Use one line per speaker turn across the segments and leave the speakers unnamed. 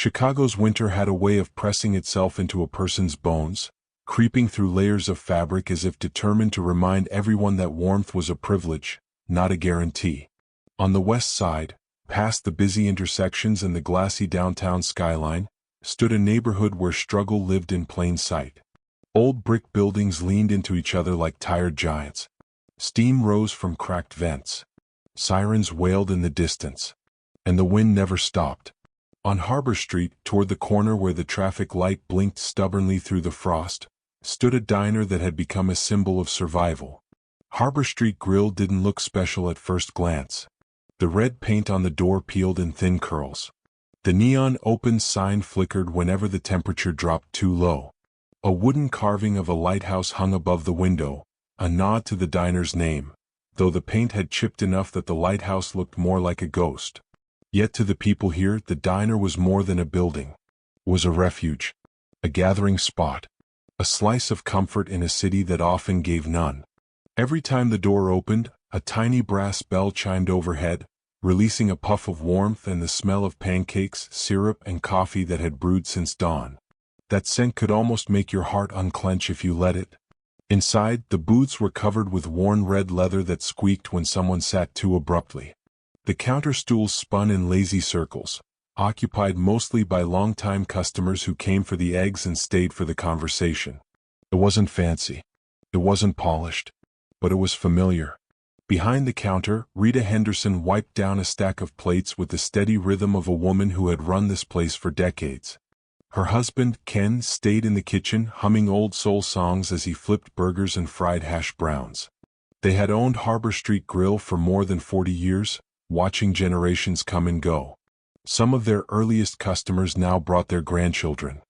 Chicago's winter had a way of pressing itself into a person's bones, creeping through layers of fabric as if determined to remind everyone that warmth was a privilege, not a guarantee. On the west side, past the busy intersections and the glassy downtown skyline, stood a neighborhood where struggle lived in plain sight. Old brick buildings leaned into each other like tired giants. Steam rose from cracked vents. Sirens wailed in the distance. And the wind never stopped. On Harbor Street, toward the corner where the traffic light blinked stubbornly through the frost, stood a diner that had become a symbol of survival. Harbor Street Grill didn't look special at first glance. The red paint on the door peeled in thin curls. The neon open sign flickered whenever the temperature dropped too low. A wooden carving of a lighthouse hung above the window, a nod to the diner's name, though the paint had chipped enough that the lighthouse looked more like a ghost. Yet to the people here, the diner was more than a building. It was a refuge, a gathering spot, a slice of comfort in a city that often gave none. Every time the door opened, a tiny brass bell chimed overhead, releasing a puff of warmth and the smell of pancakes, syrup, and coffee that had brewed since dawn. That scent could almost make your heart unclench if you let it. Inside, the booths were covered with worn red leather that squeaked when someone sat too abruptly. The counter stools spun in lazy circles, occupied mostly by long-time customers who came for the eggs and stayed for the conversation. It wasn't fancy. It wasn't polished. But it was familiar. Behind the counter, Rita Henderson wiped down a stack of plates with the steady rhythm of a woman who had run this place for decades. Her husband, Ken, stayed in the kitchen, humming old soul songs as he flipped burgers and fried hash browns. They had owned Harbor Street Grill for more than 40 years, watching generations come and go. Some of their earliest customers now brought their grandchildren.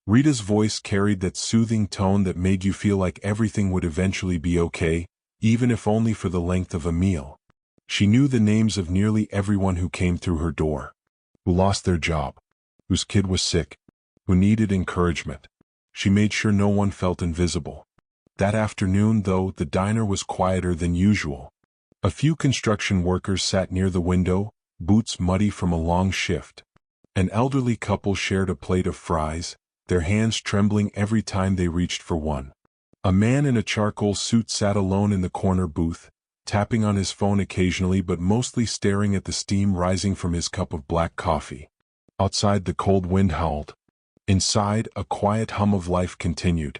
Rita's voice carried that soothing tone that made you feel like everything would eventually be okay, even if only for the length of a meal. She knew the names of nearly everyone who came through her door, who lost their job, whose kid was sick, who needed encouragement. She made sure no one felt invisible. That afternoon, though, the diner was quieter than usual. A few construction workers sat near the window, boots muddy from a long shift. An elderly couple shared a plate of fries, their hands trembling every time they reached for one. A man in a charcoal suit sat alone in the corner booth, tapping on his phone occasionally but mostly staring at the steam rising from his cup of black coffee. Outside, the cold wind howled. Inside, a quiet hum of life continued.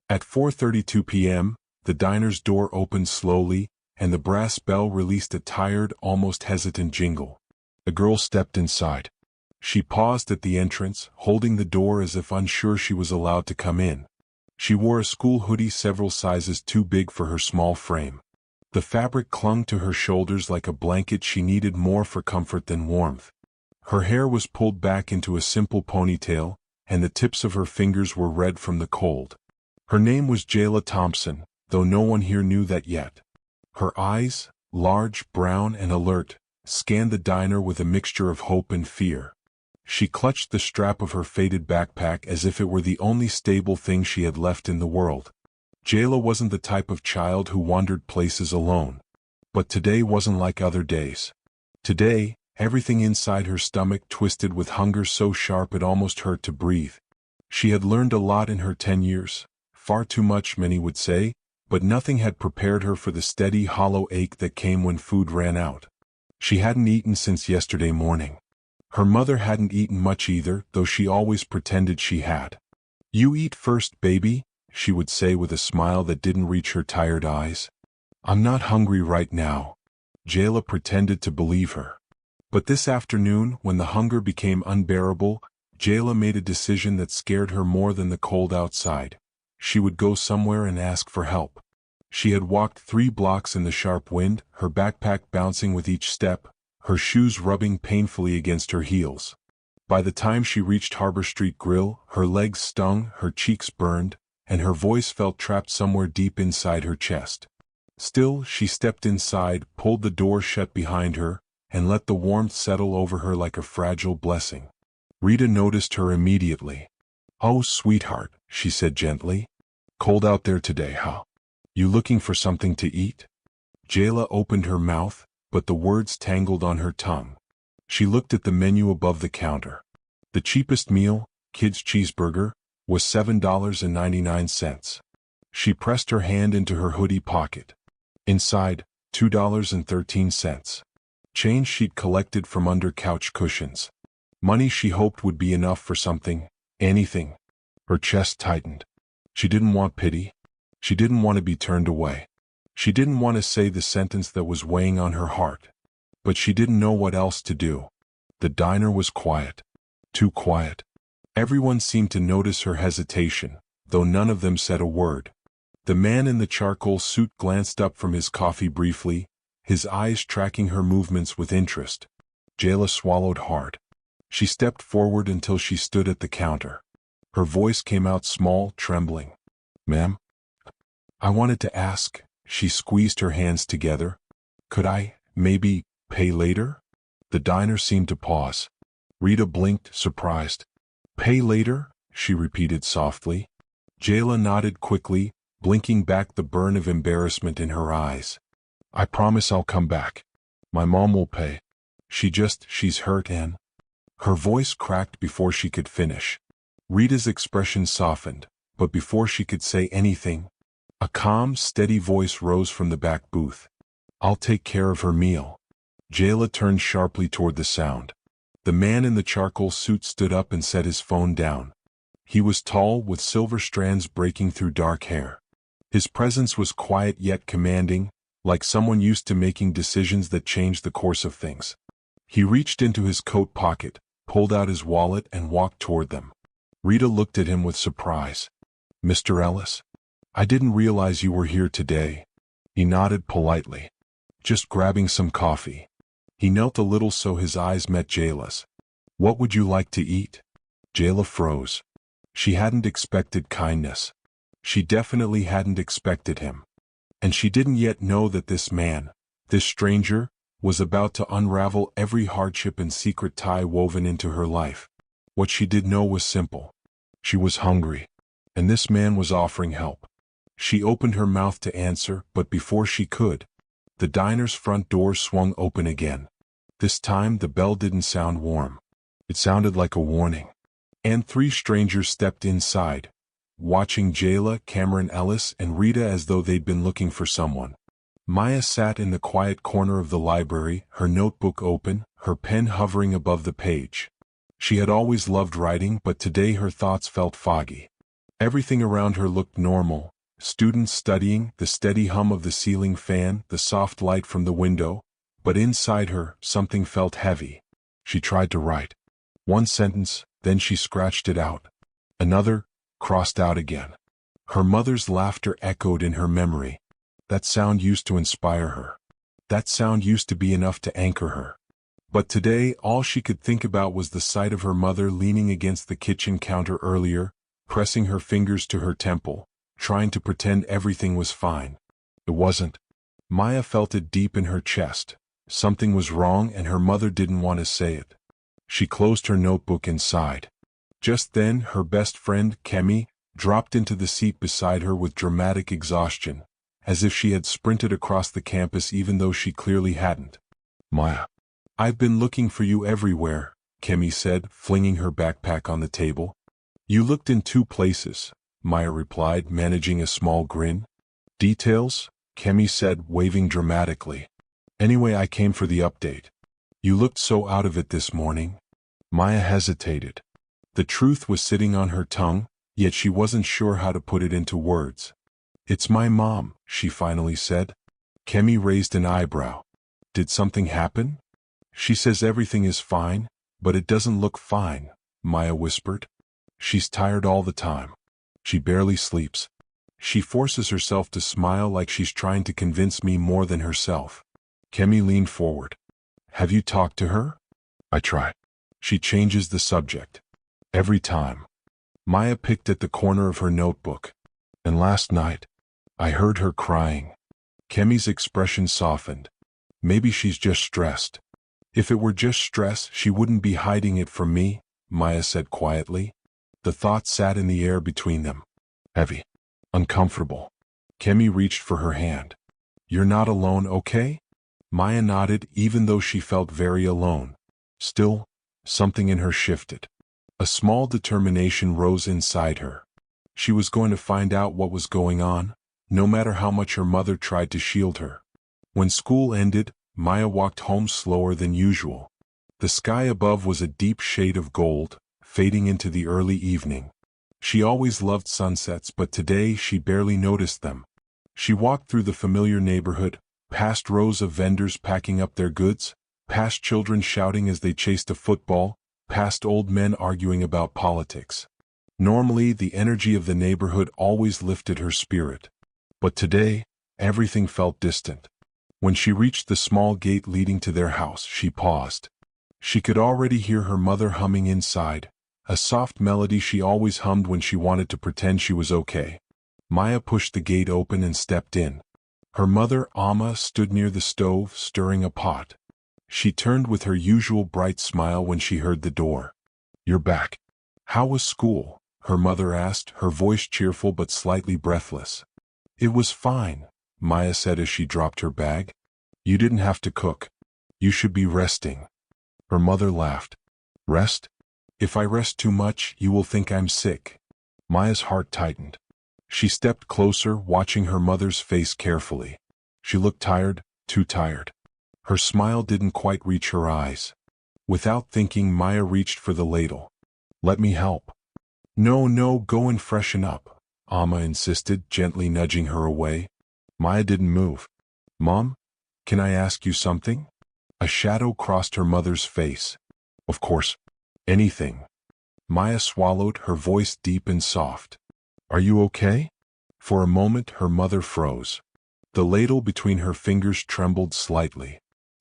At 4:32 p.m., the diner's door opened slowly, and the brass bell released a tired, almost hesitant jingle. A girl stepped inside. She paused at the entrance, holding the door as if unsure she was allowed to come in. She wore a school hoodie several sizes too big for her small frame. The fabric clung to her shoulders like a blanket she needed more for comfort than warmth. Her hair was pulled back into a simple ponytail, and the tips of her fingers were red from the cold. Her name was Jayla Thompson, though no one here knew that yet. Her eyes, large, brown, and alert, scanned the diner with a mixture of hope and fear. She clutched the strap of her faded backpack as if it were the only stable thing she had left in the world. Jayla wasn't the type of child who wandered places alone. But today wasn't like other days. Today, everything inside her stomach twisted with hunger so sharp it almost hurt to breathe. She had learned a lot in her 10 years, far too much, many would say, but nothing had prepared her for the steady, hollow ache that came when food ran out. She hadn't eaten since yesterday morning. Her mother hadn't eaten much either, though she always pretended she had. "You eat first, baby," she would say with a smile that didn't reach her tired eyes. "I'm not hungry right now." Jayla pretended to believe her. But this afternoon, when the hunger became unbearable, Jayla made a decision that scared her more than the cold outside. She would go somewhere and ask for help. She had walked 3 blocks in the sharp wind, her backpack bouncing with each step, her shoes rubbing painfully against her heels. By the time she reached Harbor Street Grill, her legs stung, her cheeks burned, and her voice felt trapped somewhere deep inside her chest. Still, she stepped inside, pulled the door shut behind her, and let the warmth settle over her like a fragile blessing. Rita noticed her immediately. "Oh, sweetheart," she said gently. "Cold out there today, huh? You looking for something to eat?" Jayla opened her mouth, but the words tangled on her tongue. She looked at the menu above the counter. The cheapest meal, kid's cheeseburger, was $7.99. She pressed her hand into her hoodie pocket. Inside, $2.13. Change she'd collected from under couch cushions. Money she hoped would be enough for something, anything. Her chest tightened. She didn't want pity. She didn't want to be turned away. She didn't want to say the sentence that was weighing on her heart. But she didn't know what else to do. The diner was quiet. Too quiet. Everyone seemed to notice her hesitation, though none of them said a word. The man in the charcoal suit glanced up from his coffee briefly, his eyes tracking her movements with interest. Jayla swallowed hard. She stepped forward until she stood at the counter. Her voice came out small, trembling. "Ma'am? I wanted to ask," she squeezed her hands together. "Could I, maybe, pay later?" The diner seemed to pause. Rita blinked, surprised. "Pay later?" she repeated softly. Jayla nodded quickly, blinking back the burn of embarrassment in her eyes. "I promise I'll come back. My mom will pay. She's hurt and—" Her voice cracked before she could finish. Rita's expression softened, but before she could say anything, a calm, steady voice rose from the back booth. "I'll take care of her meal." Jayla turned sharply toward the sound. The man in the charcoal suit stood up and set his phone down. He was tall, with silver strands breaking through dark hair. His presence was quiet yet commanding, like someone used to making decisions that changed the course of things. He reached into his coat pocket, pulled out his wallet and walked toward them. Rita looked at him with surprise. "Mr. Ellis? I didn't realize you were here today." He nodded politely. "Just grabbing some coffee." He knelt a little so his eyes met Jayla's. "What would you like to eat?" Jayla froze. She hadn't expected kindness. She definitely hadn't expected him. And she didn't yet know that this man, this stranger, was about to unravel every hardship and secret tie woven into her life. What she did know was simple. She was hungry. And this man was offering help. She opened her mouth to answer, but before she could, the diner's front door swung open again. This time the bell didn't sound warm. It sounded like a warning. And 3 strangers stepped inside, watching Jayla, Cameron Ellis, and Rita as though they'd been looking for someone. Maya sat in the quiet corner of the library, her notebook open, her pen hovering above the page. She had always loved writing, but today her thoughts felt foggy. Everything around her looked normal. Students studying, the steady hum of the ceiling fan, the soft light from the window. But inside her, something felt heavy. She tried to write. One sentence, then she scratched it out. Another, crossed out again. Her mother's laughter echoed in her memory. That sound used to inspire her. That sound used to be enough to anchor her. But today, all she could think about was the sight of her mother leaning against the kitchen counter earlier, pressing her fingers to her temple, trying to pretend everything was fine. It wasn't. Maya felt it deep in her chest. Something was wrong and her mother didn't want to say it. She closed her notebook and sighed. Just then, her best friend, Kemi, dropped into the seat beside her with dramatic exhaustion, as if she had sprinted across the campus even though she clearly hadn't. "Maya, I've been looking for you everywhere," Kemi said, flinging her backpack on the table. "You looked in 2 places," Maya replied, managing a small grin. "Details?" Kemi said, waving dramatically. "Anyway, I came for the update. You looked so out of it this morning." Maya hesitated. The truth was sitting on her tongue, yet she wasn't sure how to put it into words. "It's my mom," she finally said. Kemi raised an eyebrow. "Did something happen?" "She says everything is fine, but it doesn't look fine," Maya whispered. "She's tired all the time. She barely sleeps. She forces herself to smile like she's trying to convince me more than herself." Kemi leaned forward. "Have you talked to her?" "I try. She changes the subject. Every time." Maya picked at the corner of her notebook. "And last night, I heard her crying." Kemi's expression softened. "Maybe she's just stressed." "If it were just stress, she wouldn't be hiding it from me," Maya said quietly. The thought sat in the air between them. Heavy. Uncomfortable. Kemi reached for her hand. "You're not alone, okay?" Maya nodded, even though she felt very alone. Still, something in her shifted. A small determination rose inside her. She was going to find out what was going on, no matter how much her mother tried to shield her. When school ended, Maya walked home slower than usual. The sky above was a deep shade of gold, fading into the early evening. She always loved sunsets, but today she barely noticed them. She walked through the familiar neighborhood, past rows of vendors packing up their goods, past children shouting as they chased a football, past old men arguing about politics. Normally, the energy of the neighborhood always lifted her spirit. But today, everything felt distant. When she reached the small gate leading to their house, she paused. She could already hear her mother humming inside, a soft melody she always hummed when she wanted to pretend she was okay. Maya pushed the gate open and stepped in. Her mother, Amma, stood near the stove, stirring a pot. She turned with her usual bright smile when she heard the door. "You're back. How was school?" her mother asked, her voice cheerful but slightly breathless. "It was fine," Maya said as she dropped her bag. "You didn't have to cook. You should be resting." Her mother laughed. "Rest? If I rest too much, you will think I'm sick." Maya's heart tightened. She stepped closer, watching her mother's face carefully. She looked tired, too tired. Her smile didn't quite reach her eyes. Without thinking, Maya reached for the ladle. "Let me help." No, go and freshen up," Amma insisted, gently nudging her away. Maya didn't move. "Mom, can I ask you something?" A shadow crossed her mother's face. "Of course. Anything." Maya swallowed, her voice deep and soft. "Are you okay?" For a moment her mother froze. The ladle between her fingers trembled slightly.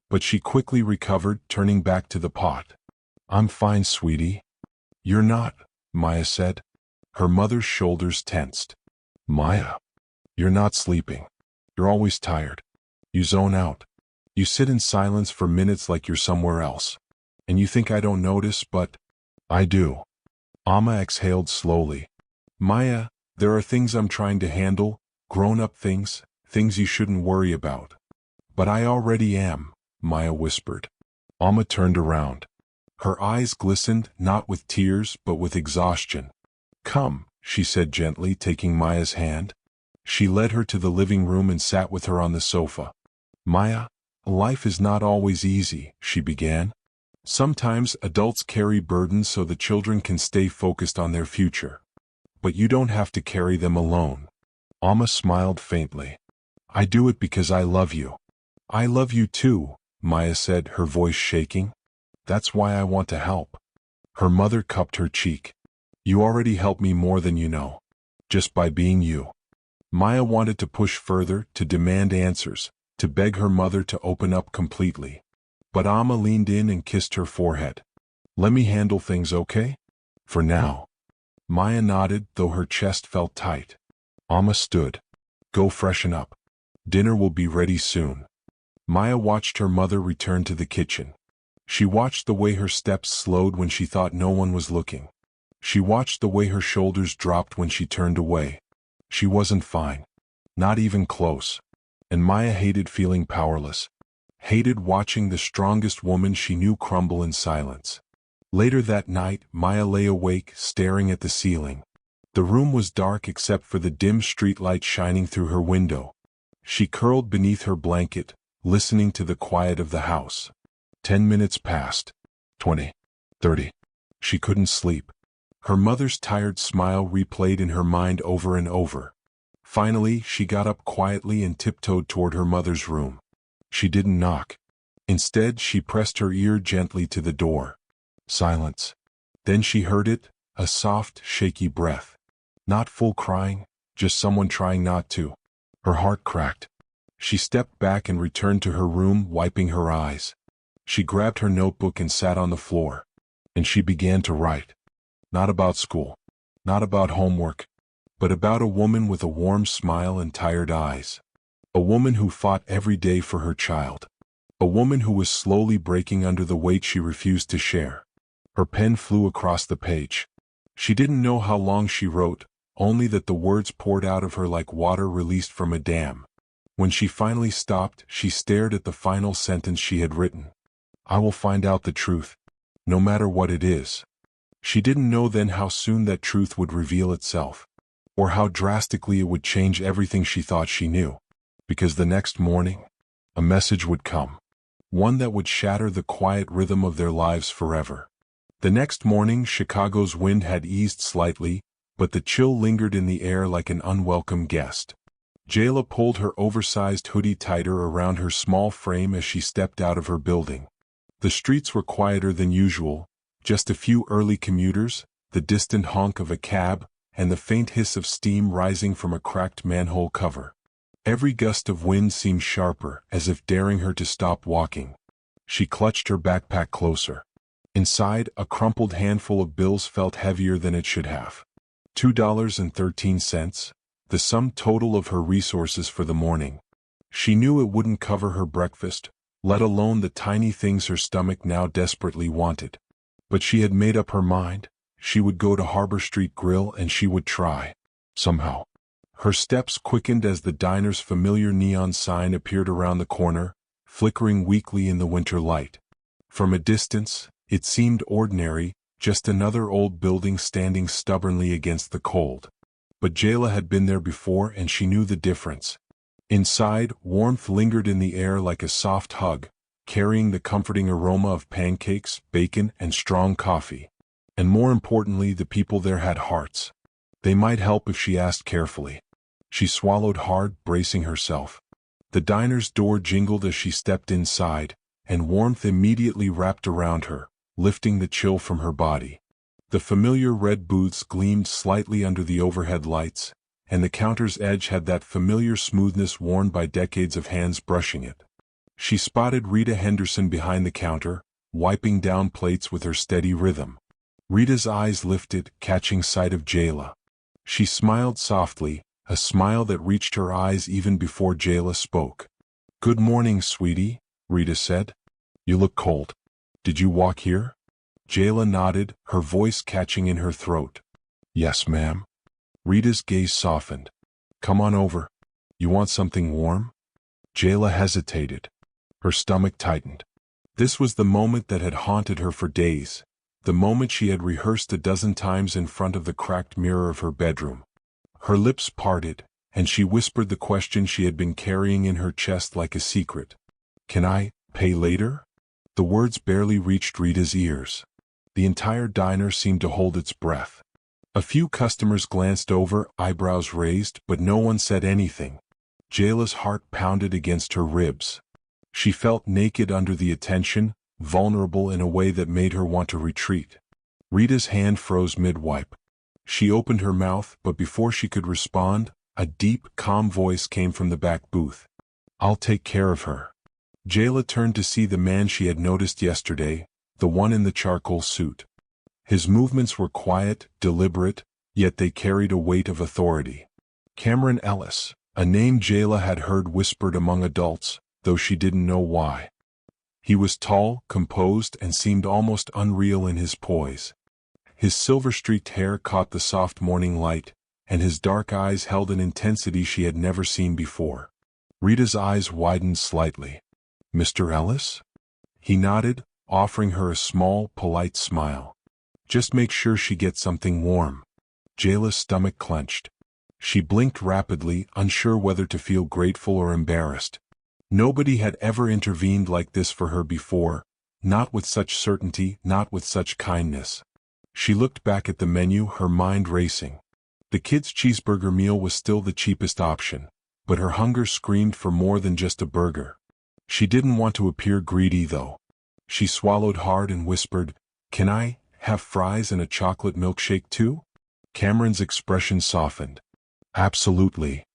But she quickly recovered, turning back to the pot. "I'm fine, sweetie." "You're not," Maya said. Her mother's shoulders tensed. "Maya, you're not sleeping. You're always tired. You zone out. You sit in silence for minutes like you're somewhere else. And you think I don't notice, but I do." Amma exhaled slowly. "Maya, there are things I'm trying to handle, grown-up things, things you shouldn't worry about." "But I already am," Maya whispered. Amma turned around. Her eyes glistened, not with tears, but with exhaustion. "Come," she said gently, taking Maya's hand. She led her to the living room and sat with her on the sofa. "Maya, life is not always easy," she began. "Sometimes adults carry burdens so the children can stay focused on their future. But you don't have to carry them alone." Amma smiled faintly. "I do it because I love you." "I love you too," Maya said, her voice shaking. "That's why I want to help." Her mother cupped her cheek. "You already help me more than you know. Just by being you." Maya wanted to push further, to demand answers, to beg her mother to open up completely. But Amma leaned in and kissed her forehead. "Let me handle things, okay? For now." Maya nodded, though her chest felt tight. Amma stood. "Go freshen up. Dinner will be ready soon." Maya watched her mother return to the kitchen. She watched the way her steps slowed when she thought no one was looking. She watched the way her shoulders dropped when she turned away. She wasn't fine. Not even close. And Maya hated feeling powerless. Hated watching the strongest woman she knew crumble in silence. Later that night, Maya lay awake, staring at the ceiling. The room was dark except for the dim streetlight shining through her window. She curled beneath her blanket, listening to the quiet of the house. 10 minutes passed. 20. 30. She couldn't sleep. Her mother's tired smile replayed in her mind over and over. Finally, she got up quietly and tiptoed toward her mother's room. She didn't knock. Instead, she pressed her ear gently to the door. Silence. Then she heard it, a soft, shaky breath. Not full crying, just someone trying not to. Her heart cracked. She stepped back and returned to her room, wiping her eyes. She grabbed her notebook and sat on the floor. And she began to write. Not about school. Not about homework. But about a woman with a warm smile and tired eyes. A woman who fought every day for her child. A woman who was slowly breaking under the weight she refused to share. Her pen flew across the page. She didn't know how long she wrote, only that the words poured out of her like water released from a dam. When she finally stopped, she stared at the final sentence she had written. "I will find out the truth, no matter what it is." She didn't know then how soon that truth would reveal itself, or how drastically it would change everything she thought she knew. Because the next morning, a message would come. One that would shatter the quiet rhythm of their lives forever. The next morning, Chicago's wind had eased slightly, but the chill lingered in the air like an unwelcome guest. Jayla pulled her oversized hoodie tighter around her small frame as she stepped out of her building. The streets were quieter than usual, just a few early commuters, the distant honk of a cab, and the faint hiss of steam rising from a cracked manhole cover. Every gust of wind seemed sharper, as if daring her to stop walking. She clutched her backpack closer. Inside, a crumpled handful of bills felt heavier than it should have. $2.13, the sum total of her resources for the morning. She knew it wouldn't cover her breakfast, let alone the tiny things her stomach now desperately wanted. But she had made up her mind. She would go to Harbor Street Grill and she would try. Somehow. Her steps quickened as the diner's familiar neon sign appeared around the corner, flickering weakly in the winter light. From a distance, it seemed ordinary, just another old building standing stubbornly against the cold. But Jayla had been there before and she knew the difference. Inside, warmth lingered in the air like a soft hug, carrying the comforting aroma of pancakes, bacon, and strong coffee. And more importantly, the people there had hearts. They might help if she asked carefully. She swallowed hard, bracing herself. The diner's door jingled as she stepped inside, and warmth immediately wrapped around her, lifting the chill from her body. The familiar red booths gleamed slightly under the overhead lights, and the counter's edge had that familiar smoothness worn by decades of hands brushing it. She spotted Rita Henderson behind the counter, wiping down plates with her steady rhythm. Rita's eyes lifted, catching sight of Jayla. She smiled softly, a smile that reached her eyes even before Jayla spoke. "Good morning, sweetie," Rita said. "You look cold. Did you walk here?" Jayla nodded, her voice catching in her throat. "Yes, ma'am." Rita's gaze softened. "Come on over. You want something warm?" Jayla hesitated. Her stomach tightened. This was the moment that had haunted her for days, the moment she had rehearsed a dozen times in front of the cracked mirror of her bedroom. Her lips parted, and she whispered the question she had been carrying in her chest like a secret. "Can I pay later?" The words barely reached Rita's ears. The entire diner seemed to hold its breath. A few customers glanced over, eyebrows raised, but no one said anything. Jayla's heart pounded against her ribs. She felt naked under the attention, vulnerable in a way that made her want to retreat. Rita's hand froze mid-wipe. She opened her mouth, but before she could respond, a deep, calm voice came from the back booth. "I'll take care of her." Jayla turned to see the man she had noticed yesterday, the one in the charcoal suit. His movements were quiet, deliberate, yet they carried a weight of authority. Cameron Ellis, a name Jayla had heard whispered among adults, though she didn't know why. He was tall, composed, and seemed almost unreal in his poise. His silver-streaked hair caught the soft morning light, and his dark eyes held an intensity she had never seen before. Rita's eyes widened slightly. "Mr. Ellis?" He nodded, offering her a small, polite smile. "Just make sure she gets something warm." Jayla's stomach clenched. She blinked rapidly, unsure whether to feel grateful or embarrassed. Nobody had ever intervened like this for her before, not with such certainty, not with such kindness. She looked back at the menu, her mind racing. The kids' cheeseburger meal was still the cheapest option, but her hunger screamed for more than just a burger. She didn't want to appear greedy, though. She swallowed hard and whispered, "Can I have fries and a chocolate milkshake too?" Cameron's expression softened. "Absolutely."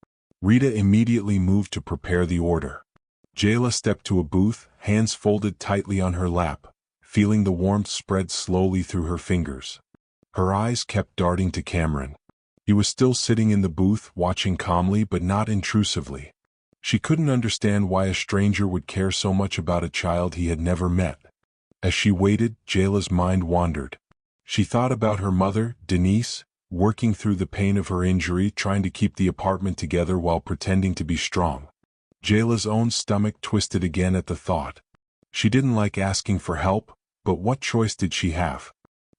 Rita immediately moved to prepare the order. Jayla stepped to a booth, hands folded tightly on her lap, feeling the warmth spread slowly through her fingers. Her eyes kept darting to Cameron. He was still sitting in the booth, watching calmly but not intrusively. She couldn't understand why a stranger would care so much about a child he had never met. As she waited, Jayla's mind wandered. She thought about her mother, Denise, working through the pain of her injury, trying to keep the apartment together while pretending to be strong. Jayla's own stomach twisted again at the thought. She didn't like asking for help, but what choice did she have?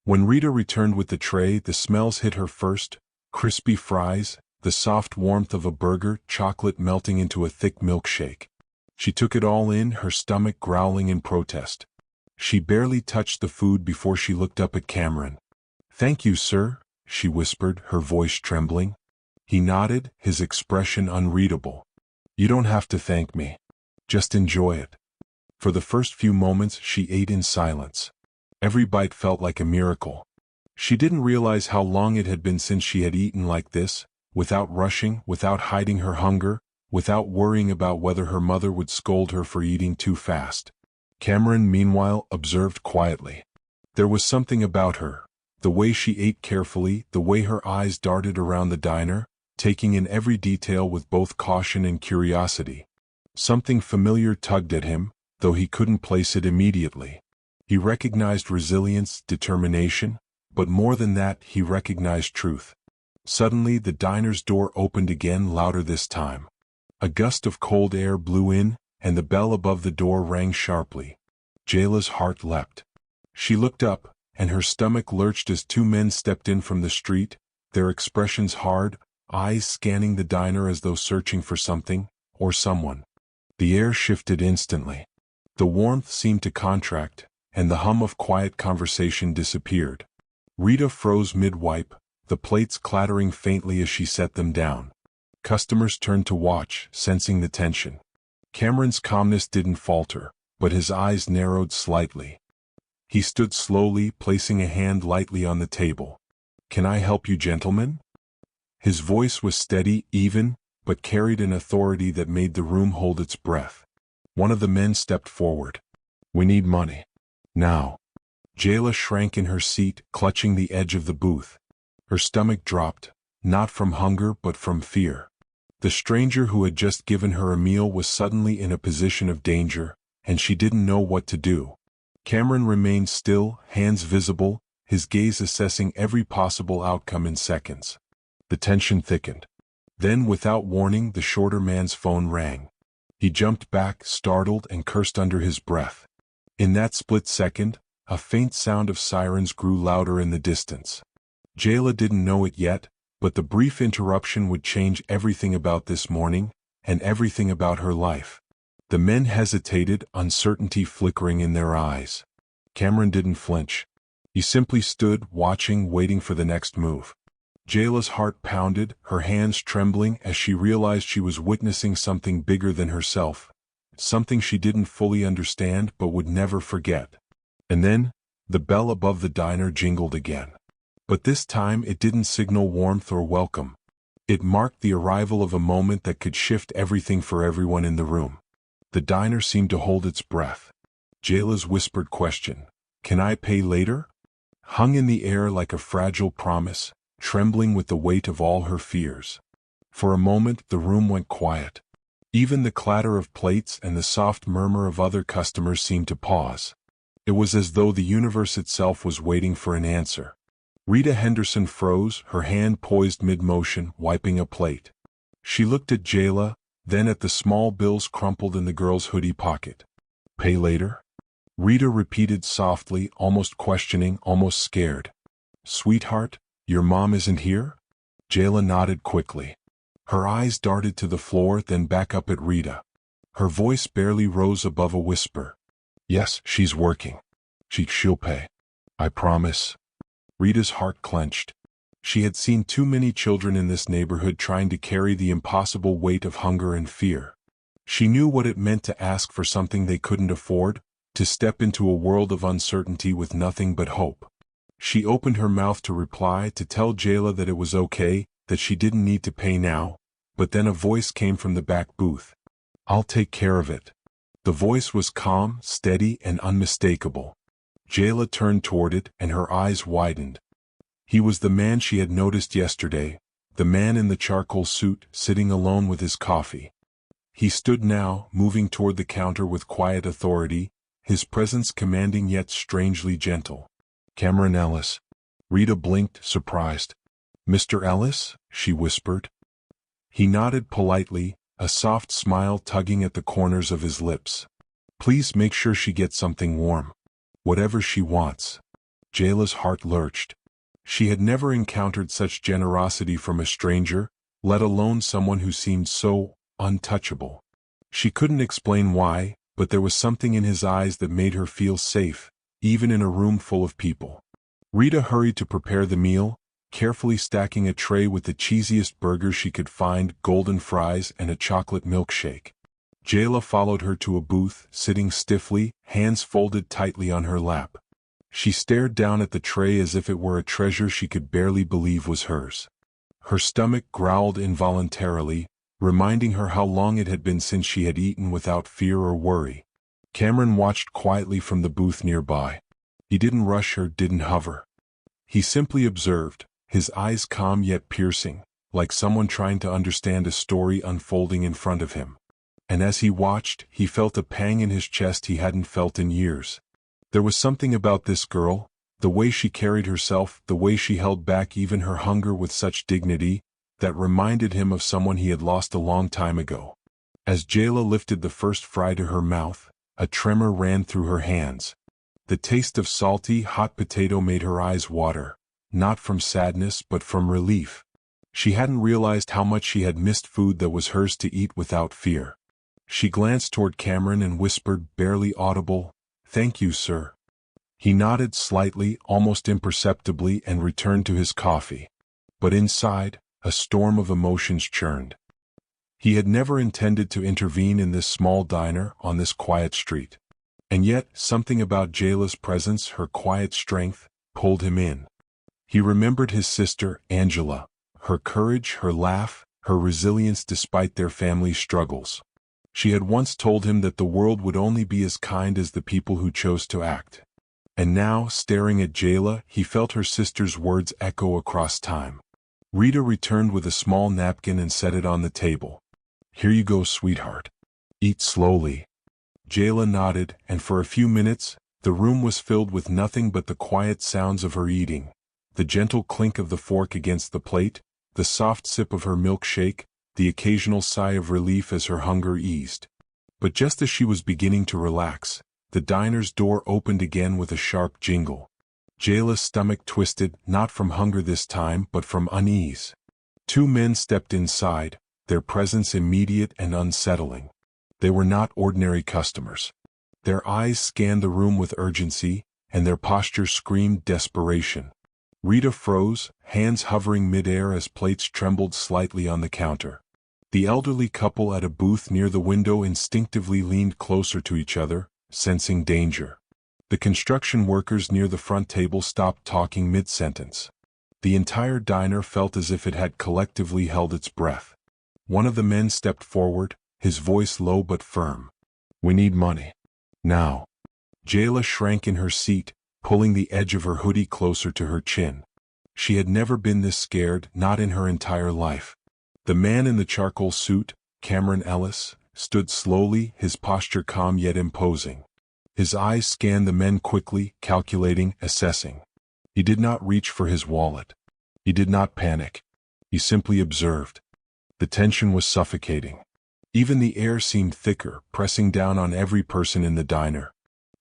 When Rita returned with the tray, the smells hit her first: crispy fries, the soft warmth of a burger, chocolate melting into a thick milkshake. She took it all in, her stomach growling in protest. She barely touched the food before she looked up at Cameron. "Thank you, sir," she whispered, her voice trembling. He nodded, his expression unreadable. "You don't have to thank me. Just enjoy it." For the first few moments she ate in silence. Every bite felt like a miracle. She didn't realize how long it had been since she had eaten like this, without rushing, without hiding her hunger, without worrying about whether her mother would scold her for eating too fast. Cameron, meanwhile, observed quietly. There was something about her, the way she ate carefully, the way her eyes darted around the diner, taking in every detail with both caution and curiosity. Something familiar tugged at him, though he couldn't place it immediately. He recognized resilience, determination, but more than that, he recognized truth. Suddenly, the diner's door opened again, louder this time. A gust of cold air blew in, and the bell above the door rang sharply. Jayla's heart leapt. She looked up, and her stomach lurched as two men stepped in from the street, their expressions hard, eyes scanning the diner as though searching for something, or someone. The air shifted instantly. The warmth seemed to contract, and the hum of quiet conversation disappeared. Rita froze mid-wipe, the plates clattering faintly as she set them down. Customers turned to watch, sensing the tension. Cameron's calmness didn't falter, but his eyes narrowed slightly. He stood slowly, placing a hand lightly on the table. "Can I help you, gentlemen?" His voice was steady, even, but carried an authority that made the room hold its breath. One of the men stepped forward. "We need money. Now." Jayla shrank in her seat, clutching the edge of the booth. Her stomach dropped, not from hunger but from fear. The stranger who had just given her a meal was suddenly in a position of danger, and she didn't know what to do. Cameron remained still, hands visible, his gaze assessing every possible outcome in seconds. The tension thickened. Then, without warning, the shorter man's phone rang. He jumped back, startled, and cursed under his breath. In that split second, a faint sound of sirens grew louder in the distance. Jayla didn't know it yet, but the brief interruption would change everything about this morning, and everything about her life. The men hesitated, uncertainty flickering in their eyes. Cameron didn't flinch. He simply stood, watching, waiting for the next move. Jayla's heart pounded, her hands trembling as she realized she was witnessing something bigger than herself, something she didn't fully understand but would never forget. And then, the bell above the diner jingled again. But this time it didn't signal warmth or welcome. It marked the arrival of a moment that could shift everything for everyone in the room. The diner seemed to hold its breath. Jayla's whispered question, "Can I pay later?" hung in the air like a fragile promise, trembling with the weight of all her fears. For a moment the room went quiet. Even the clatter of plates and the soft murmur of other customers seemed to pause. It was as though the universe itself was waiting for an answer. Rita Henderson froze, her hand poised mid-motion, wiping a plate. She looked at Jayla, then at the small bills crumpled in the girl's hoodie pocket. "Pay later?" Rita repeated softly, almost questioning, almost scared. "Sweetheart, your mom isn't here?" Jayla nodded quickly. Her eyes darted to the floor, then back up at Rita. Her voice barely rose above a whisper. "Yes, she's working. She'll pay. I promise." Rita's heart clenched. She had seen too many children in this neighborhood trying to carry the impossible weight of hunger and fear. She knew what it meant to ask for something they couldn't afford, to step into a world of uncertainty with nothing but hope. She opened her mouth to reply, to tell Jayla that it was okay, that she didn't need to pay now, but then a voice came from the back booth. "I'll take care of it." The voice was calm, steady, and unmistakable. Jayla turned toward it, and her eyes widened. He was the man she had noticed yesterday, the man in the charcoal suit, sitting alone with his coffee. He stood now, moving toward the counter with quiet authority, his presence commanding yet strangely gentle. "Cameron Ellis." Rita blinked, surprised. "Mr. Ellis?" she whispered. He nodded politely, a soft smile tugging at the corners of his lips. "Please make sure she gets something warm. Whatever she wants." Jayla's heart lurched. She had never encountered such generosity from a stranger, let alone someone who seemed so untouchable. She couldn't explain why, but there was something in his eyes that made her feel safe, even in a room full of people. Rita hurried to prepare the meal, carefully stacking a tray with the cheesiest burgers she could find, golden fries, and a chocolate milkshake. Jayla followed her to a booth, sitting stiffly, hands folded tightly on her lap. She stared down at the tray as if it were a treasure she could barely believe was hers. Her stomach growled involuntarily, reminding her how long it had been since she had eaten without fear or worry. Cameron watched quietly from the booth nearby. He didn't rush her, didn't hover. He simply observed, his eyes calm yet piercing, like someone trying to understand a story unfolding in front of him. And as he watched, he felt a pang in his chest he hadn't felt in years. There was something about this girl, the way she carried herself, the way she held back even her hunger with such dignity, that reminded him of someone he had lost a long time ago. As Jayla lifted the first fry to her mouth, a tremor ran through her hands. The taste of salty, hot potato made her eyes water, not from sadness but from relief. She hadn't realized how much she had missed food that was hers to eat without fear. She glanced toward Cameron and whispered, barely audible, "Thank you, sir." He nodded slightly, almost imperceptibly, and returned to his coffee. But inside, a storm of emotions churned. He had never intended to intervene in this small diner on this quiet street. And yet, something about Jayla's presence, her quiet strength, pulled him in. He remembered his sister, Angela, her courage, her laugh, her resilience despite their family's struggles. She had once told him that the world would only be as kind as the people who chose to act. And now, staring at Jayla, he felt her sister's words echo across time. Rita returned with a small napkin and set it on the table. "Here you go, sweetheart. Eat slowly." Jayla nodded, and for a few minutes, the room was filled with nothing but the quiet sounds of her eating, the gentle clink of the fork against the plate, the soft sip of her milkshake, the occasional sigh of relief as her hunger eased. But just as she was beginning to relax, the diner's door opened again with a sharp jingle. Jayla's stomach twisted, not from hunger this time but from unease. Two men stepped inside, their presence immediate and unsettling. They were not ordinary customers. Their eyes scanned the room with urgency, and their posture screamed desperation. Rita froze, hands hovering midair as plates trembled slightly on the counter. The elderly couple at a booth near the window instinctively leaned closer to each other, sensing danger. The construction workers near the front table stopped talking mid-sentence. The entire diner felt as if it had collectively held its breath. One of the men stepped forward, his voice low but firm. "We need money. Now." Jayla shrank in her seat, pulling the edge of her hoodie closer to her chin. She had never been this scared, not in her entire life. The man in the charcoal suit, Cameron Ellis, stood slowly, his posture calm yet imposing. His eyes scanned the men quickly, calculating, assessing. He did not reach for his wallet. He did not panic. He simply observed. The tension was suffocating. Even the air seemed thicker, pressing down on every person in the diner.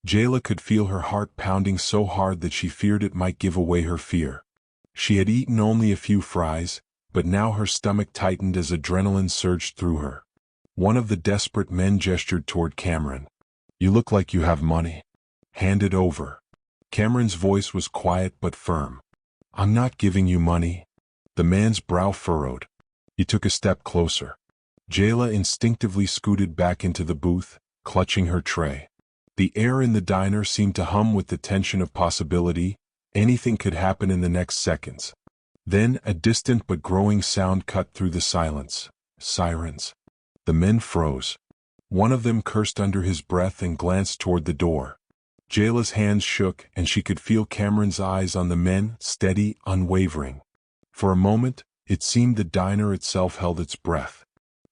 Jayla could feel her heart pounding so hard that she feared it might give away her fear. She had eaten only a few fries, but now her stomach tightened as adrenaline surged through her. One of the desperate men gestured toward Cameron. "You look like you have money. Hand it over." Cameron's voice was quiet but firm. "I'm not giving you money." The man's brow furrowed. He took a step closer. Jayla instinctively scooted back into the booth, clutching her tray. The air in the diner seemed to hum with the tension of possibility. Anything could happen in the next seconds. Then a distant but growing sound cut through the silence. Sirens. The men froze. One of them cursed under his breath and glanced toward the door. Jayla's hands shook, and she could feel Cameron's eyes on the men, steady, unwavering. For a moment, it seemed the diner itself held its breath.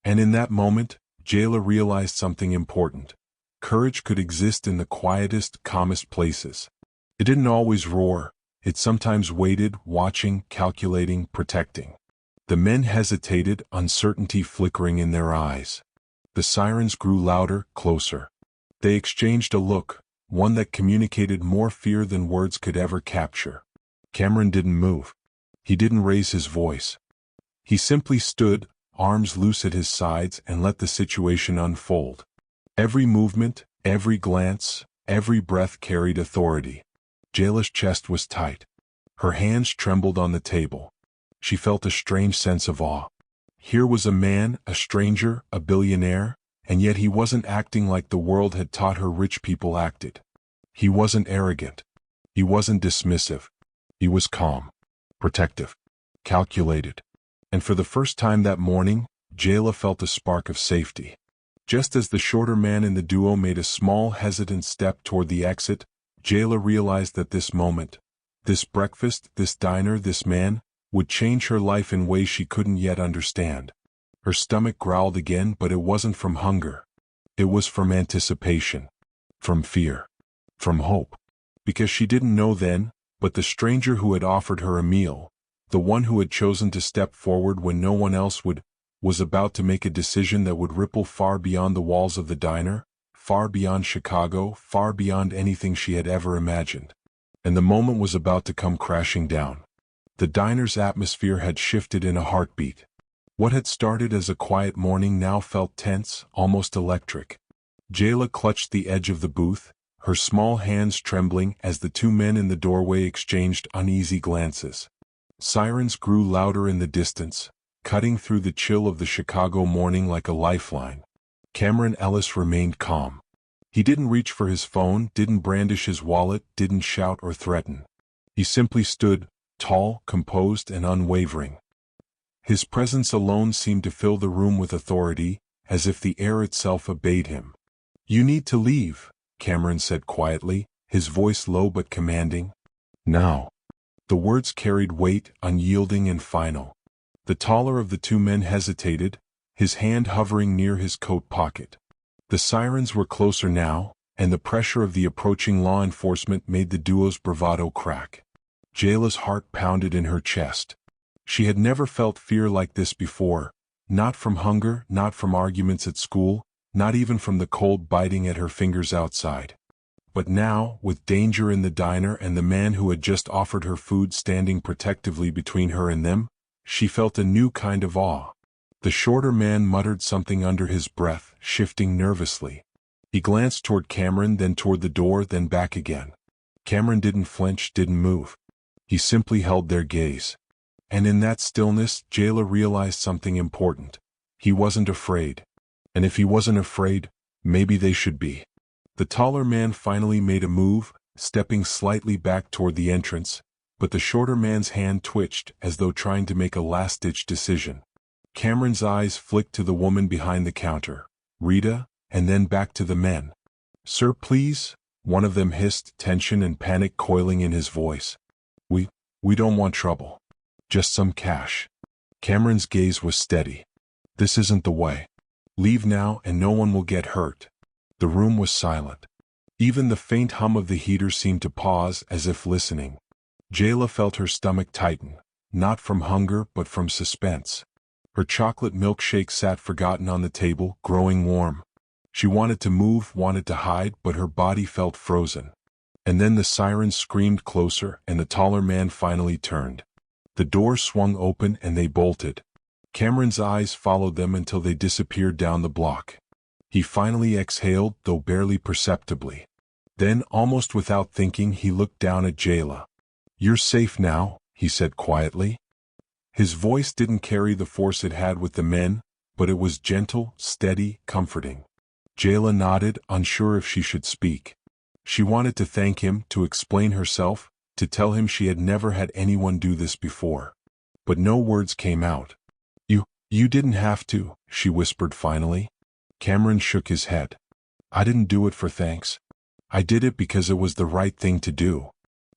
And in that moment, Jayla realized something important. Courage could exist in the quietest, calmest places. It didn't always roar. It sometimes waited, watching, calculating, protecting. The men hesitated, uncertainty flickering in their eyes. The sirens grew louder, closer. They exchanged a look, one that communicated more fear than words could ever capture. Cameron didn't move. He didn't raise his voice. He simply stood, arms loose at his sides, and let the situation unfold. Every movement, every glance, every breath carried authority. Jayla's chest was tight. Her hands trembled on the table. She felt a strange sense of awe. Here was a man, a stranger, a billionaire, and yet he wasn't acting like the world had taught her rich people acted. He wasn't arrogant. He wasn't dismissive. He was calm, protective, calculated. And for the first time that morning, Jayla felt a spark of safety. Just as the shorter man in the duo made a small, hesitant step toward the exit, Jayla realized that this moment, this breakfast, this diner, this man, would change her life in ways she couldn't yet understand. Her stomach growled again, but it wasn't from hunger. It was from anticipation, from fear, from hope. Because she didn't know then, but the stranger who had offered her a meal, the one who had chosen to step forward when no one else would, was about to make a decision that would ripple far beyond the walls of the diner, far beyond Chicago, far beyond anything she had ever imagined. And the moment was about to come crashing down. The diner's atmosphere had shifted in a heartbeat. What had started as a quiet morning now felt tense, almost electric. Jayla clutched the edge of the booth, her small hands trembling as the two men in the doorway exchanged uneasy glances. Sirens grew louder in the distance, cutting through the chill of the Chicago morning like a lifeline. Cameron Ellis remained calm. He didn't reach for his phone, didn't brandish his wallet, didn't shout or threaten. He simply stood, tall, composed, and unwavering. His presence alone seemed to fill the room with authority, as if the air itself obeyed him. "You need to leave," Cameron said quietly, his voice low but commanding. "Now." The words carried weight, unyielding and final. The taller of the two men hesitated, his hand hovering near his coat pocket. The sirens were closer now, and the pressure of the approaching law enforcement made the duo's bravado crack. Jayla's heart pounded in her chest. She had never felt fear like this before, not from hunger, not from arguments at school, not even from the cold biting at her fingers outside. But now, with danger in the diner and the man who had just offered her food standing protectively between her and them, she felt a new kind of awe. The shorter man muttered something under his breath, shifting nervously. He glanced toward Cameron, then toward the door, then back again. Cameron didn't flinch, didn't move. He simply held their gaze. And in that stillness, Jayla realized something important. He wasn't afraid. And if he wasn't afraid, maybe they should be. The taller man finally made a move, stepping slightly back toward the entrance, but the shorter man's hand twitched as though trying to make a last-ditch decision. Cameron's eyes flicked to the woman behind the counter, Rita, and then back to the men. "Sir, please," one of them hissed, tension and panic coiling in his voice. We don't want trouble. Just some cash." Cameron's gaze was steady. "This isn't the way. Leave now and no one will get hurt." The room was silent. Even the faint hum of the heater seemed to pause, as if listening. Jayla felt her stomach tighten, not from hunger but from suspense. Her chocolate milkshake sat forgotten on the table, growing warm. She wanted to move, wanted to hide, but her body felt frozen. And then the sirens screamed closer, and the taller man finally turned. The door swung open and they bolted. Cameron's eyes followed them until they disappeared down the block. He finally exhaled, though barely perceptibly. Then, almost without thinking, he looked down at Jayla. "You're safe now," he said quietly. His voice didn't carry the force it had with the men, but it was gentle, steady, comforting. Jayla nodded, unsure if she should speak. She wanted to thank him, to explain herself, to tell him she had never had anyone do this before. But no words came out. You didn't have to," she whispered finally. Cameron shook his head. "I didn't do it for thanks. I did it because it was the right thing to do."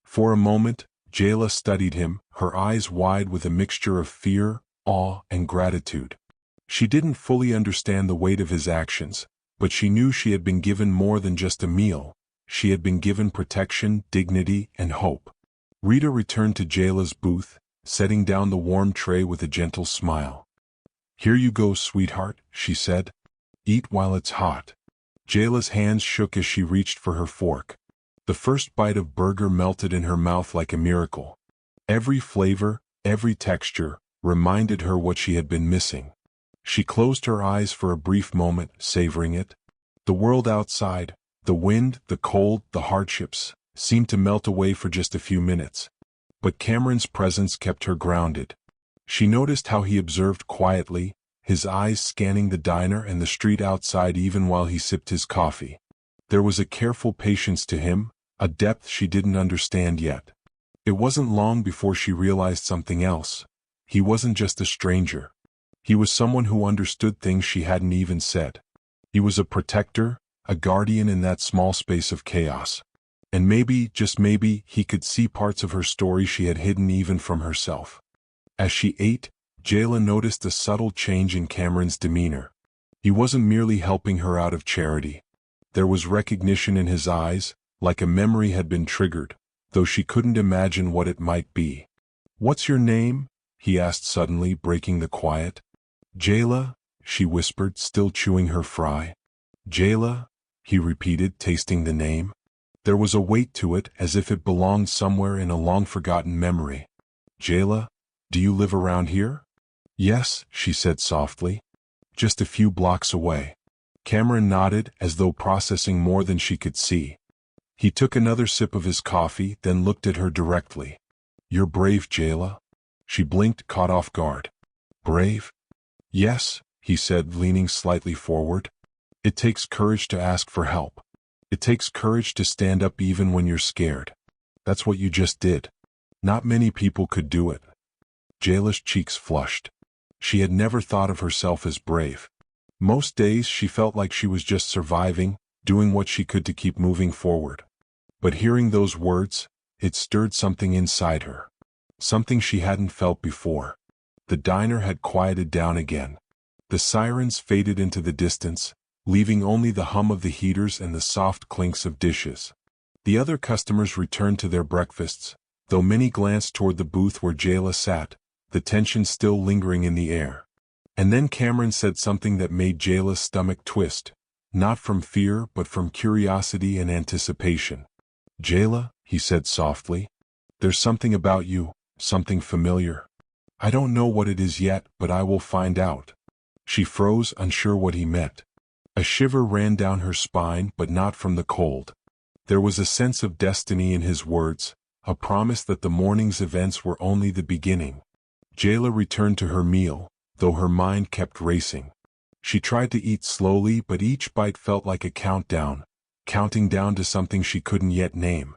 For a moment, Jayla studied him, her eyes wide with a mixture of fear, awe, and gratitude. She didn't fully understand the weight of his actions, but she knew she had been given more than just a meal. She had been given protection, dignity, and hope. Rita returned to Jayla's booth, setting down the warm tray with a gentle smile. "Here you go, sweetheart," she said. "Eat while it's hot." Jayla's hands shook as she reached for her fork. The first bite of burger melted in her mouth like a miracle. Every flavor, every texture, reminded her what she had been missing. She closed her eyes for a brief moment, savoring it. The world outside, the wind, the cold, the hardships, seemed to melt away for just a few minutes. But Cameron's presence kept her grounded. She noticed how he observed quietly, his eyes scanning the diner and the street outside even while he sipped his coffee. There was a careful patience to him, a depth she didn't understand yet. It wasn't long before she realized something else. He wasn't just a stranger. He was someone who understood things she hadn't even said. He was a protector, a guardian in that small space of chaos. And maybe, just maybe, he could see parts of her story she had hidden even from herself. As she ate, Jayla noticed a subtle change in Cameron's demeanor. He wasn't merely helping her out of charity. There was recognition in his eyes, like a memory had been triggered, though she couldn't imagine what it might be. "What's your name?" he asked suddenly, breaking the quiet. "Jayla," she whispered, still chewing her fry. "Jayla," he repeated, tasting the name. There was a weight to it, as if it belonged somewhere in a long-forgotten memory. "Jayla, do you live around here?" "Yes," she said softly. "Just a few blocks away." Cameron nodded, as though processing more than she could see. He took another sip of his coffee, then looked at her directly. "You're brave, Jayla." She blinked, caught off guard. "Brave?" "Yes," he said, leaning slightly forward. "It takes courage to ask for help. It takes courage to stand up even when you're scared. That's what you just did. Not many people could do it." Jayla's cheeks flushed. She had never thought of herself as brave. Most days she felt like she was just surviving, doing what she could to keep moving forward. But hearing those words, it stirred something inside her. Something she hadn't felt before. The diner had quieted down again. The sirens faded into the distance, leaving only the hum of the heaters and the soft clinks of dishes. The other customers returned to their breakfasts, though many glanced toward the booth where Jayla sat, the tension still lingering in the air. And then Cameron said something that made Jayla's stomach twist, not from fear but from curiosity and anticipation. "Jayla," he said softly, "there's something about you, something familiar. I don't know what it is yet, but I will find out." She froze, unsure what he meant. A shiver ran down her spine, but not from the cold. There was a sense of destiny in his words, a promise that the morning's events were only the beginning. Jayla returned to her meal, though her mind kept racing. She tried to eat slowly, but each bite felt like a countdown, counting down to something she couldn't yet name.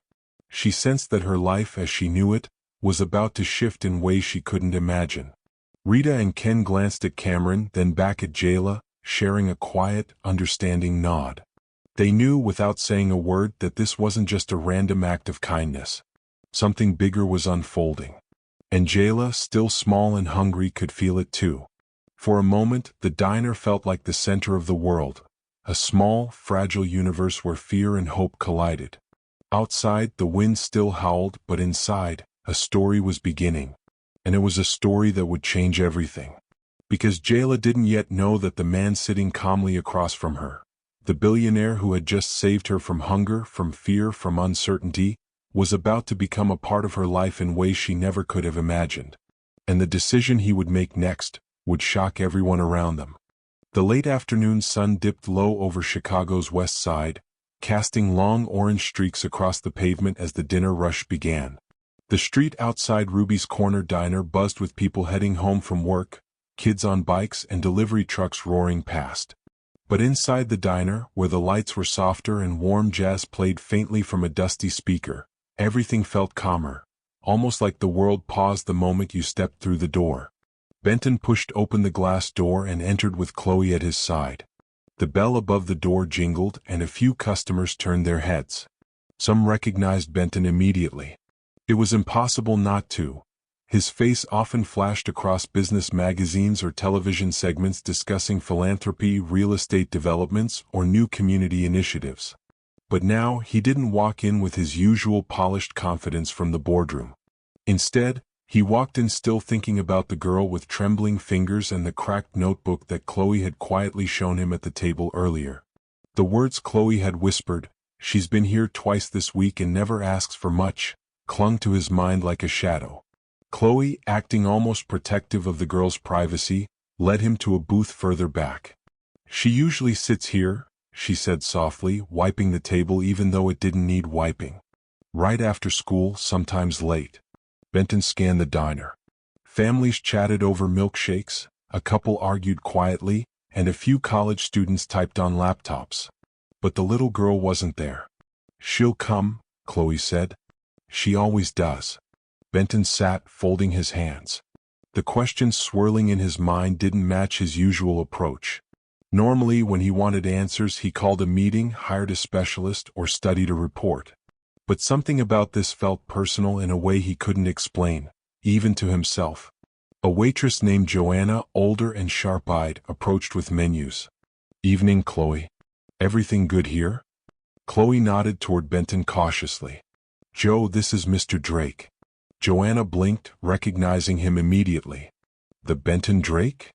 She sensed that her life as she knew it was about to shift in ways she couldn't imagine. Rita and Ken glanced at Cameron, then back at Jayla, sharing a quiet, understanding nod. They knew without saying a word that this wasn't just a random act of kindness. Something bigger was unfolding. And Jayla, still small and hungry, could feel it too. For a moment, the diner felt like the center of the world, a small, fragile universe where fear and hope collided. Outside, the wind still howled, but inside, a story was beginning. And it was a story that would change everything. Because Jayla didn't yet know that the man sitting calmly across from her, the billionaire who had just saved her from hunger, from fear, from uncertainty, was about to become a part of her life in ways she never could have imagined. And the decision he would make next would shock everyone around them. The late afternoon sun dipped low over Chicago's west side, casting long orange streaks across the pavement as the dinner rush began. The street outside Ruby's Corner Diner buzzed with people heading home from work, kids on bikes and delivery trucks roaring past. But inside the diner, where the lights were softer and warm jazz played faintly from a dusty speaker, everything felt calmer, almost like the world paused the moment you stepped through the door. Benton pushed open the glass door and entered with Chloe at his side. The bell above the door jingled and a few customers turned their heads. Some recognized Benton immediately. It was impossible not to. His face often flashed across business magazines or television segments discussing philanthropy, real estate developments, or new community initiatives. But now he didn't walk in with his usual polished confidence from the boardroom. Instead, he walked in still thinking about the girl with trembling fingers and the cracked notebook that Chloe had quietly shown him at the table earlier. The words Chloe had whispered, "She's been here twice this week and never asks for much," clung to his mind like a shadow. Chloe, acting almost protective of the girl's privacy, led him to a booth further back. "She usually sits here," she said softly, wiping the table even though it didn't need wiping. "Right after school, sometimes late." Benton scanned the diner. Families chatted over milkshakes, a couple argued quietly, and a few college students typed on laptops. But the little girl wasn't there. "She'll come," Chloe said. "She always does." Benton sat, folding his hands. The questions swirling in his mind didn't match his usual approach. Normally, when he wanted answers, he called a meeting, hired a specialist, or studied a report. But something about this felt personal in a way he couldn't explain, even to himself. A waitress named Joanna, older and sharp-eyed, approached with menus. "Evening, Chloe. Everything good here?" Chloe nodded toward Benton cautiously. "Joe, this is Mr. Drake." Joanna blinked, recognizing him immediately. "The Benton Drake?"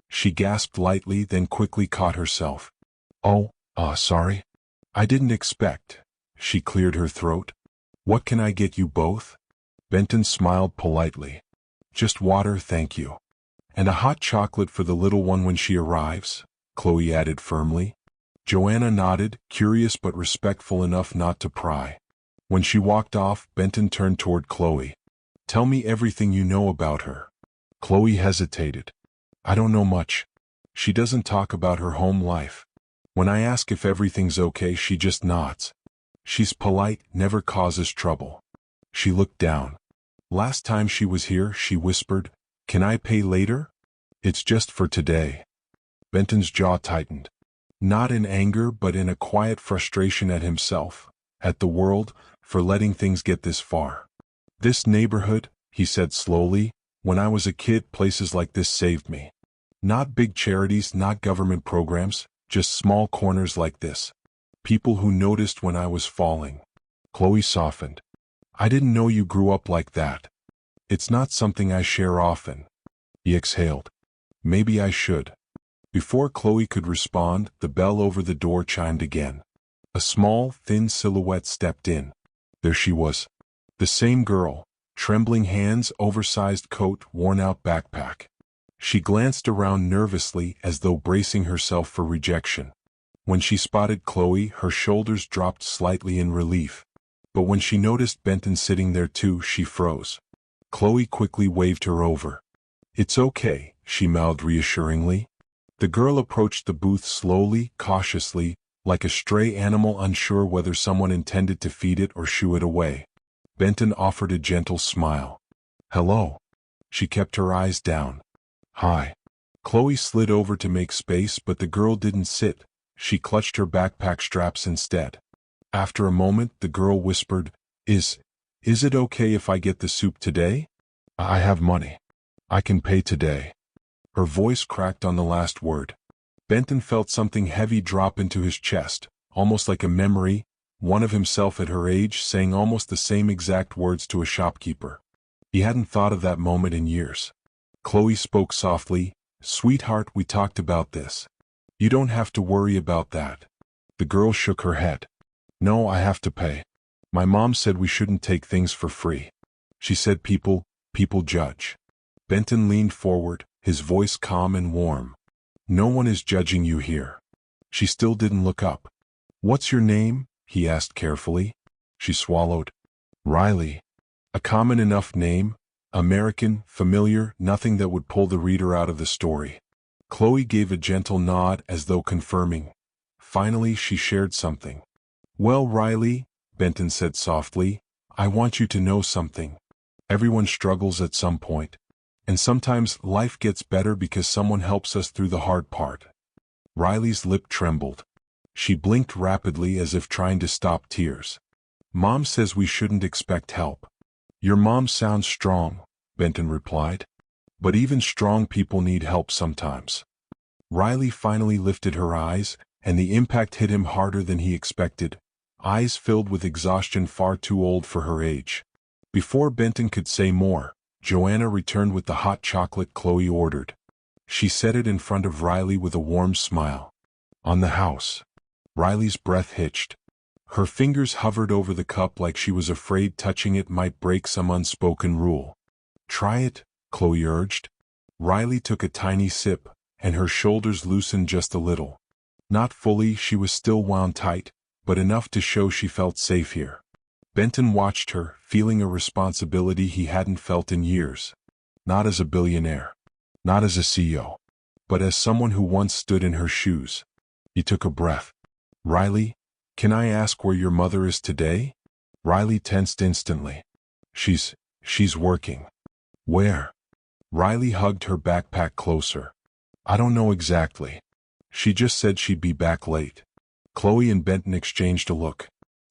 She gasped lightly, then quickly caught herself. "Oh, sorry. I didn't expect." She cleared her throat. "What can I get you both?" Benton smiled politely. "Just water, thank you. And a hot chocolate for the little one when she arrives," Chloe added firmly. Joanna nodded, curious but respectful enough not to pry. When she walked off, Benton turned toward Chloe. "Tell me everything you know about her." Chloe hesitated. "I don't know much. She doesn't talk about her home life. When I ask if everything's okay, she just nods. She's polite, never causes trouble." She looked down. "Last time she was here," she whispered, "can I pay later?" "It's just for today." Benton's jaw tightened. Not in anger, but in a quiet frustration at himself, at the world, for letting things get this far. "This neighborhood," he said slowly, "when I was a kid, places like this saved me. Not big charities, not government programs, just small corners like this. People who noticed when I was falling." Chloe softened. "I didn't know you grew up like that. It's not something I share often." He exhaled. "Maybe I should." Before Chloe could respond, the bell over the door chimed again. A small, thin silhouette stepped in. There she was. The same girl, trembling hands, oversized coat, worn-out backpack. She glanced around nervously as though bracing herself for rejection. When she spotted Chloe, her shoulders dropped slightly in relief. But when she noticed Benton sitting there too, she froze. Chloe quickly waved her over. "It's okay," she mouthed reassuringly. The girl approached the booth slowly, cautiously, like a stray animal unsure whether someone intended to feed it or shoo it away. Benton offered a gentle smile. "Hello." She kept her eyes down. "Hi." Chloe slid over to make space, but the girl didn't sit. She clutched her backpack straps instead. After a moment, the girl whispered, Is it okay if I get the soup today? I have money. I can pay today." Her voice cracked on the last word. Benton felt something heavy drop into his chest, almost like a memory, one of himself at her age saying almost the same exact words to a shopkeeper. He hadn't thought of that moment in years. Chloe spoke softly, "Sweetheart, we talked about this. You don't have to worry about that." The girl shook her head. "No, I have to pay. My mom said we shouldn't take things for free. She said people judge." Benton leaned forward, his voice calm and warm. "No one is judging you here." She still didn't look up. "What's your name?" he asked carefully. She swallowed. "Riley." A common enough name, American, familiar, nothing that would pull the reader out of the story. Chloe gave a gentle nod as though confirming. Finally, she shared something. "Well, Riley," Benton said softly, "I want you to know something. Everyone struggles at some point. And sometimes life gets better because someone helps us through the hard part." Riley's lip trembled. She blinked rapidly as if trying to stop tears. "Mom says we shouldn't expect help." "Your mom sounds strong," Benton replied. "But even strong people need help sometimes." Riley finally lifted her eyes, and the impact hit him harder than he expected. Eyes filled with exhaustion far too old for her age. Before Benton could say more, Joanna returned with the hot chocolate Chloe ordered. She set it in front of Riley with a warm smile. "On the house." Riley's breath hitched. Her fingers hovered over the cup like she was afraid touching it might break some unspoken rule. "Try it," Chloe urged. Riley took a tiny sip, and her shoulders loosened just a little. Not fully, she was still wound tight, but enough to show she felt safe here. Benton watched her, feeling a responsibility he hadn't felt in years. Not as a billionaire. Not as a CEO. But as someone who once stood in her shoes. He took a breath. "Riley, can I ask where your mother is today?" Riley tensed instantly. She's working." "Where?" Riley hugged her backpack closer. "I don't know exactly. She just said she'd be back late." Chloe and Benton exchanged a look.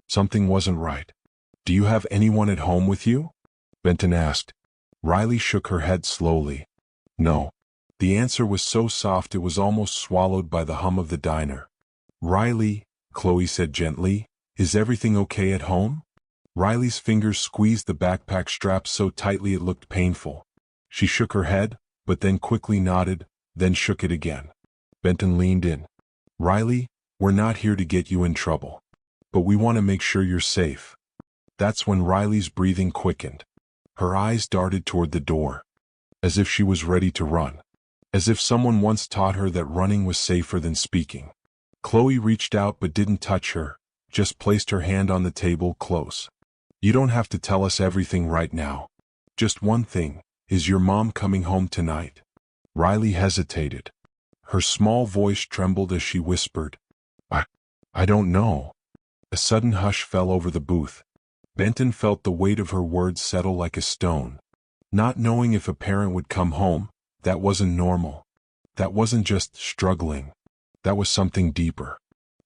Something wasn't right. "Do you have anyone at home with you?" Benton asked. Riley shook her head slowly. "No." The answer was so soft it was almost swallowed by the hum of the diner. "Riley," Chloe said gently, "is everything okay at home?" Riley's fingers squeezed the backpack strap so tightly it looked painful. She shook her head, but then quickly nodded, then shook it again. Benton leaned in. "Riley, we're not here to get you in trouble. But we want to make sure you're safe." That's when Riley's breathing quickened. Her eyes darted toward the door. As if she was ready to run. As if someone once taught her that running was safer than speaking. Chloe reached out but didn't touch her, just placed her hand on the table close. "You don't have to tell us everything right now. Just one thing, is your mom coming home tonight?" Riley hesitated. Her small voice trembled as she whispered, I don't know." A sudden hush fell over the booth. Benton felt the weight of her words settle like a stone. Not knowing if a parent would come home, that wasn't normal. That wasn't just struggling. That was something deeper.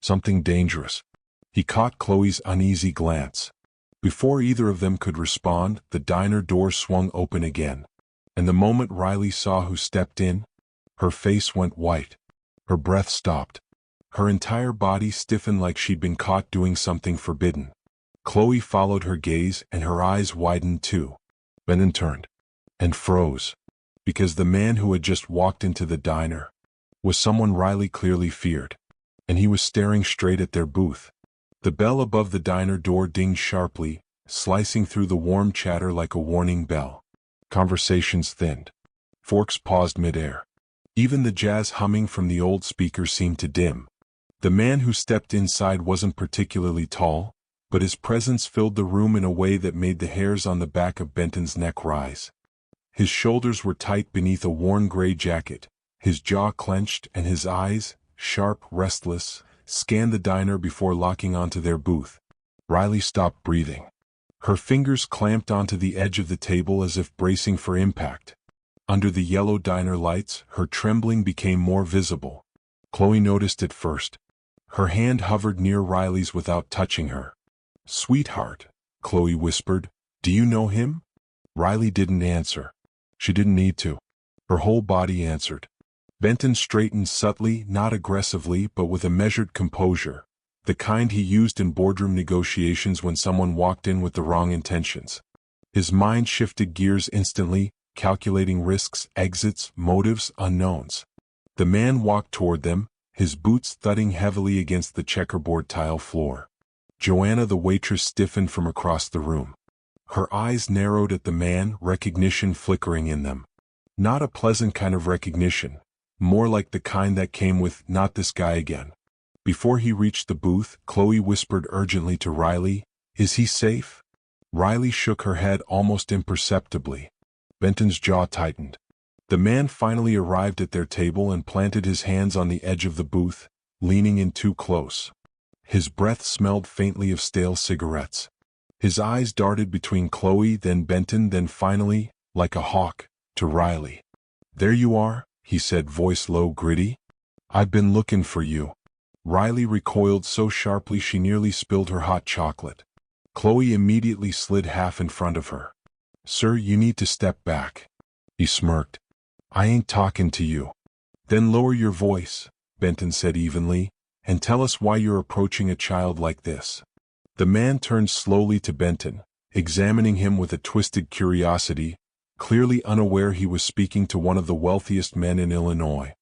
Something dangerous. He caught Chloe's uneasy glance. Before either of them could respond, the diner door swung open again. And the moment Riley saw who stepped in, her face went white. Her breath stopped. Her entire body stiffened like she'd been caught doing something forbidden. Chloe followed her gaze and her eyes widened too. Benton turned. And froze. Because the man who had just walked into the diner was someone Riley clearly feared. And he was staring straight at their booth. The bell above the diner door dinged sharply, slicing through the warm chatter like a warning bell. Conversations thinned. Forks paused midair. Even the jazz humming from the old speaker seemed to dim. The man who stepped inside wasn't particularly tall, but his presence filled the room in a way that made the hairs on the back of Benton's neck rise. His shoulders were tight beneath a worn gray jacket, his jaw clenched and his eyes, sharp, restless, scanned the diner before locking onto their booth. Riley stopped breathing. Her fingers clamped onto the edge of the table as if bracing for impact. Under the yellow diner lights, her trembling became more visible. Chloe noticed it first. Her hand hovered near Riley's without touching her. "Sweetheart," Chloe whispered, "do you know him?" Riley didn't answer. She didn't need to. Her whole body answered. Benton straightened subtly, not aggressively, but with a measured composure, the kind he used in boardroom negotiations when someone walked in with the wrong intentions. His mind shifted gears instantly, calculating risks, exits, motives, unknowns. The man walked toward them, his boots thudding heavily against the checkerboard tile floor. Joanna the waitress stiffened from across the room. Her eyes narrowed at the man, recognition flickering in them. Not a pleasant kind of recognition, more like the kind that came with, "Not this guy again." Before he reached the booth, Chloe whispered urgently to Riley, "Is he safe?" Riley shook her head almost imperceptibly. Benton's jaw tightened. The man finally arrived at their table and planted his hands on the edge of the booth, leaning in too close. His breath smelled faintly of stale cigarettes. His eyes darted between Chloe, then Benton, then finally, like a hawk, to Riley. "There you are," he said, voice low, gritty. "I've been looking for you." Riley recoiled so sharply she nearly spilled her hot chocolate. Chloe immediately slid half in front of her. "Sir, you need to step back." He smirked. "I ain't talking to you." "Then lower your voice," Benton said evenly, "and tell us why you're approaching a child like this." The man turned slowly to Benton, examining him with a twisted curiosity, clearly unaware he was speaking to one of the wealthiest men in Illinois.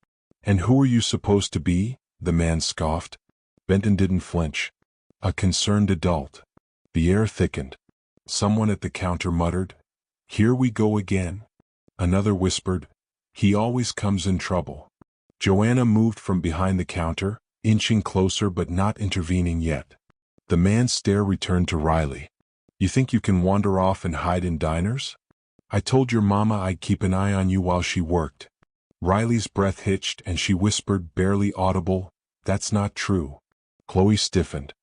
"And who are you supposed to be?" the man scoffed. Benton didn't flinch. A concerned adult. The air thickened. Someone at the counter muttered, "Here we go again." Another whispered, "He always comes in trouble." Joanna moved from behind the counter, inching closer but not intervening yet. The man's stare returned to Riley. "You think you can wander off and hide in diners? I told your mama I'd keep an eye on you while she worked." Riley's breath hitched and she whispered, barely audible, "That's not true." Chloe stiffened.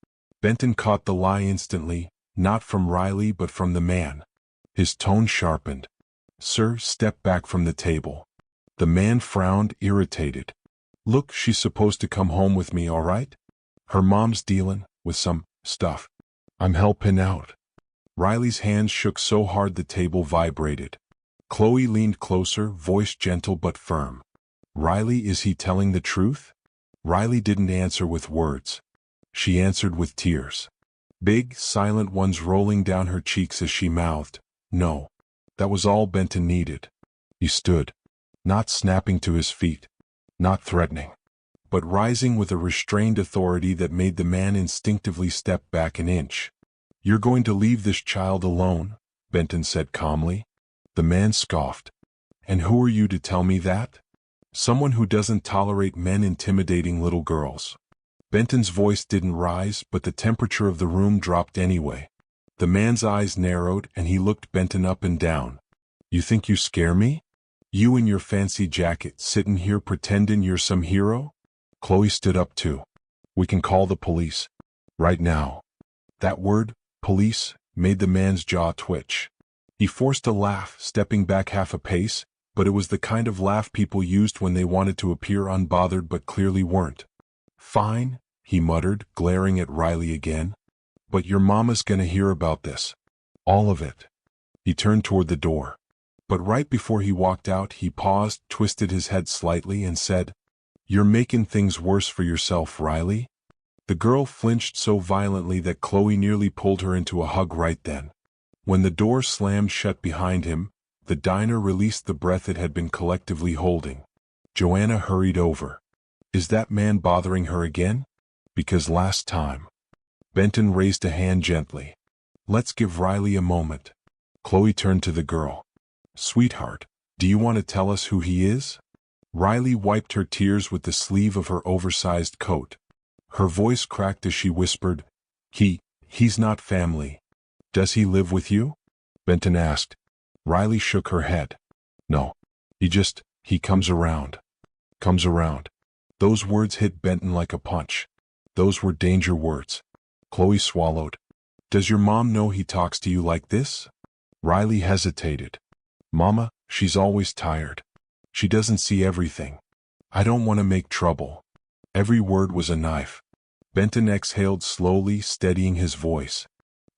Benton caught the lie instantly, not from Riley but from the man. His tone sharpened. "Sir, step back from the table." The man frowned, irritated. "Look, she's supposed to come home with me, all right? Her mom's dealin' with some stuff. I'm helpin' out." Riley's hands shook so hard the table vibrated. Chloe leaned closer, voice gentle but firm. "Riley, is he telling the truth?" Riley didn't answer with words. She answered with tears. Big, silent ones rolling down her cheeks as she mouthed, "No." That was all Benton needed. He stood, not snapping to his feet, not threatening, but rising with a restrained authority that made the man instinctively step back an inch. "You're going to leave this child alone?" Benton said calmly. The man scoffed. "And who are you to tell me that?" "Someone who doesn't tolerate men intimidating little girls." Benton's voice didn't rise, but the temperature of the room dropped anyway. The man's eyes narrowed and he looked Benton up and down. "You think you scare me? You in your fancy jacket, sitting here pretending you're some hero?" Chloe stood up too. "We can call the police. Right now." That word, police, made the man's jaw twitch. He forced a laugh, stepping back half a pace, but it was the kind of laugh people used when they wanted to appear unbothered but clearly weren't. "Fine," he muttered, glaring at Riley again. "But your mama's gonna hear about this. All of it." He turned toward the door. But right before he walked out, he paused, twisted his head slightly, and said, "You're making things worse for yourself, Riley." The girl flinched so violently that Chloe nearly pulled her into a hug right then. When the door slammed shut behind him, the diner released the breath it had been collectively holding. Joanna hurried over. "Is that man bothering her again? Because last time." Benton raised a hand gently. "Let's give Riley a moment." Chloe turned to the girl. "Sweetheart, do you want to tell us who he is?" Riley wiped her tears with the sleeve of her oversized coat. Her voice cracked as she whispered, He's not family." "Does he live with you?" Benton asked. Riley shook her head. "No. He comes around." "Comes around." Those words hit Benton like a punch. Those were danger words. Chloe swallowed. "Does your mom know he talks to you like this?" Riley hesitated. "Mama, she's always tired. She doesn't see everything. I don't want to make trouble." Every word was a knife. Benton exhaled slowly, steadying his voice.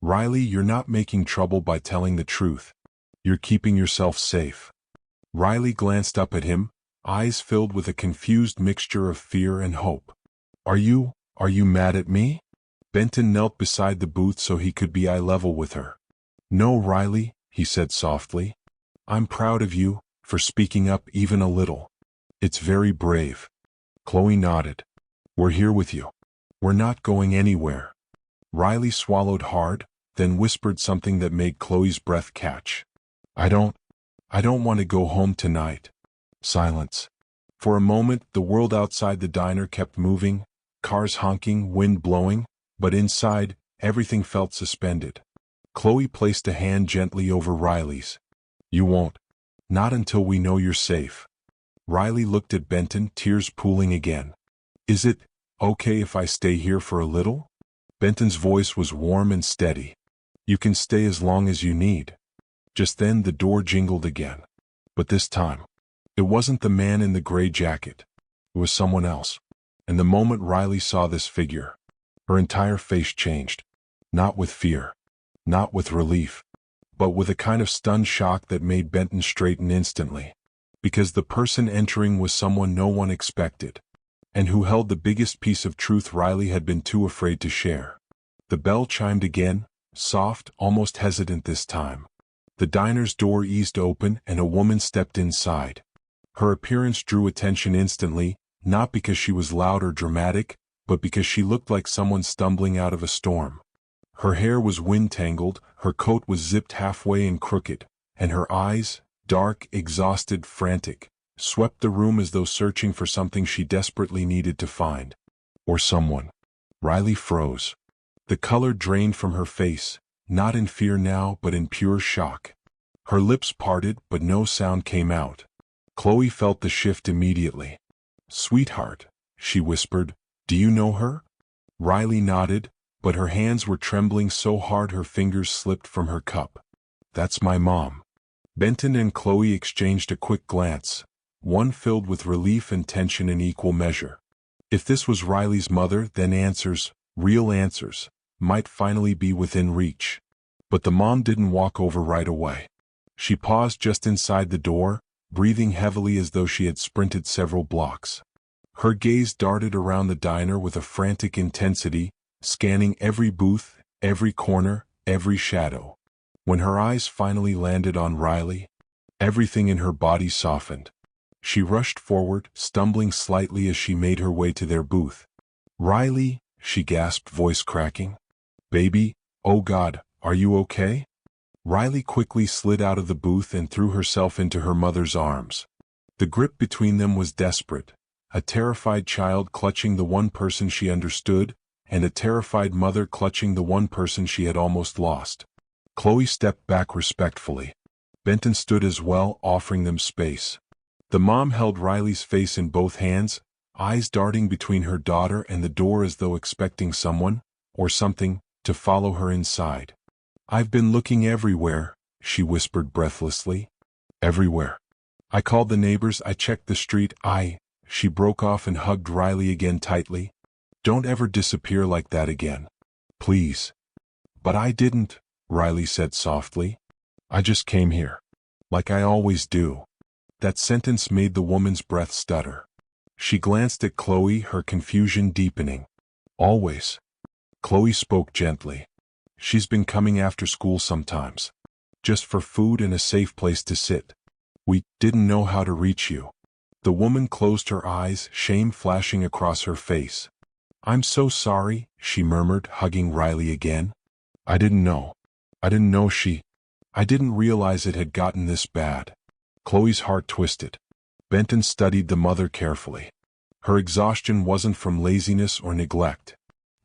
"Riley, you're not making trouble by telling the truth. You're keeping yourself safe." Riley glanced up at him, eyes filled with a confused mixture of fear and hope. Are you mad at me?" Benton knelt beside the booth so he could be eye level with her. "No, Riley," he said softly. "I'm proud of you, for speaking up even a little. It's very brave." Chloe nodded. "We're here with you. We're not going anywhere." Riley swallowed hard, then whispered something that made Chloe's breath catch. I don't want to go home tonight." Silence. For a moment, the world outside the diner kept moving, cars honking, wind blowing, but inside, everything felt suspended. Chloe placed a hand gently over Riley's. "You won't. Not until we know you're safe." Riley looked at Benton, tears pooling again. "Is it okay if I stay here for a little?" Benton's voice was warm and steady. "You can stay as long as you need." Just then the door jingled again. But this time, it wasn't the man in the gray jacket. It was someone else. And the moment Riley saw this figure, her entire face changed. Not with fear, not with relief, but with a kind of stunned shock that made Benton straighten instantly. Because the person entering was someone no one expected, and who held the biggest piece of truth Riley had been too afraid to share. The bell chimed again, soft, almost hesitant this time. The diner's door eased open and a woman stepped inside. Her appearance drew attention instantly, not because she was loud or dramatic, but because she looked like someone stumbling out of a storm. Her hair was wind-tangled, her coat was zipped halfway and crooked, and her eyes, dark, exhausted, frantic, swept the room as though searching for something she desperately needed to find. Or someone. Riley froze. The color drained from her face, not in fear now but in pure shock. Her lips parted, but no sound came out. Chloe felt the shift immediately. "Sweetheart," she whispered, "do you know her?" Riley nodded, but her hands were trembling so hard her fingers slipped from her cup. "That's my mom." Benton and Chloe exchanged a quick glance, one filled with relief and tension in equal measure. If this was Riley's mother, then answers, real answers, might finally be within reach. But the mom didn't walk over right away. She paused just inside the door, breathing heavily as though she had sprinted several blocks. Her gaze darted around the diner with a frantic intensity, scanning every booth, every corner, every shadow. When her eyes finally landed on Riley, everything in her body softened. She rushed forward, stumbling slightly as she made her way to their booth. "Riley," she gasped, voice cracking. "Baby, oh God, are you okay?" Riley quickly slid out of the booth and threw herself into her mother's arms. The grip between them was desperate, a terrified child clutching the one person she understood, and a terrified mother clutching the one person she had almost lost. Chloe stepped back respectfully. Benton stood as well, offering them space. The mom held Riley's face in both hands, eyes darting between her daughter and the door as though expecting someone, or something, to follow her inside. "I've been looking everywhere," she whispered breathlessly. "Everywhere. I called the neighbors, I checked the street, She broke off and hugged Riley again tightly. "Don't ever disappear like that again. Please." "But I didn't," Riley said softly. "I just came here. Like I always do." That sentence made the woman's breath stutter. She glanced at Chloe, her confusion deepening. "Always?" Chloe spoke gently. "She's been coming after school sometimes. Just for food and a safe place to sit. We didn't know how to reach you." The woman closed her eyes, shame flashing across her face. "I'm so sorry," she murmured, hugging Riley again. I didn't know I didn't realize it had gotten this bad." Chloe's heart twisted. Benton studied the mother carefully. Her exhaustion wasn't from laziness or neglect.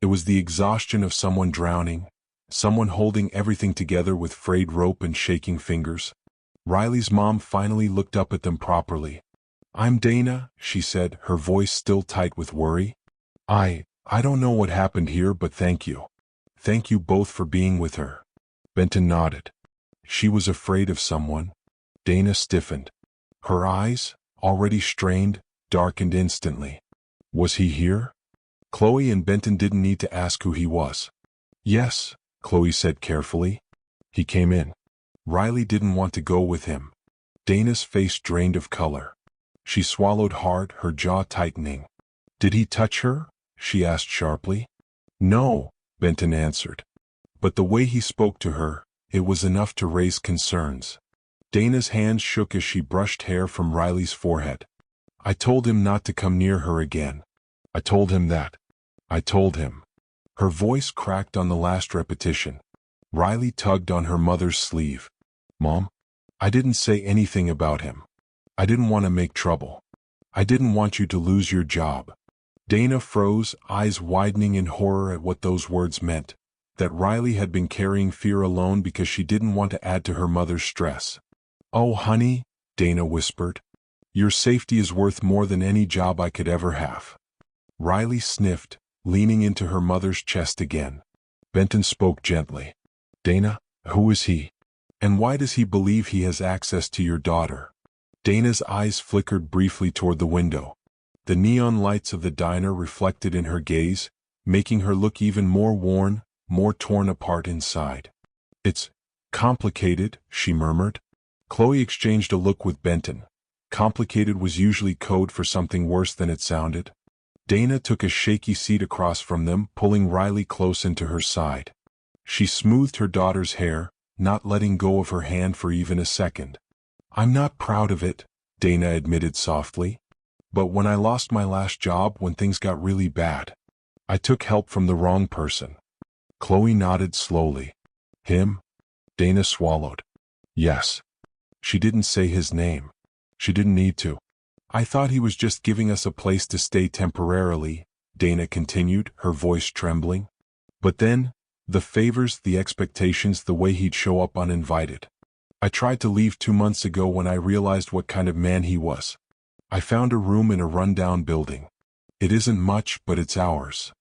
It was the exhaustion of someone drowning, someone holding everything together with frayed rope and shaking fingers. Riley's mom finally looked up at them properly. "I'm Dana," she said, her voice still tight with worry. I don't know what happened here, but thank you. Thank you both for being with her." Benton nodded. "She was afraid of someone." Dana stiffened. Her eyes, already strained, darkened instantly. "Was he here?" Chloe and Benton didn't need to ask who he was. "Yes," Chloe said carefully. "He came in." Riley didn't want to go with him. Dana's face drained of color. She swallowed hard, her jaw tightening. "Did he touch her?" she asked sharply. "No," Benton answered. But the way he spoke to her, it was enough to raise concerns. Dana's hands shook as she brushed hair from Riley's forehead. "I told him not to come near her again. I told him that. I told him." Her voice cracked on the last repetition. Riley tugged on her mother's sleeve. "Mom, I didn't say anything about him. I didn't want to make trouble. I didn't want you to lose your job." Dana froze, eyes widening in horror at what those words meant, that Riley had been carrying fear alone because she didn't want to add to her mother's stress. "Oh, honey," Dana whispered. "Your safety is worth more than any job I could ever have." Riley sniffed, leaning into her mother's chest again. Benton spoke gently. "Dana, who is he? And why does he believe he has access to your daughter?" Dana's eyes flickered briefly toward the window. The neon lights of the diner reflected in her gaze, making her look even more worn, more torn apart inside. "It's complicated," she murmured. Chloe exchanged a look with Benton. Complicated was usually code for something worse than it sounded. Dana took a shaky seat across from them, pulling Riley close into her side. She smoothed her daughter's hair, not letting go of her hand for even a second. "I'm not proud of it," Dana admitted softly. "But when I lost my last job, when things got really bad, I took help from the wrong person. Chloe nodded slowly. Him? Dana swallowed. Yes. She didn't say his name. She didn't need to. I thought he was just giving us a place to stay temporarily, Dana continued, her voice trembling. But then, the favors, the expectations, the way he'd show up uninvited. I tried to leave 2 months ago when I realized what kind of man he was. I found a room in a rundown building. It isn't much, but it's ours.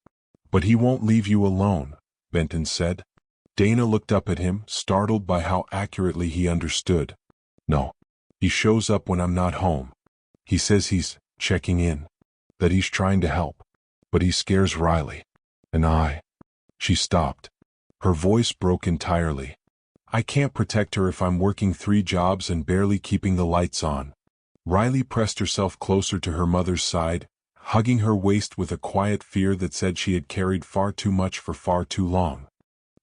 But he won't leave you alone, Benton said. Dana looked up at him, startled by how accurately he understood. No. He shows up when I'm not home. He says he's checking in, that he's trying to help. But he scares Riley. And She stopped. Her voice broke entirely. I can't protect her if I'm working 3 jobs and barely keeping the lights on. Riley pressed herself closer to her mother's side, hugging her waist with a quiet fear that said she had carried far too much for far too long.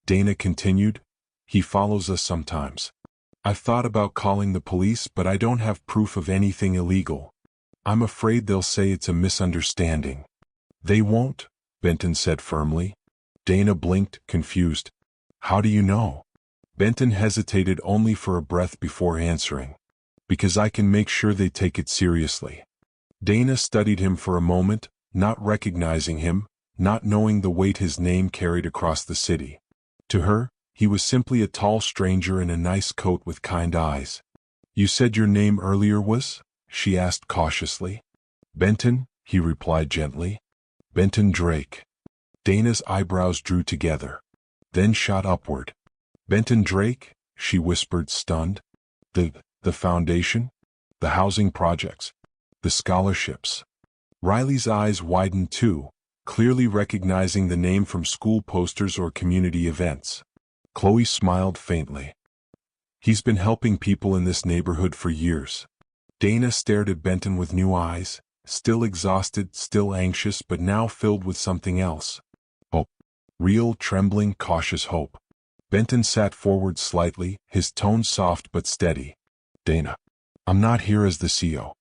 Dana continued, he follows us sometimes. I've thought about calling the police, but I don't have proof of anything illegal. I'm afraid they'll say it's a misunderstanding. They won't, Benton said firmly. Dana blinked, confused. How do you know? Benton hesitated only for a breath before answering. Because I can make sure they take it seriously. Dana studied him for a moment, not recognizing him, not knowing the weight his name carried across the city. To her, he was simply a tall stranger in a nice coat with kind eyes. You said your name earlier was? She asked cautiously. Benton, he replied gently. Benton Drake. Dana's eyebrows drew together, then shot upward. Benton Drake, she whispered, stunned. The foundation? The housing projects? The scholarships? Riley's eyes widened too, clearly recognizing the name from school posters or community events. Chloe smiled faintly. He's been helping people in this neighborhood for years. Dana stared at Benton with new eyes, still exhausted, still anxious, but now filled with something else. Hope. Real, trembling, cautious hope. Benton sat forward slightly, his tone soft but steady. Dana, I'm not here as the CEO.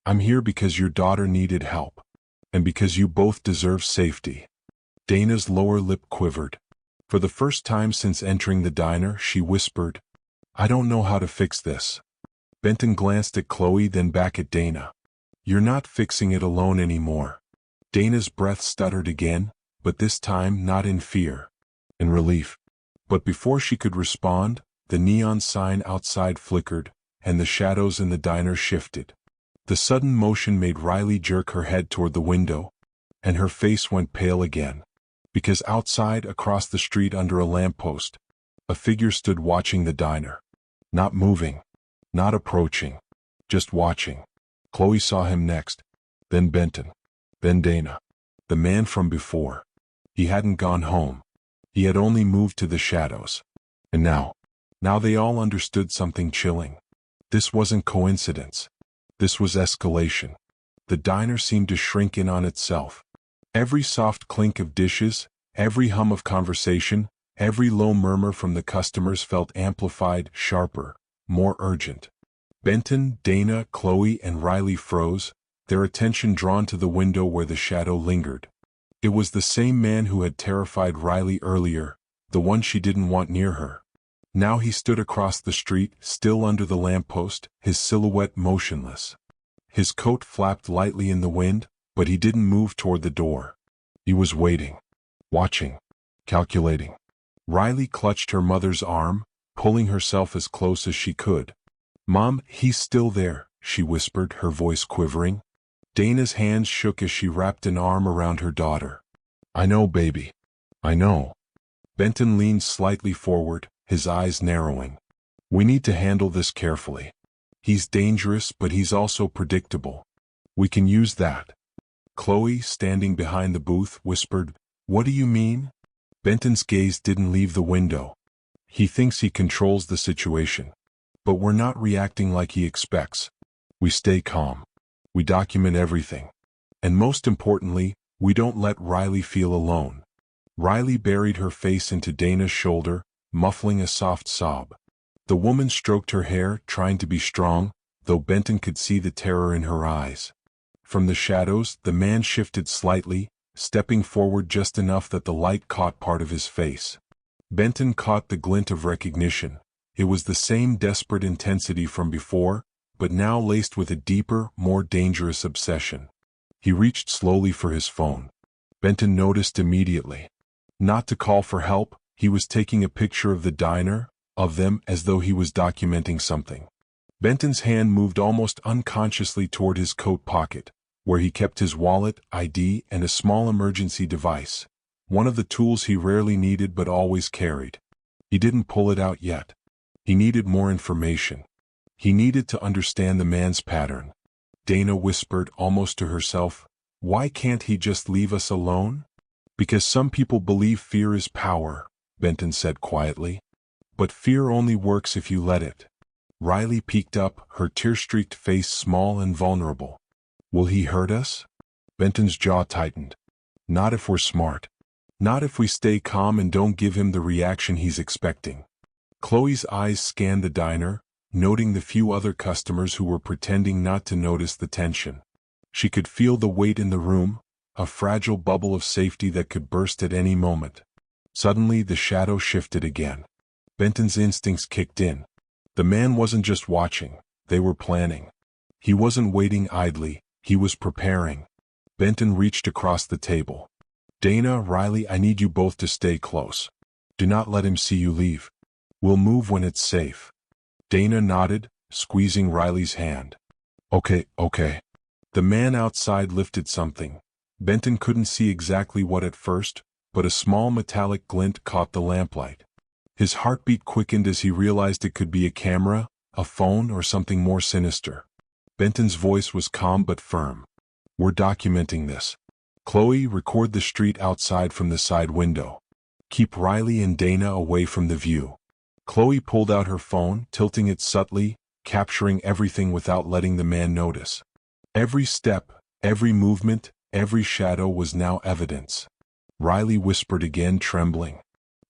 I'm here because your daughter needed help. And because you both deserve safety. Dana's lower lip quivered. For the first time since entering the diner, she whispered, I don't know how to fix this. Benton glanced at Chloe, then back at Dana. You're not fixing it alone anymore. Dana's breath stuttered again, but this time not in fear. In relief. But before she could respond, the neon sign outside flickered, and the shadows in the diner shifted. The sudden motion made Riley jerk her head toward the window, and her face went pale again. Because outside, across the street under a lamppost, a figure stood watching the diner. Not moving, not approaching, just watching. Chloe saw him next, then Benton, then Dana. The man from before. He hadn't gone home. He had only moved to the shadows. And now they all understood something chilling. This wasn't coincidence. This was escalation. The diner seemed to shrink in on itself. Every soft clink of dishes, every hum of conversation, every low murmur from the customers felt amplified, sharper, more urgent. Benton, Dana, Chloe, and Riley froze, their attention drawn to the window where the shadow lingered. It was the same man who had terrified Riley earlier, the one she didn't want near her. Now he stood across the street, still under the lamppost, his silhouette motionless. His coat flapped lightly in the wind, but he didn't move toward the door. He was waiting, watching, calculating. Riley clutched her mother's arm, pulling herself as close as she could. Mom, he's still there, she whispered, her voice quivering. Dana's hands shook as she wrapped an arm around her daughter. I know, baby. I know. Benton leaned slightly forward, his eyes narrowing. We need to handle this carefully. He's dangerous, but he's also predictable. We can use that. Chloe, standing behind the booth, whispered, What do you mean? Benton's gaze didn't leave the window. He thinks he controls the situation. But we're not reacting like he expects. We stay calm. We document everything. And most importantly, we don't let Riley feel alone. Riley buried her face into Dana's shoulder, muffling a soft sob. The woman stroked her hair, trying to be strong, though Benton could see the terror in her eyes. From the shadows, the man shifted slightly, stepping forward just enough that the light caught part of his face. Benton caught the glint of recognition. It was the same desperate intensity from before, but now laced with a deeper, more dangerous obsession. He reached slowly for his phone. Benton noticed immediately. Not to call for help, he was taking a picture of the diner, of them, as though he was documenting something. Benton's hand moved almost unconsciously toward his coat pocket, where he kept his wallet, ID, and a small emergency device, one of the tools he rarely needed but always carried. He didn't pull it out yet. He needed more information. He needed to understand the man's pattern. Dana whispered almost to herself, "Why can't he just leave us alone?" "Because some people believe fear is power," Benton said quietly. "But fear only works if you let it." Riley peeked up, her tear-streaked face small and vulnerable. "Will he hurt us?" Benton's jaw tightened. "Not if we're smart. Not if we stay calm and don't give him the reaction he's expecting." Chloe's eyes scanned the diner, noting the few other customers who were pretending not to notice the tension. She could feel the weight in the room, a fragile bubble of safety that could burst at any moment. Suddenly the shadow shifted again. Benton's instincts kicked in. The man wasn't just watching, they were planning. He wasn't waiting idly, he was preparing. Benton reached across the table. "Dana, Riley, I need you both to stay close. Do not let him see you leave. We'll move when it's safe." Dana nodded, squeezing Riley's hand. Okay. The man outside lifted something. Benton couldn't see exactly what at first, but a small metallic glint caught the lamplight. His heartbeat quickened as he realized it could be a camera, a phone, or something more sinister. Benton's voice was calm but firm. "We're documenting this. Chloe, record the street outside from the side window. Keep Riley and Dana away from the view." Chloe pulled out her phone, tilting it subtly, capturing everything without letting the man notice. Every step, every movement, every shadow was now evidence. Riley whispered again, trembling.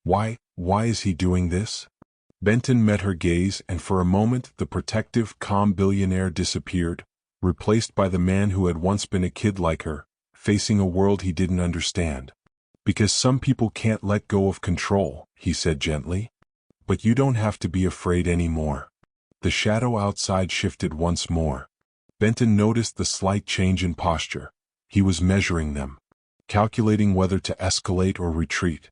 Why is he doing this?" Benton met her gaze, and for a moment the protective, calm billionaire disappeared, replaced by the man who had once been a kid like her, facing a world he didn't understand. "Because some people can't let go of control," he said gently. "But you don't have to be afraid anymore." The shadow outside shifted once more. Benton noticed the slight change in posture. He was measuring them, calculating whether to escalate or retreat.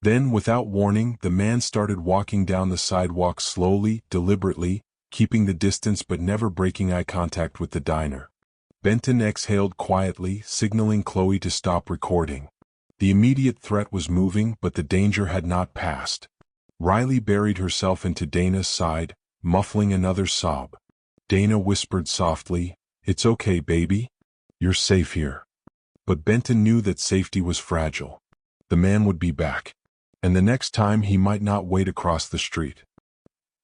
Then, without warning, the man started walking down the sidewalk slowly, deliberately, keeping the distance but never breaking eye contact with the diner. Benton exhaled quietly, signaling Chloe to stop recording. The immediate threat was moving, but the danger had not passed. Riley buried herself into Dana's side, muffling another sob. Dana whispered softly, "It's okay, baby. You're safe here." But Benton knew that safety was fragile. The man would be back. And the next time he might not wait across the street.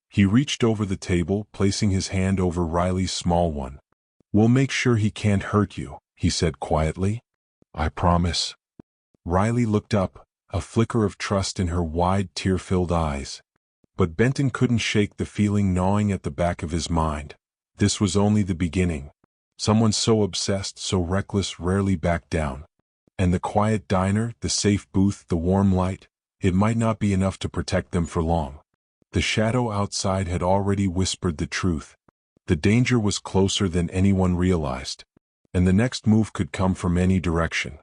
He reached over the table, placing his hand over Riley's small one. "We'll make sure he can't hurt you," he said quietly. "I promise." Riley looked up, a flicker of trust in her wide, tear-filled eyes. But Benton couldn't shake the feeling gnawing at the back of his mind. This was only the beginning. Someone so obsessed, so reckless, rarely backed down. And the quiet diner, the safe booth, the warm light, it might not be enough to protect them for long. The shadow outside had already whispered the truth. The danger was closer than anyone realized. And the next move could come from any direction.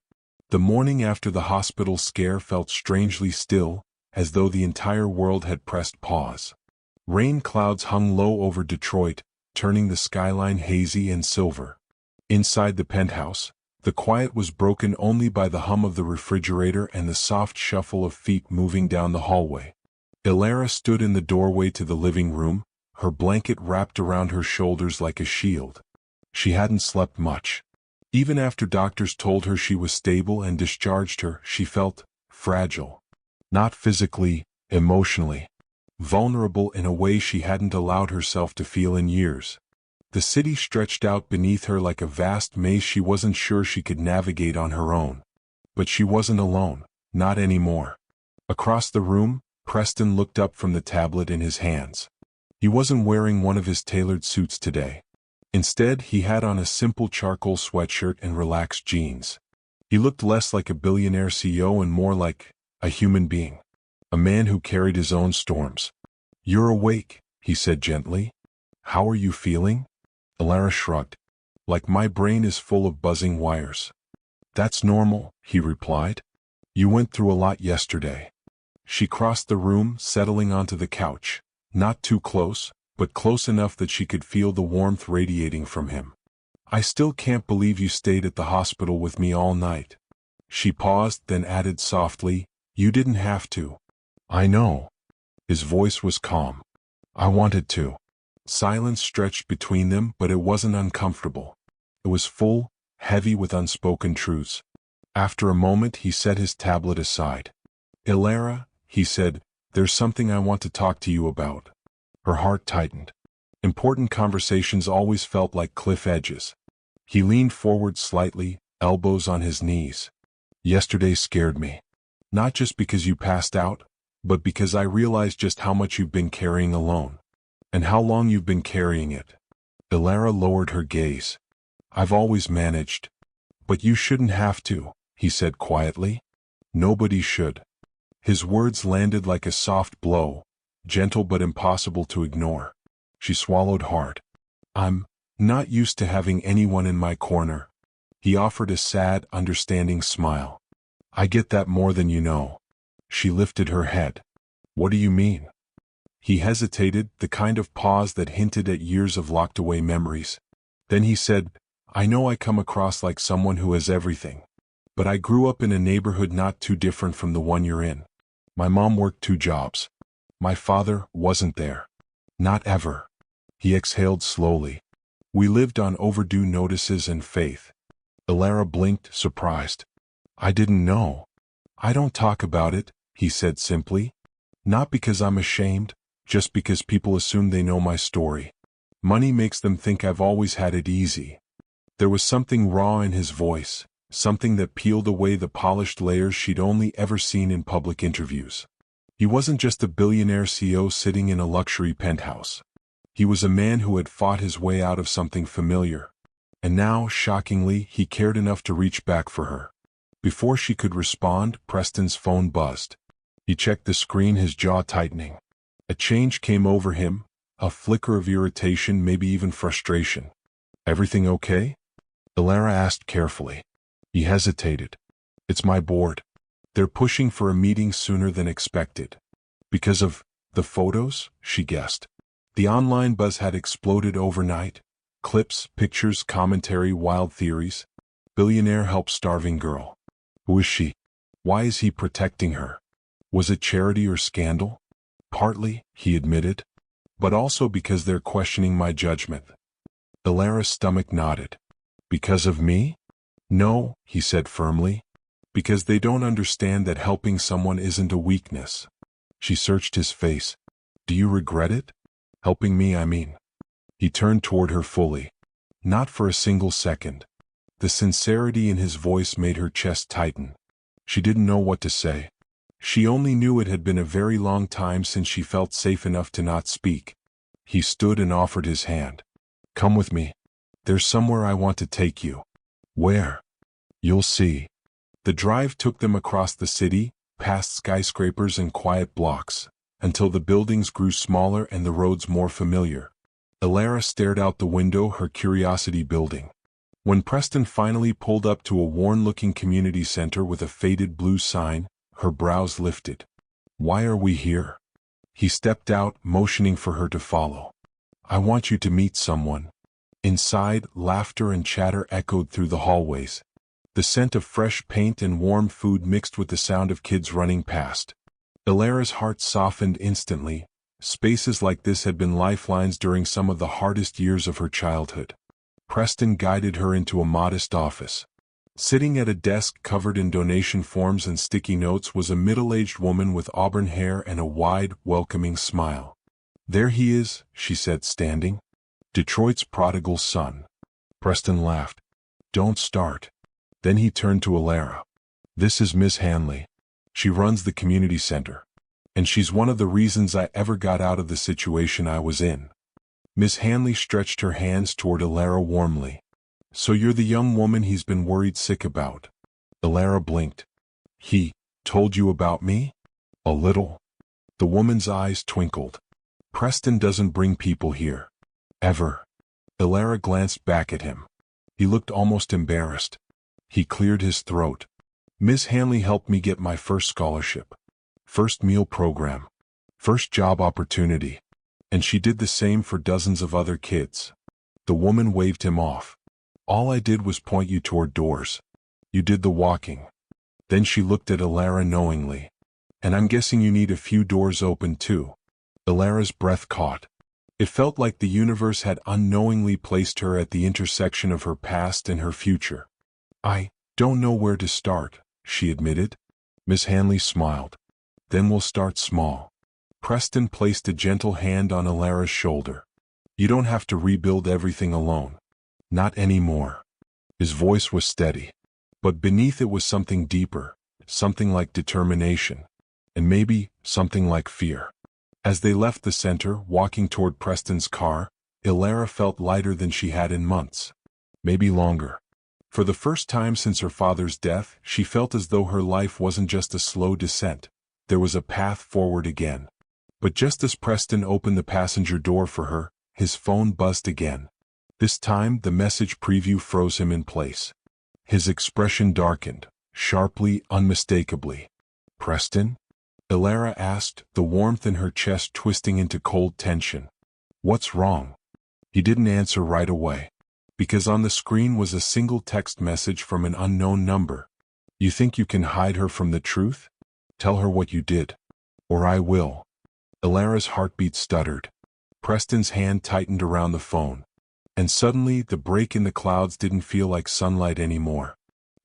The morning after the hospital scare felt strangely still, as though the entire world had pressed pause. Rain clouds hung low over Detroit, turning the skyline hazy and silver. Inside the penthouse, the quiet was broken only by the hum of the refrigerator and the soft shuffle of feet moving down the hallway. Ilara stood in the doorway to the living room, her blanket wrapped around her shoulders like a shield. She hadn't slept much. Even after doctors told her she was stable and discharged her, she felt fragile. Not physically, emotionally. Vulnerable in a way she hadn't allowed herself to feel in years. The city stretched out beneath her like a vast maze she wasn't sure she could navigate on her own. But she wasn't alone, not anymore. Across the room, Preston looked up from the tablet in his hands. He wasn't wearing one of his tailored suits today. Instead, he had on a simple charcoal sweatshirt and relaxed jeans. He looked less like a billionaire CEO and more like a human being, a man who carried his own storms. "You're awake," he said gently. "How are you feeling?" Illara shrugged. "Like my brain is full of buzzing wires." "That's normal," he replied. "You went through a lot yesterday." She crossed the room, settling onto the couch, not too close, but close enough that she could feel the warmth radiating from him. "I still can't believe you stayed at the hospital with me all night." She paused, then added softly, "You didn't have to." "I know." His voice was calm. "I wanted to." Silence stretched between them, but it wasn't uncomfortable. It was full, heavy with unspoken truths. After a moment, he set his tablet aside. "Illara," he said, "there's something I want to talk to you about." Her heart tightened. Important conversations always felt like cliff edges. He leaned forward slightly, elbows on his knees. "Yesterday scared me. Not just because you passed out, but because I realized just how much you've been carrying alone. And how long you've been carrying it." Illara lowered her gaze. "I've always managed. But you shouldn't have to," he said quietly. "Nobody should." His words landed like a soft blow, gentle but impossible to ignore. She swallowed hard. "I'm not used to having anyone in my corner." He offered a sad, understanding smile. "I get that more than you know." She lifted her head. "What do you mean?" He hesitated, the kind of pause that hinted at years of locked-away memories. Then he said, "I know I come across like someone who has everything. But I grew up in a neighborhood not too different from the one you're in. My mom worked 2 jobs. My father wasn't there. Not ever." He exhaled slowly. "We lived on overdue notices and faith." Illara blinked, surprised. "I didn't know." "I don't talk about it," he said simply. "Not because I'm ashamed, just because people assume they know my story. Money makes them think I've always had it easy." There was something raw in his voice, something that peeled away the polished layers she'd only ever seen in public interviews. He wasn't just a billionaire CEO sitting in a luxury penthouse. He was a man who had fought his way out of something familiar. And now, shockingly, he cared enough to reach back for her. Before she could respond, Preston's phone buzzed. He checked the screen, his jaw tightening. A change came over him, a flicker of irritation, maybe even frustration. "Everything okay?" Illara asked carefully. He hesitated. "It's my board. They're pushing for a meeting sooner than expected." "Because of the photos?" she guessed. The online buzz had exploded overnight. Clips, pictures, commentary, wild theories. Billionaire helps starving girl. Who is she? Why is he protecting her? Was it charity or scandal? "Partly," he admitted. "But also because they're questioning my judgment." Illara's stomach nodded. "Because of me?" "No," he said firmly. "Because they don't understand that helping someone isn't a weakness." She searched his face. "Do you regret it?" "Helping me, I mean." He turned toward her fully. Not for a single second. The sincerity in his voice made her chest tighten. She didn't know what to say. She only knew it had been a very long time since she felt safe enough to not speak. He stood and offered his hand. "Come with me. There's somewhere I want to take you." "Where?" "You'll see." The drive took them across the city, past skyscrapers and quiet blocks, until the buildings grew smaller and the roads more familiar. Illara stared out the window, her curiosity building. When Preston finally pulled up to a worn-looking community center with a faded blue sign, her brows lifted. "Why are we here?" He stepped out, motioning for her to follow. "I want you to meet someone." Inside, laughter and chatter echoed through the hallways. The scent of fresh paint and warm food mixed with the sound of kids running past. Illara's heart softened instantly. Spaces like this had been lifelines during some of the hardest years of her childhood. Preston guided her into a modest office. Sitting at a desk covered in donation forms and sticky notes was a middle-aged woman with auburn hair and a wide, welcoming smile. "There he is," she said, standing. "Detroit's prodigal son." Preston laughed. "Don't start." Then he turned to Illara. "This is Miss Hanley. She runs the community center. And she's one of the reasons I ever got out of the situation I was in." Miss Hanley stretched her hands toward Illara warmly. "So you're the young woman he's been worried sick about." Elara blinked. He told you about me? A little. The woman's eyes twinkled. Preston doesn't bring people here. Ever. Elara glanced back at him. He looked almost embarrassed. He cleared his throat. Miss Hanley helped me get my first scholarship. First meal program. First job opportunity. And she did the same for dozens of other kids. The woman waved him off. All I did was point you toward doors. You did the walking. Then she looked at Elara knowingly. And I'm guessing you need a few doors open too. Elara's breath caught. It felt like the universe had unknowingly placed her at the intersection of her past and her future. I don't know where to start, she admitted. Miss Hanley smiled. Then we'll start small. Preston placed a gentle hand on Elara's shoulder. You don't have to rebuild everything alone. Not anymore. His voice was steady. But beneath it was something deeper, something like determination. And maybe something like fear. As they left the center, walking toward Preston's car, Elara felt lighter than she had in months. Maybe longer. For the first time since her father's death, she felt as though her life wasn't just a slow descent. There was a path forward again. But just as Preston opened the passenger door for her, his phone buzzed again. This time, the message preview froze him in place. His expression darkened, sharply, unmistakably. Preston? Elara asked, the warmth in her chest twisting into cold tension. What's wrong? He didn't answer right away. Because on the screen was a single text message from an unknown number. You think you can hide her from the truth? Tell her what you did. Or I will. Elara's heartbeat stuttered. Preston's hand tightened around the phone. And suddenly, the break in the clouds didn't feel like sunlight anymore.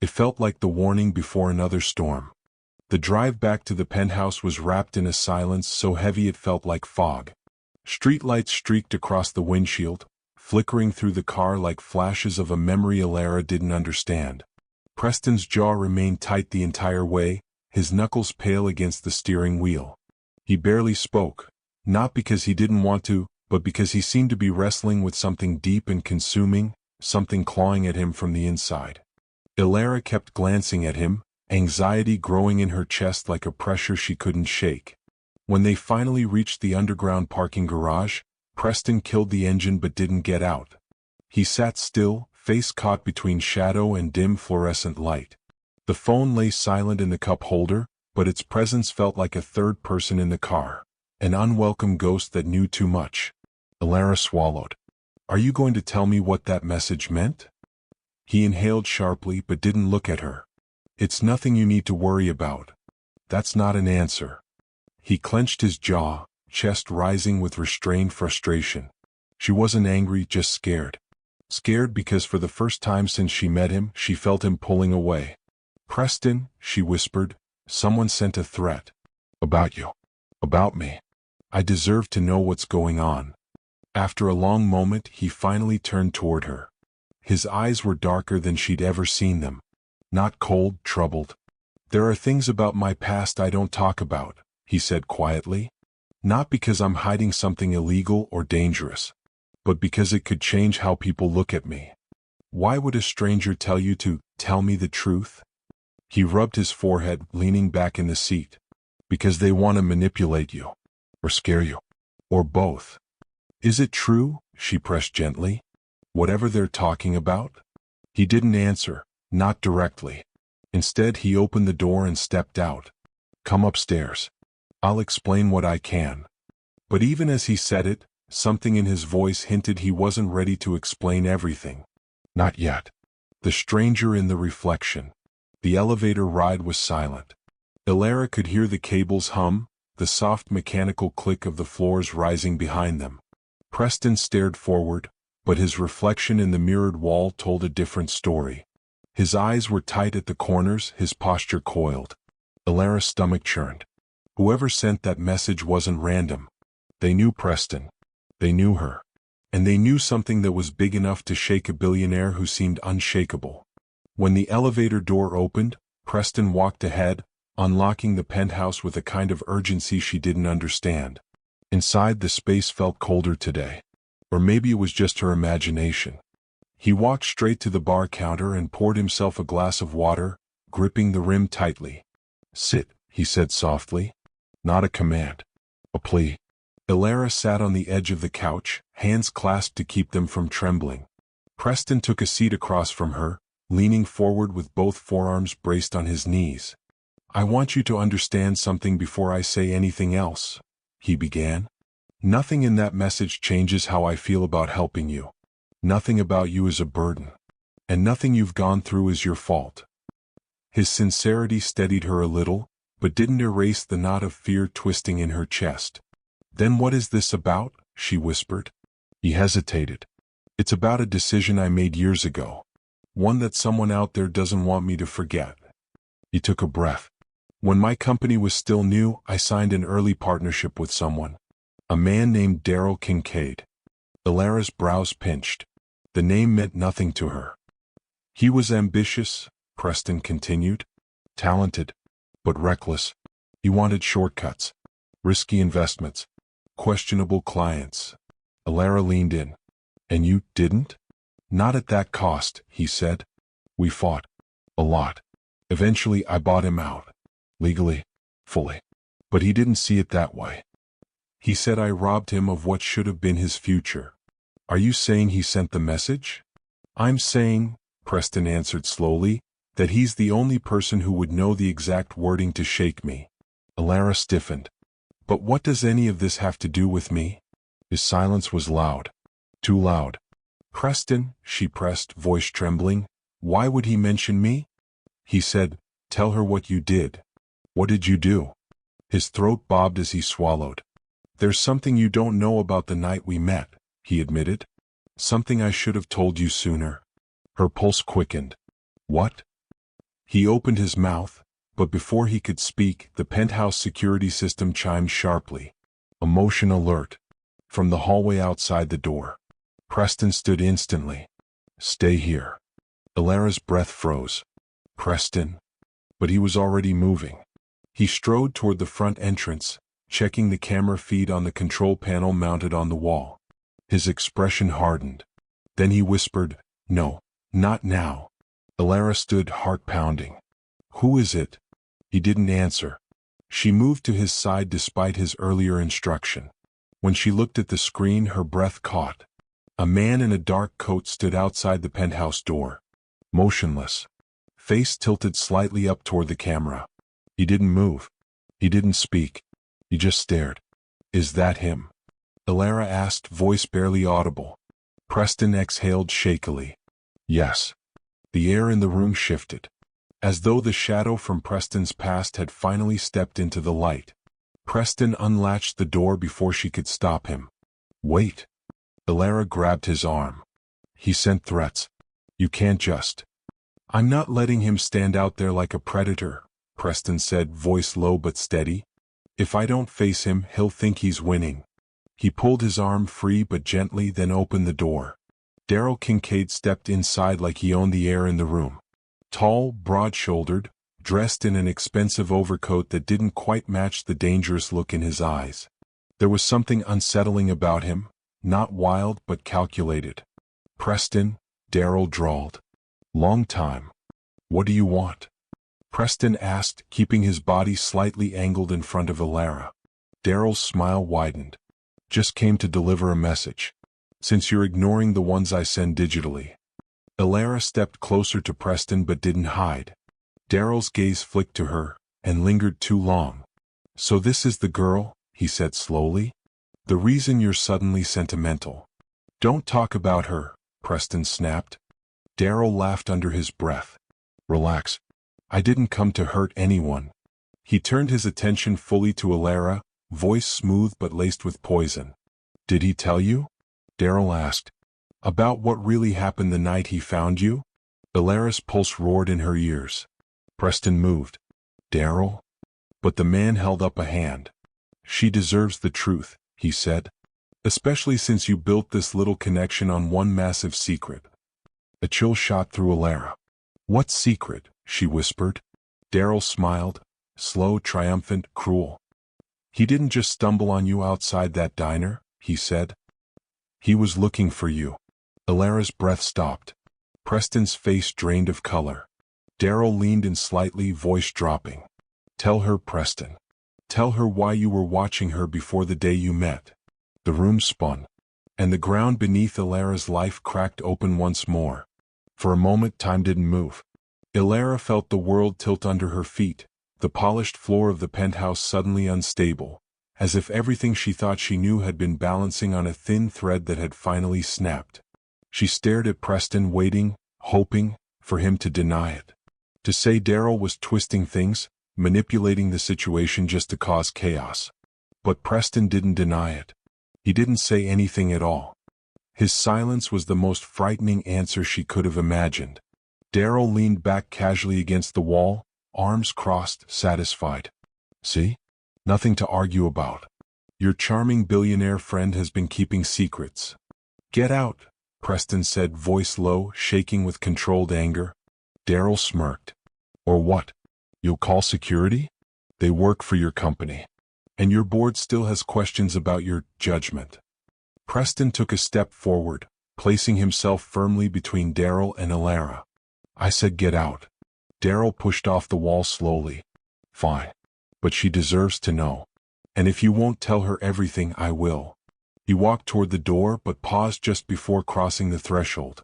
It felt like the warning before another storm. The drive back to the penthouse was wrapped in a silence so heavy it felt like fog. Streetlights streaked across the windshield, flickering through the car like flashes of a memory Elara didn't understand. Preston's jaw remained tight the entire way, his knuckles pale against the steering wheel. He barely spoke, not because he didn't want to, but because he seemed to be wrestling with something deep and consuming, something clawing at him from the inside. Elara kept glancing at him, anxiety growing in her chest like a pressure she couldn't shake. When they finally reached the underground parking garage, Preston killed the engine but didn't get out. He sat still, face caught between shadow and dim fluorescent light. The phone lay silent in the cup holder, but its presence felt like a third person in the car, an unwelcome ghost that knew too much. Elara swallowed. Are you going to tell me what that message meant? He inhaled sharply but didn't look at her. It's nothing you need to worry about. That's not an answer. He clenched his jaw, chest rising with restrained frustration. She wasn't angry, just scared. Scared because for the first time since she met him, she felt him pulling away. Preston, she whispered, someone sent a threat. About you. About me. I deserve to know what's going on. After a long moment, he finally turned toward her. His eyes were darker than she'd ever seen them. Not cold, troubled. There are things about my past I don't talk about, he said quietly. Not because I'm hiding something illegal or dangerous, but because it could change how people look at me. Why would a stranger tell you to tell me the truth? He rubbed his forehead, leaning back in the seat. Because they want to manipulate you. Or scare you. Or both. Is it true? She pressed gently. Whatever they're talking about? He didn't answer. Not directly. Instead, he opened the door and stepped out. Come upstairs. I'll explain what I can. But even as he said it, something in his voice hinted he wasn't ready to explain everything. Not yet. The stranger in the reflection. The elevator ride was silent. Elara could hear the cables hum, the soft mechanical click of the floors rising behind them. Preston stared forward, but his reflection in the mirrored wall told a different story. His eyes were tight at the corners, his posture coiled. Elara's stomach churned. Whoever sent that message wasn't random. They knew Preston. They knew her. And they knew something that was big enough to shake a billionaire who seemed unshakable. When the elevator door opened, Preston walked ahead, unlocking the penthouse with a kind of urgency she didn't understand. Inside, the space felt colder today. Or maybe it was just her imagination. He walked straight to the bar counter and poured himself a glass of water, gripping the rim tightly. "Sit," he said softly. Not a command. A plea. Illara sat on the edge of the couch, hands clasped to keep them from trembling. Preston took a seat across from her, leaning forward with both forearms braced on his knees. "I want you to understand something before I say anything else," he began. "Nothing in that message changes how I feel about helping you. Nothing about you is a burden. And nothing you've gone through is your fault." His sincerity steadied her a little, but didn't erase the knot of fear twisting in her chest. "Then what is this about?" she whispered. He hesitated. "It's about a decision I made years ago. One that someone out there doesn't want me to forget." He took a breath. "When my company was still new, I signed an early partnership with someone. A man named Daryl Kincaid." Ilara's brows pinched. The name meant nothing to her. "He was ambitious," Preston continued. "Talented, but reckless. He wanted shortcuts, risky investments, questionable clients." Illara leaned in. "And you didn't?" "Not at that cost," he said. "We fought. A lot. Eventually I bought him out. Legally. Fully. But he didn't see it that way. He said I robbed him of what should have been his future." "Are you saying he sent the message?" "I'm saying," Preston answered slowly, "that he's the only person who would know the exact wording to shake me." Illara stiffened. "But what does any of this have to do with me?" His silence was loud. Too loud. "Preston," she pressed, voice trembling, "why would he mention me?" He said, "Tell her what you did." "What did you do?" His throat bobbed as he swallowed. "There's something you don't know about the night we met," he admitted. "Something I should have told you sooner." Her pulse quickened. "What?" He opened his mouth, but before he could speak, the penthouse security system chimed sharply. "Emotion alert." From the hallway outside the door. Preston stood instantly. "Stay here." Ilara's breath froze. "Preston." But he was already moving. He strode toward the front entrance, checking the camera feed on the control panel mounted on the wall. His expression hardened. Then he whispered, "No, not now." Illara stood, heart pounding. "Who is it?" He didn't answer. She moved to his side despite his earlier instruction. When she looked at the screen, her breath caught. A man in a dark coat stood outside the penthouse door. Motionless. Face tilted slightly up toward the camera. He didn't move. He didn't speak. He just stared. "Is that him?" Illara asked, voice barely audible. Preston exhaled shakily. "Yes." The air in the room shifted. As though the shadow from Preston's past had finally stepped into the light. Preston unlatched the door before she could stop him. "Wait." Illara grabbed his arm. "He sent threats. You can't just—" "I'm not letting him stand out there like a predator," Preston said, voice low but steady. "If I don't face him, he'll think he's winning." He pulled his arm free but gently, then opened the door. Daryl Kincaid stepped inside like he owned the air in the room. Tall, broad-shouldered, dressed in an expensive overcoat that didn't quite match the dangerous look in his eyes. There was something unsettling about him, not wild but calculated. "Preston," Daryl drawled. "Long time. What do you want?" Preston asked, keeping his body slightly angled in front of Illara. Daryl's smile widened. "Just came to deliver a message. Since you're ignoring the ones I send digitally." Illara stepped closer to Preston but didn't hide. Daryl's gaze flicked to her, and lingered too long. "So this is the girl," he said slowly. "The reason you're suddenly sentimental." "Don't talk about her," Preston snapped. Daryl laughed under his breath. "Relax. I didn't come to hurt anyone." He turned his attention fully to Illara, voice smooth but laced with poison. "Did he tell you?" Daryl asked. "About what really happened the night he found you?" Ilara's pulse roared in her ears. Preston moved. "Daryl?" But the man held up a hand. "She deserves the truth," he said. "Especially since you built this little connection on one massive secret." A chill shot through Illara. "What secret?" she whispered. Daryl smiled, slow, triumphant, cruel. "He didn't just stumble on you outside that diner," he said. "He was looking for you." Ilara's breath stopped. Preston's face drained of color. Darryl leaned in slightly, voice dropping. Tell her, Preston. Tell her why you were watching her before the day you met. The room spun, and the ground beneath Ilara's life cracked open once more. For a moment time didn't move. Ilara felt the world tilt under her feet, the polished floor of the penthouse suddenly unstable, as if everything she thought she knew had been balancing on a thin thread that had finally snapped. She stared at Preston, waiting, hoping, for him to deny it. To say Darryl was twisting things, manipulating the situation just to cause chaos. But Preston didn't deny it. He didn't say anything at all. His silence was the most frightening answer she could have imagined. Darryl leaned back casually against the wall, arms crossed, satisfied. See? Nothing to argue about. Your charming billionaire friend has been keeping secrets. Get out, Preston said, voice low, shaking with controlled anger. Darryl smirked. Or what? You'll call security? They work for your company. And your board still has questions about your judgment. Preston took a step forward, placing himself firmly between Darryl and Ilara. I said get out. Darryl pushed off the wall slowly. Fine. But she deserves to know. And if you won't tell her everything, I will. He walked toward the door but paused just before crossing the threshold.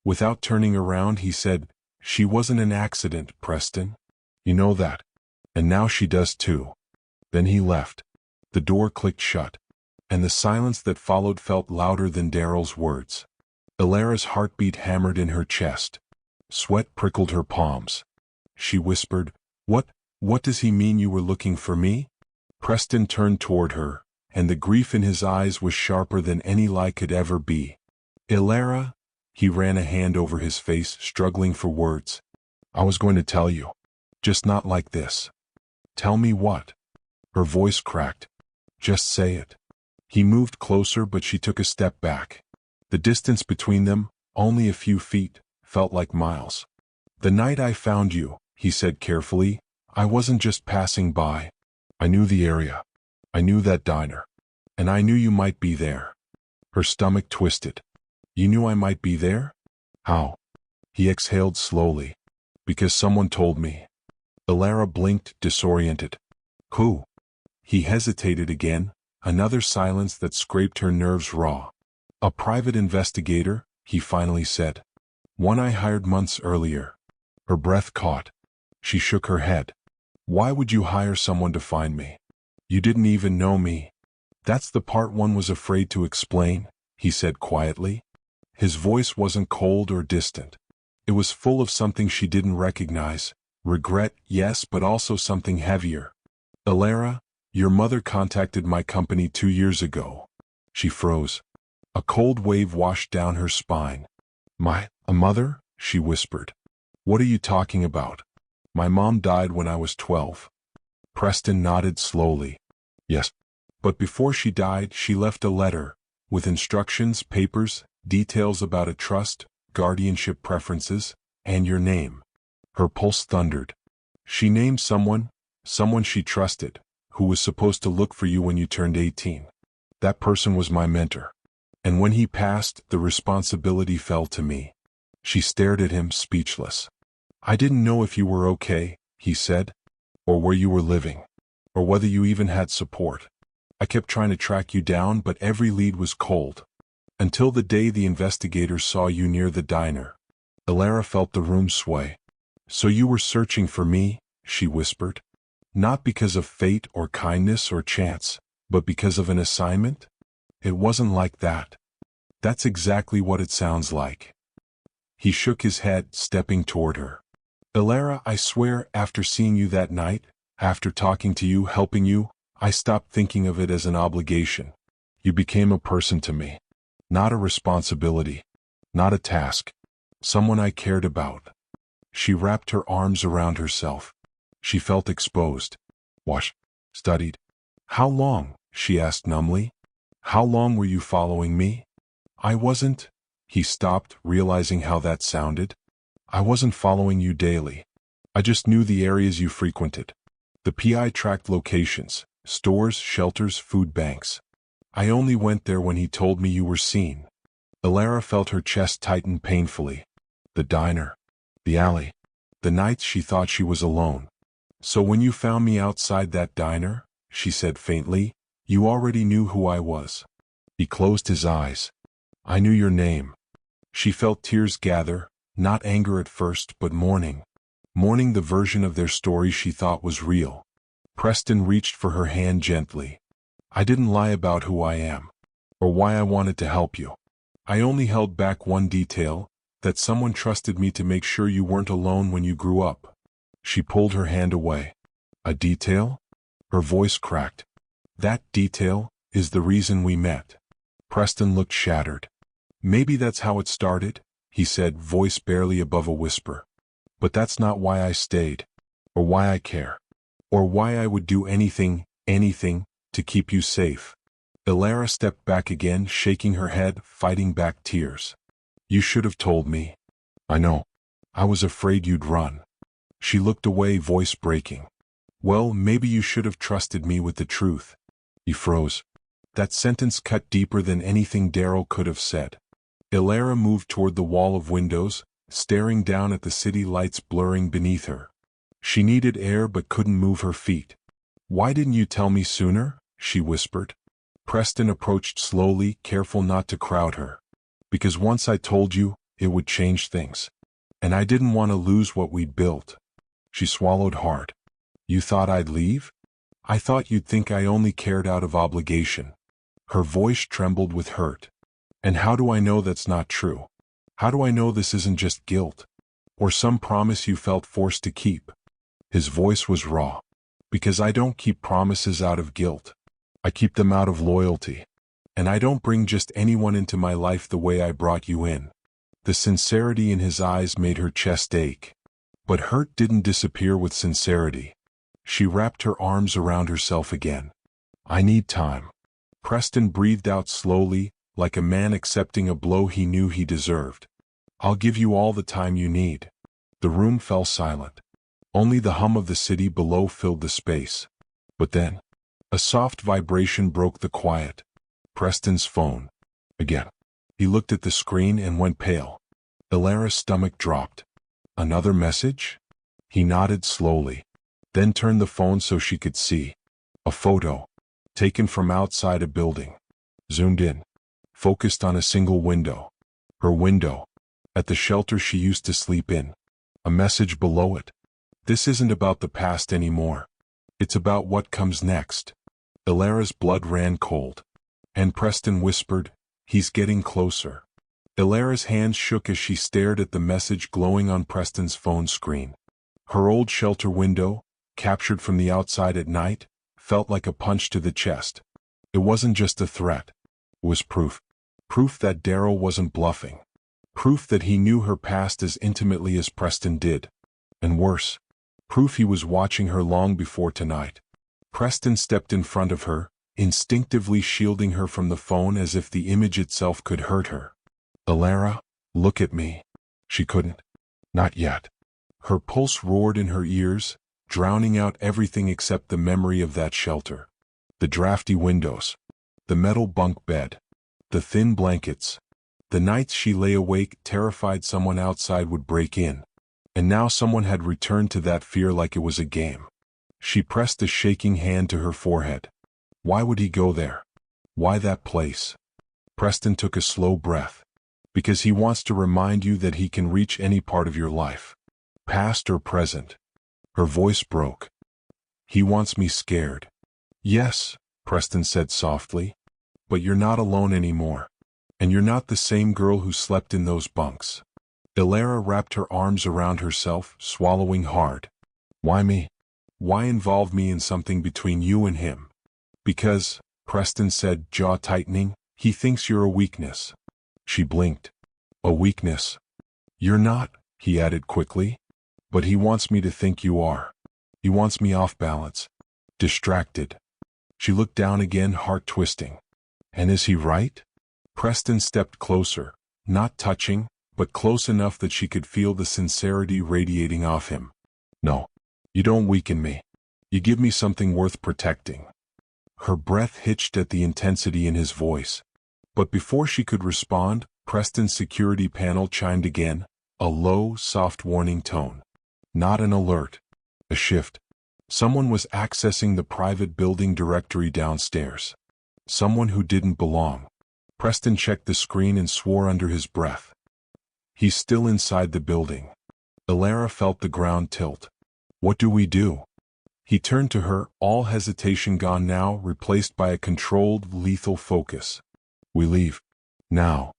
Without turning around, he said, She wasn't an accident, Preston. You know that. And now she does too. Then he left. The door clicked shut, and the silence that followed felt louder than Darryl's words. Ilara's heartbeat hammered in her chest. Sweat prickled her palms. She whispered, What does he mean you were looking for me? Preston turned toward her, and the grief in his eyes was sharper than any lie could ever be. Ilara, he ran a hand over his face, struggling for words. I was going to tell you. Just not like this. Tell me what? Her voice cracked. Just say it. He moved closer, but she took a step back. The distance between them, only a few feet, felt like miles. The night I found you, he said carefully, I wasn't just passing by. I knew the area. I knew that diner. And I knew you might be there. Her stomach twisted. You knew I might be there? How? He exhaled slowly. Because someone told me. Ilara blinked, disoriented. Who? He hesitated again, another silence that scraped her nerves raw. A private investigator, he finally said. One I hired months earlier. Her breath caught. She shook her head. Why would you hire someone to find me? You didn't even know me. That's the part one was afraid to explain, he said quietly. His voice wasn't cold or distant. It was full of something she didn't recognize. Regret, yes, but also something heavier. Ilara, your mother contacted my company 2 years ago. She froze. A cold wave washed down her spine. A mother? She whispered. What are you talking about? My mom died when I was 12. Preston nodded slowly. Yes. But before she died, she left a letter, with instructions, papers, details about a trust, guardianship preferences, and your name. Her pulse thundered. She named someone she trusted, who was supposed to look for you when you turned 18. That person was my mentor. And when he passed, the responsibility fell to me. She stared at him, speechless. I didn't know if you were okay, he said, or where you were living, or whether you even had support. I kept trying to track you down, but every lead was cold. Until the day the investigators saw you near the diner. Ilara felt the room sway. So you were searching for me, she whispered. Not because of fate or kindness or chance, but because of an assignment? It wasn't like that. That's exactly what it sounds like. He shook his head, stepping toward her. Ilara, I swear, after seeing you that night, after talking to you, helping you, I stopped thinking of it as an obligation. You became a person to me. Not a responsibility. Not a task. Someone I cared about. She wrapped her arms around herself. She felt exposed. Studied. How long? She asked numbly. How long were you following me? I wasn't. He stopped, realizing how that sounded. I wasn't following you daily. I just knew the areas you frequented. The PI tracked locations, stores, shelters, food banks. I only went there when he told me you were seen. Ilara felt her chest tighten painfully. The diner. The alley. The nights she thought she was alone. "So when you found me outside that diner," she said faintly, "you already knew who I was." He closed his eyes. "I knew your name." She felt tears gather, not anger at first, but mourning. Mourning the version of their story she thought was real. Preston reached for her hand gently. "I didn't lie about who I am, or why I wanted to help you. I only held back one detail, that someone trusted me to make sure you weren't alone when you grew up." She pulled her hand away. "A detail?" Her voice cracked. "That detail is the reason we met." Preston looked shattered. "Maybe that's how it started," he said, voice barely above a whisper. "But that's not why I stayed, or why I care, or why I would do anything, to keep you safe." Illara stepped back again, shaking her head, fighting back tears. "You should have told me." "I know. I was afraid you'd run." She looked away, voice breaking. "Well, maybe you should have trusted me with the truth." He froze. That sentence cut deeper than anything Daryl could have said. Illara moved toward the wall of windows, staring down at the city lights blurring beneath her. She needed air but couldn't move her feet. "Why didn't you tell me sooner?" she whispered. Preston approached slowly, careful not to crowd her. "Because once I told you, it would change things. And I didn't want to lose what we'd built." She swallowed hard. "You thought I'd leave? I thought you'd think I only cared out of obligation." Her voice trembled with hurt. "And how do I know that's not true? How do I know this isn't just guilt? Or some promise you felt forced to keep?" His voice was raw. "Because I don't keep promises out of guilt. I keep them out of loyalty. And I don't bring just anyone into my life the way I brought you in." The sincerity in his eyes made her chest ache. But hurt didn't disappear with sincerity. She wrapped her arms around herself again. "I need time." Preston breathed out slowly, like a man accepting a blow he knew he deserved. "I'll give you all the time you need." The room fell silent. Only the hum of the city below filled the space. But then, a soft vibration broke the quiet. Preston's phone. Again. He looked at the screen and went pale. Ilara's stomach dropped. "Another message?" He nodded slowly, then turned the phone so she could see. A photo, taken from outside a building. Zoomed in, focused on a single window. Her window, at the shelter she used to sleep in. A message below it. "This isn't about the past anymore. It's about what comes next." Ilara's blood ran cold. And Preston whispered, "He's getting closer." Ilara's hands shook as she stared at the message glowing on Preston's phone screen. Her old shelter window, captured from the outside at night, felt like a punch to the chest. It wasn't just a threat. It was proof. Proof that Daryl wasn't bluffing. Proof that he knew her past as intimately as Preston did. And worse, proof he was watching her long before tonight. Preston stepped in front of her, instinctively shielding her from the phone as if the image itself could hurt her. "Illara, look at me." She couldn't. Not yet. Her pulse roared in her ears, drowning out everything except the memory of that shelter. The drafty windows. The metal bunk bed. The thin blankets. The nights she lay awake, terrified someone outside would break in. And now someone had returned to that fear like it was a game. She pressed a shaking hand to her forehead. Why would he go there? Why that place? Preston took a slow breath. Because he wants to remind you that he can reach any part of your life. Past or present. Her voice broke. He wants me scared. Yes, Preston said softly. But you're not alone anymore. And you're not the same girl who slept in those bunks. Illara wrapped her arms around herself, swallowing hard. Why me? Why involve me in something between you and him? Because, Preston said, jaw tightening, he thinks you're a weakness. She blinked. A weakness? You're not, he added quickly. But he wants me to think you are. He wants me off balance. Distracted. She looked down again, heart twisting. And is he right? Preston stepped closer, not touching, but close enough that she could feel the sincerity radiating off him. No, you don't weaken me. You give me something worth protecting. Her breath hitched at the intensity in his voice. But before she could respond, Preston's security panel chimed again, a low, soft warning tone. Not an alert. A shift. Someone was accessing the private building directory downstairs. Someone who didn't belong. Preston checked the screen and swore under his breath. He's still inside the building. Elara felt the ground tilt. What do we do? He turned to her, all hesitation gone now, replaced by a controlled, lethal focus. We leave. Now.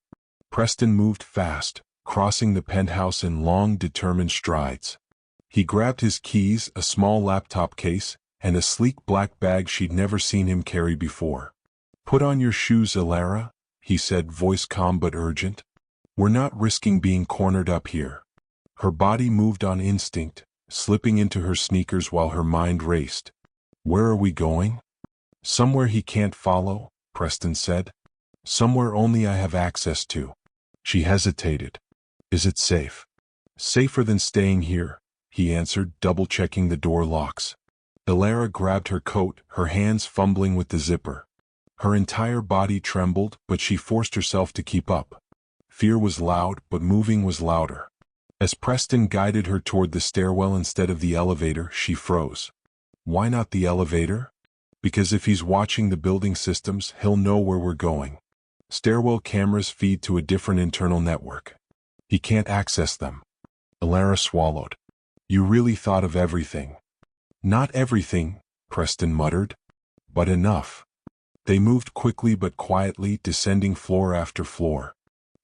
Preston moved fast, crossing the penthouse in long, determined strides. He grabbed his keys, a small laptop case, and a sleek black bag she'd never seen him carry before. Put on your shoes, Elara, he said, voice calm but urgent. We're not risking being cornered up here. Her body moved on instinct, slipping into her sneakers while her mind raced. Where are we going? Somewhere he can't follow, Preston said. Somewhere only I have access to. She hesitated. Is it safe? Safer than staying here, he answered, double-checking the door locks. Elara grabbed her coat, her hands fumbling with the zipper. Her entire body trembled, but she forced herself to keep up. Fear was loud, but moving was louder. As Preston guided her toward the stairwell instead of the elevator, she froze. Why not the elevator? Because if he's watching the building systems, he'll know where we're going. Stairwell cameras feed to a different internal network. He can't access them. Elara swallowed. You really thought of everything. Not everything, Preston muttered. But enough. They moved quickly but quietly, descending floor after floor.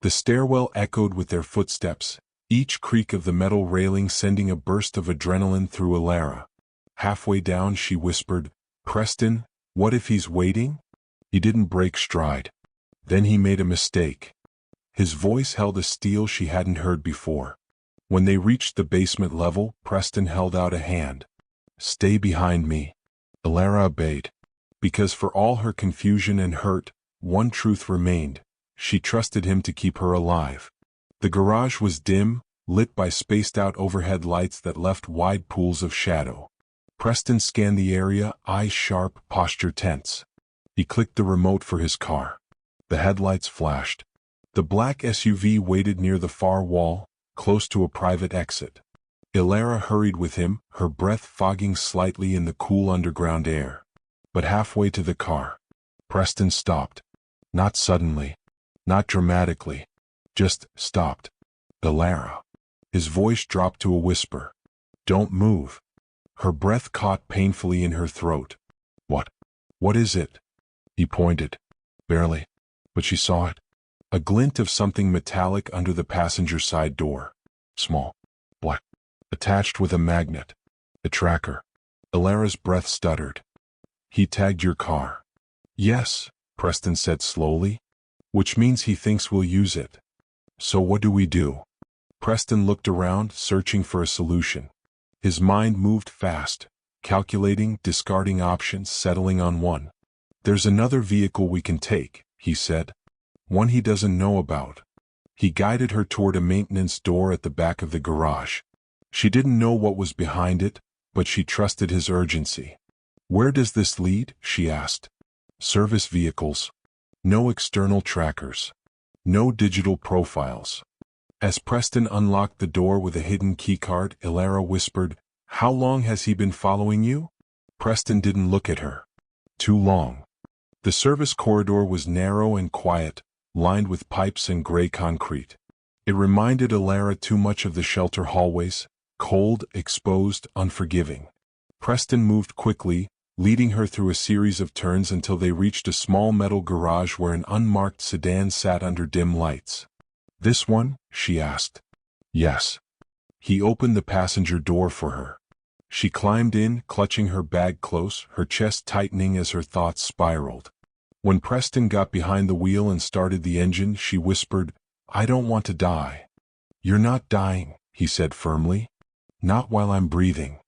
The stairwell echoed with their footsteps, each creak of the metal railing sending a burst of adrenaline through Elara. Halfway down she whispered, Preston, what if he's waiting? He didn't break stride. Then he made a mistake. His voice held a steel she hadn't heard before. When they reached the basement level, Preston held out a hand. Stay behind me. Elara obeyed. Because for all her confusion and hurt, one truth remained. She trusted him to keep her alive. The garage was dim, lit by spaced-out overhead lights that left wide pools of shadow. Preston scanned the area, eyes sharp, posture tense. He clicked the remote for his car. The headlights flashed. The black SUV waited near the far wall, close to a private exit. Elara hurried with him, her breath fogging slightly in the cool underground air. But halfway to the car, Preston stopped. Not suddenly. Not dramatically. Just stopped. Elara. His voice dropped to a whisper. Don't move. Her breath caught painfully in her throat. What? What is it? He pointed. Barely. But she saw it. A glint of something metallic under the passenger side door. Small. Black. Attached with a magnet. A tracker. Elara's breath stuttered. He tagged your car. Yes, Preston said slowly. Which means he thinks we'll use it. So what do we do? Preston looked around, searching for a solution. His mind moved fast, calculating, discarding options, settling on one. There's another vehicle we can take, he said. One he doesn't know about. He guided her toward a maintenance door at the back of the garage. She didn't know what was behind it, but she trusted his urgency. Where does this lead? She asked. Service vehicles. No external trackers. No digital profiles. As Preston unlocked the door with a hidden keycard, Elara whispered, How long has he been following you? Preston didn't look at her. Too long. The service corridor was narrow and quiet, lined with pipes and gray concrete. It reminded Elara too much of the shelter hallways, cold, exposed, unforgiving. Preston moved quickly, leading her through a series of turns until they reached a small metal garage where an unmarked sedan sat under dim lights. This one? She asked. Yes. He opened the passenger door for her. She climbed in, clutching her bag close, her chest tightening as her thoughts spiraled. When Preston got behind the wheel and started the engine, she whispered, I don't want to die. You're not dying, he said firmly. Not while I'm breathing.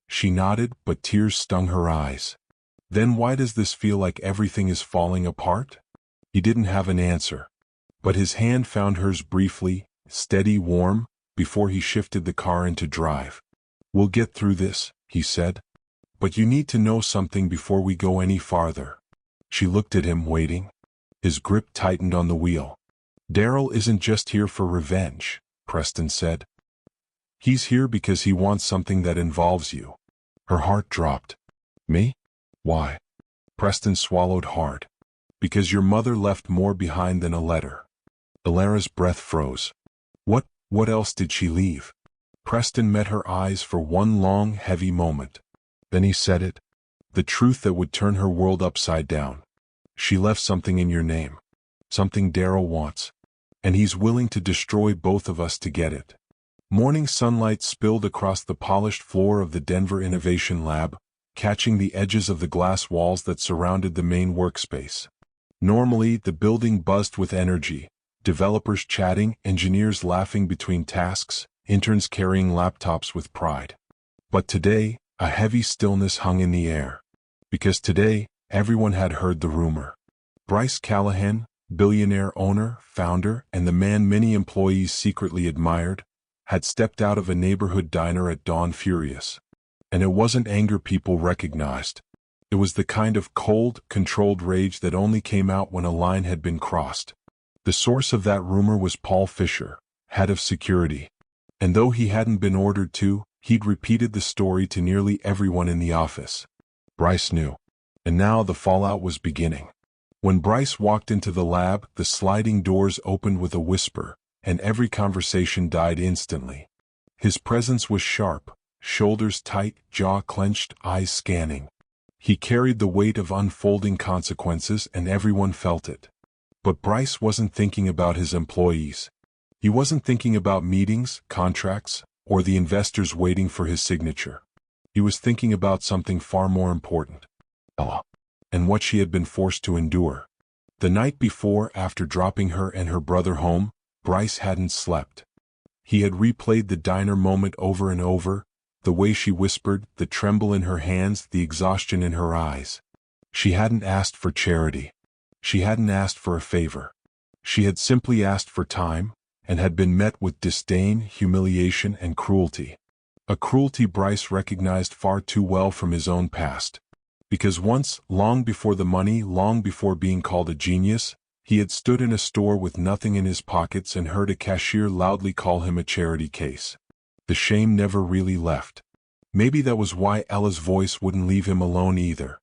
She nodded, but tears stung her eyes. Then why does this feel like everything is falling apart? He didn't have an answer. But his hand found hers briefly, steady, warm, before he shifted the car into drive. We'll get through this, he said. But you need to know something before we go any farther. She looked at him, waiting. His grip tightened on the wheel. Daryl isn't just here for revenge, Preston said. He's here because he wants something that involves you. Her heart dropped. Me? Why? Preston swallowed hard. Because your mother left more behind than a letter. Alara's breath froze. What else did she leave? Preston met her eyes for one long, heavy moment. Then he said it. The truth that would turn her world upside down. She left something in your name. Something Daryl wants. And he's willing to destroy both of us to get it. Morning sunlight spilled across the polished floor of the Denver Innovation Lab, catching the edges of the glass walls that surrounded the main workspace. Normally, the building buzzed with energy, developers chatting, engineers laughing between tasks, interns carrying laptops with pride. But today, a heavy stillness hung in the air. Because today, everyone had heard the rumor. Bryce Callahan, billionaire owner, founder, and the man many employees secretly admired, had stepped out of a neighborhood diner at dawn furious. And it wasn't anger people recognized. It was the kind of cold, controlled rage that only came out when a line had been crossed. The source of that rumor was Paul Fisher, head of security. And though he hadn't been ordered to, he'd repeated the story to nearly everyone in the office. Bryce knew. And now the fallout was beginning. When Bryce walked into the lab, the sliding doors opened with a whisper, and every conversation died instantly. His presence was sharp, shoulders tight, jaw clenched, eyes scanning. He carried the weight of unfolding consequences, and everyone felt it. But Bryce wasn't thinking about his employees. He wasn't thinking about meetings, contracts, or the investors waiting for his signature. He was thinking about something far more important. Ella. And what she had been forced to endure. The night before, after dropping her and her brother home, Bryce hadn't slept. He had replayed the diner moment over and over, the way she whispered, the tremble in her hands, the exhaustion in her eyes. She hadn't asked for charity. She hadn't asked for a favor. She had simply asked for time, and had been met with disdain, humiliation, and cruelty. A cruelty Bryce recognized far too well from his own past. Because once, long before the money, long before being called a genius, he had stood in a store with nothing in his pockets and heard a cashier loudly call him a charity case. The shame never really left. Maybe that was why Ella's voice wouldn't leave him alone either.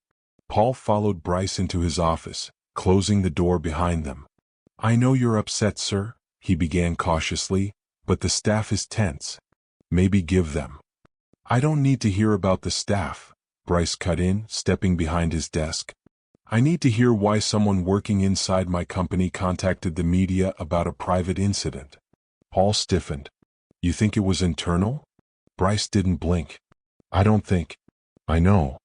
Paul followed Bryce into his office, closing the door behind them. "I know you're upset, sir," he began cautiously, "but the staff is tense. Maybe give them." "I don't need to hear about the staff," Bryce cut in, stepping behind his desk. "I need to hear why someone working inside my company contacted the media about a private incident." Paul stiffened. "You think it was internal?" Bryce didn't blink. "I don't think." "I know."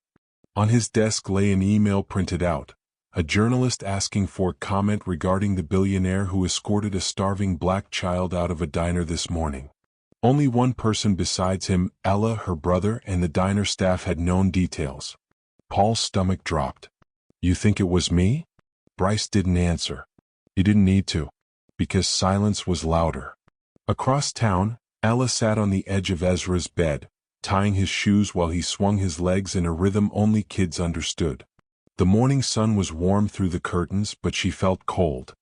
On his desk lay an email printed out. A journalist asking for comment regarding the billionaire who escorted a starving black child out of a diner this morning. Only one person besides him, Ella, her brother, and the diner staff had known details. Paul's stomach dropped. "You think it was me?" Bryce didn't answer. He didn't need to, because silence was louder. Across town, Ella sat on the edge of Ezra's bed, tying his shoes while he swung his legs in a rhythm only kids understood. The morning sun was warm through the curtains, but she felt cold.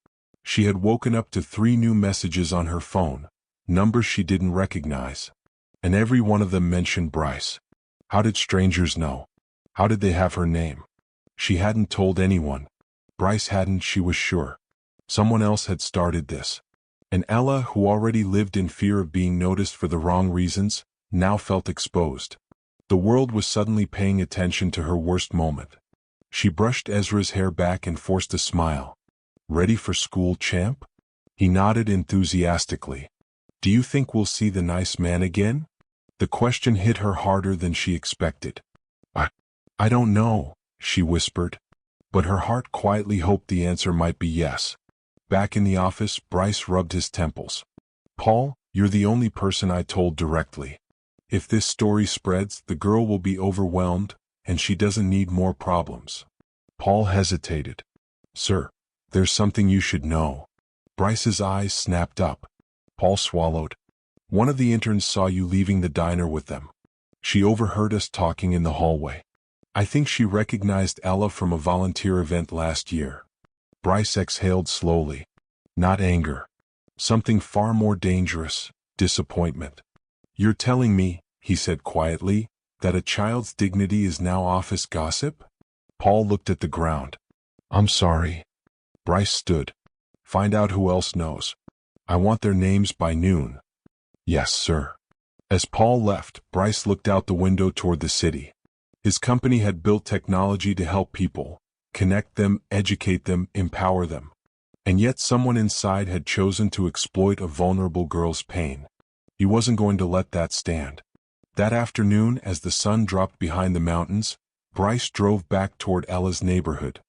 She had woken up to 3 new messages on her phone, numbers she didn't recognize. And every one of them mentioned Bryce. How did strangers know? How did they have her name? She hadn't told anyone. Bryce hadn't, she was sure. Someone else had started this. And Ella, who already lived in fear of being noticed for the wrong reasons, now felt exposed. The world was suddenly paying attention to her worst moment. She brushed Ezra's hair back and forced a smile. "Ready for school, champ?" He nodded enthusiastically. "Do you think we'll see the nice man again?" The question hit her harder than she expected. I don't know," she whispered. But her heart quietly hoped the answer might be yes. Back in the office, Bryce rubbed his temples. "Paul, you're the only person I told directly. If this story spreads, the girl will be overwhelmed, and she doesn't need more problems." Paul hesitated. "Sir, there's something you should know." Bryce's eyes snapped up. Paul swallowed. "One of the interns saw you leaving the diner with them. She overheard us talking in the hallway. I think she recognized Ella from a volunteer event last year." Bryce exhaled slowly. Not anger. Something far more dangerous, disappointment. "You're telling me," he said quietly, "that a child's dignity is now office gossip?" Paul looked at the ground. "I'm sorry." Bryce stood. "Find out who else knows. I want their names by noon." "Yes, sir." As Paul left, Bryce looked out the window toward the city. His company had built technology to help people, connect them, educate them, empower them. And yet someone inside had chosen to exploit a vulnerable girl's pain. He wasn't going to let that stand. That afternoon, as the sun dropped behind the mountains, Bryce drove back toward Ella's neighborhood.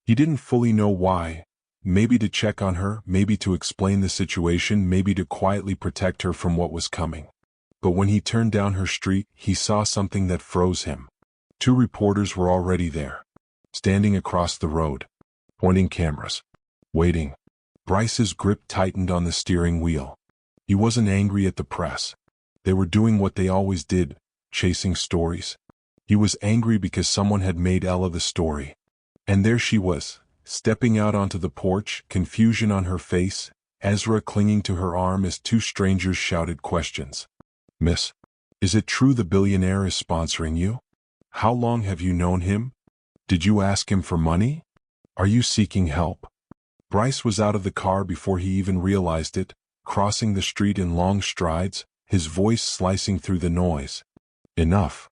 He didn't fully know why. Maybe to check on her, maybe to explain the situation, maybe to quietly protect her from what was coming. But when he turned down her street, he saw something that froze him. 2 reporters were already there, standing across the road, pointing cameras, waiting. Bryce's grip tightened on the steering wheel. He wasn't angry at the press. They were doing what they always did, chasing stories. He was angry because someone had made Ella the story. And there she was, stepping out onto the porch, confusion on her face, Ezra clinging to her arm as 2 strangers shouted questions. "Miss, is it true the billionaire is sponsoring you? How long have you known him? Did you ask him for money? Are you seeking help?" Bryce was out of the car before he even realized it, crossing the street in long strides, his voice slicing through the noise. "Enough."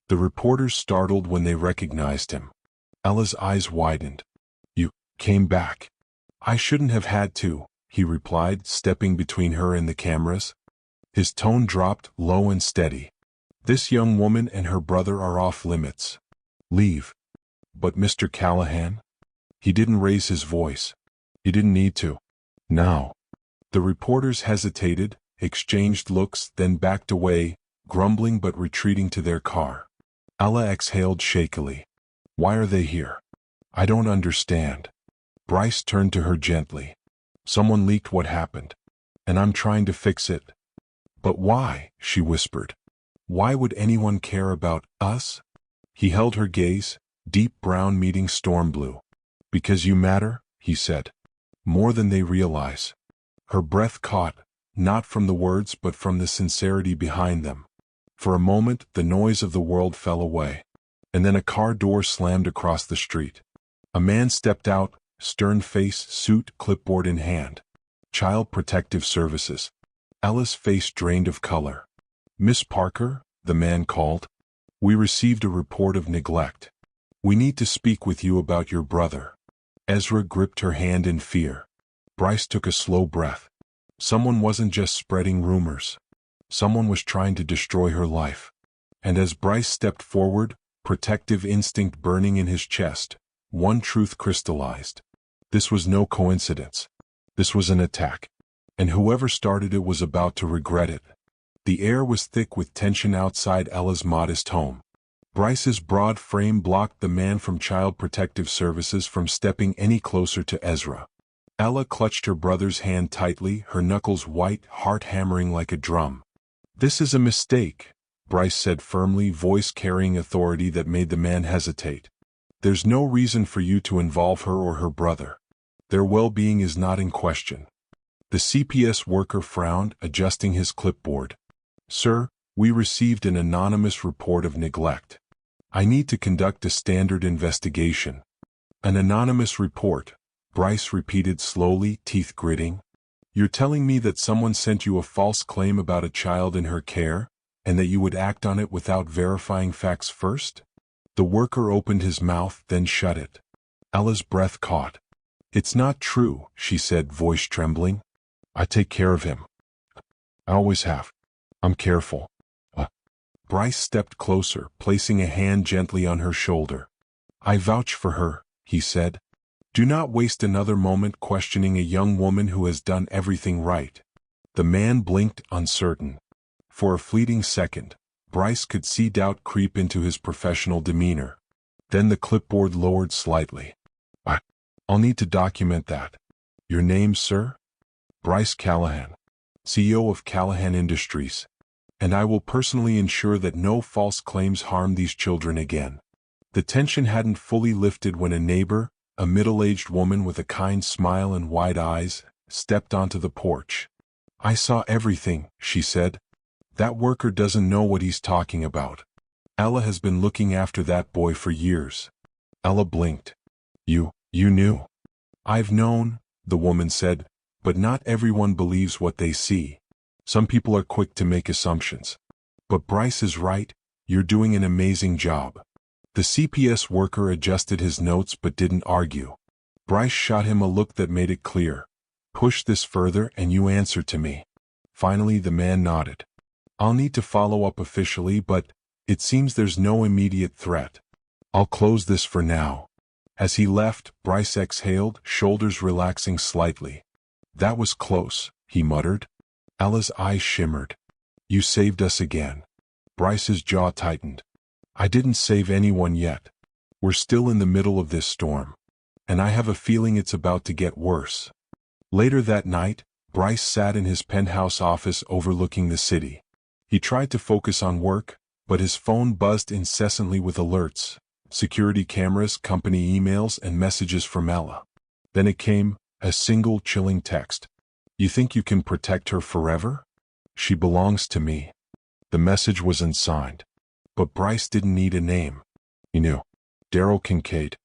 The reporters startled when they recognized him. Ella's eyes widened. "You came back." "I shouldn't have had to," he replied, stepping between her and the cameras. His tone dropped, low and steady. "This young woman and her brother are off limits. Leave." "But Mr. Callahan?" He didn't raise his voice. He didn't need to. Now. The reporters hesitated, exchanged looks, then backed away, grumbling but retreating to their car. Ella exhaled shakily. "Why are they here? I don't understand." Bryce turned to her gently. "Someone leaked what happened, and I'm trying to fix it." "But why?" she whispered. "Why would anyone care about us?" He held her gaze, deep brown meeting storm blue. "Because you matter," he said. "More than they realize." Her breath caught, not from the words but from the sincerity behind them. For a moment, the noise of the world fell away. And then a car door slammed across the street. A man stepped out, stern face, suit, clipboard in hand. Child Protective Services. Ella's face drained of color. "Miss Parker," the man called. "We received a report of neglect. We need to speak with you about your brother." Ezra gripped her hand in fear. Bryce took a slow breath. Someone wasn't just spreading rumors. Someone was trying to destroy her life. And as Bryce stepped forward, protective instinct burning in his chest, one truth crystallized. This was no coincidence. This was an attack. And whoever started it was about to regret it. The air was thick with tension outside Ella's modest home. Bryce's broad frame blocked the man from Child Protective Services from stepping any closer to Ezra. Ella clutched her brother's hand tightly, her knuckles white, heart hammering like a drum. "This is a mistake," Bryce said firmly, voice carrying authority that made the man hesitate. "There's no reason for you to involve her or her brother. Their well-being is not in question." The CPS worker frowned, adjusting his clipboard. "Sir, we received an anonymous report of neglect. I need to conduct a standard investigation." "An anonymous report," Bryce repeated slowly, teeth gritting. "You're telling me that someone sent you a false claim about a child in her care, and that you would act on it without verifying facts first?" The worker opened his mouth, then shut it. Ella's breath caught. "It's not true," she said, voice trembling. "I take care of him. I always have. I'm careful." Bryce stepped closer, placing a hand gently on her shoulder. "I vouch for her," he said. "Do not waste another moment questioning a young woman who has done everything right." The man blinked, uncertain. For a fleeting second, Bryce could see doubt creep into his professional demeanor. Then the clipboard lowered slightly. I'll need to document that." "Your name, sir?" "Bryce Callahan, CEO of Callahan Industries. And I will personally ensure that no false claims harm these children again." The tension hadn't fully lifted when a neighbor, a middle-aged woman with a kind smile and wide eyes, stepped onto the porch. "I saw everything," she said. That worker doesn't know what he's talking about. Ella has been looking after that boy for years. Ella blinked. You knew? I've known, the woman said, but not everyone believes what they see. Some people are quick to make assumptions. But Bryce is right, you're doing an amazing job. The CPS worker adjusted his notes but didn't argue. Bryce shot him a look that made it clear. Push this further and you answer to me. Finally the man nodded. I'll need to follow up officially, but it seems there's no immediate threat. I'll close this for now. As he left, Bryce exhaled, shoulders relaxing slightly. That was close, he muttered. Ella's eyes shimmered. You saved us again. Bryce's jaw tightened. I didn't save anyone yet. We're still in the middle of this storm. And I have a feeling it's about to get worse. Later that night, Bryce sat in his penthouse office overlooking the city. He tried to focus on work, but his phone buzzed incessantly with alerts, security cameras, company emails, and messages from Ella. Then it came, a single chilling text. You think you can protect her forever? She belongs to me. The message was unsigned. But Bryce didn't need a name. He knew. Daryl Kincaid.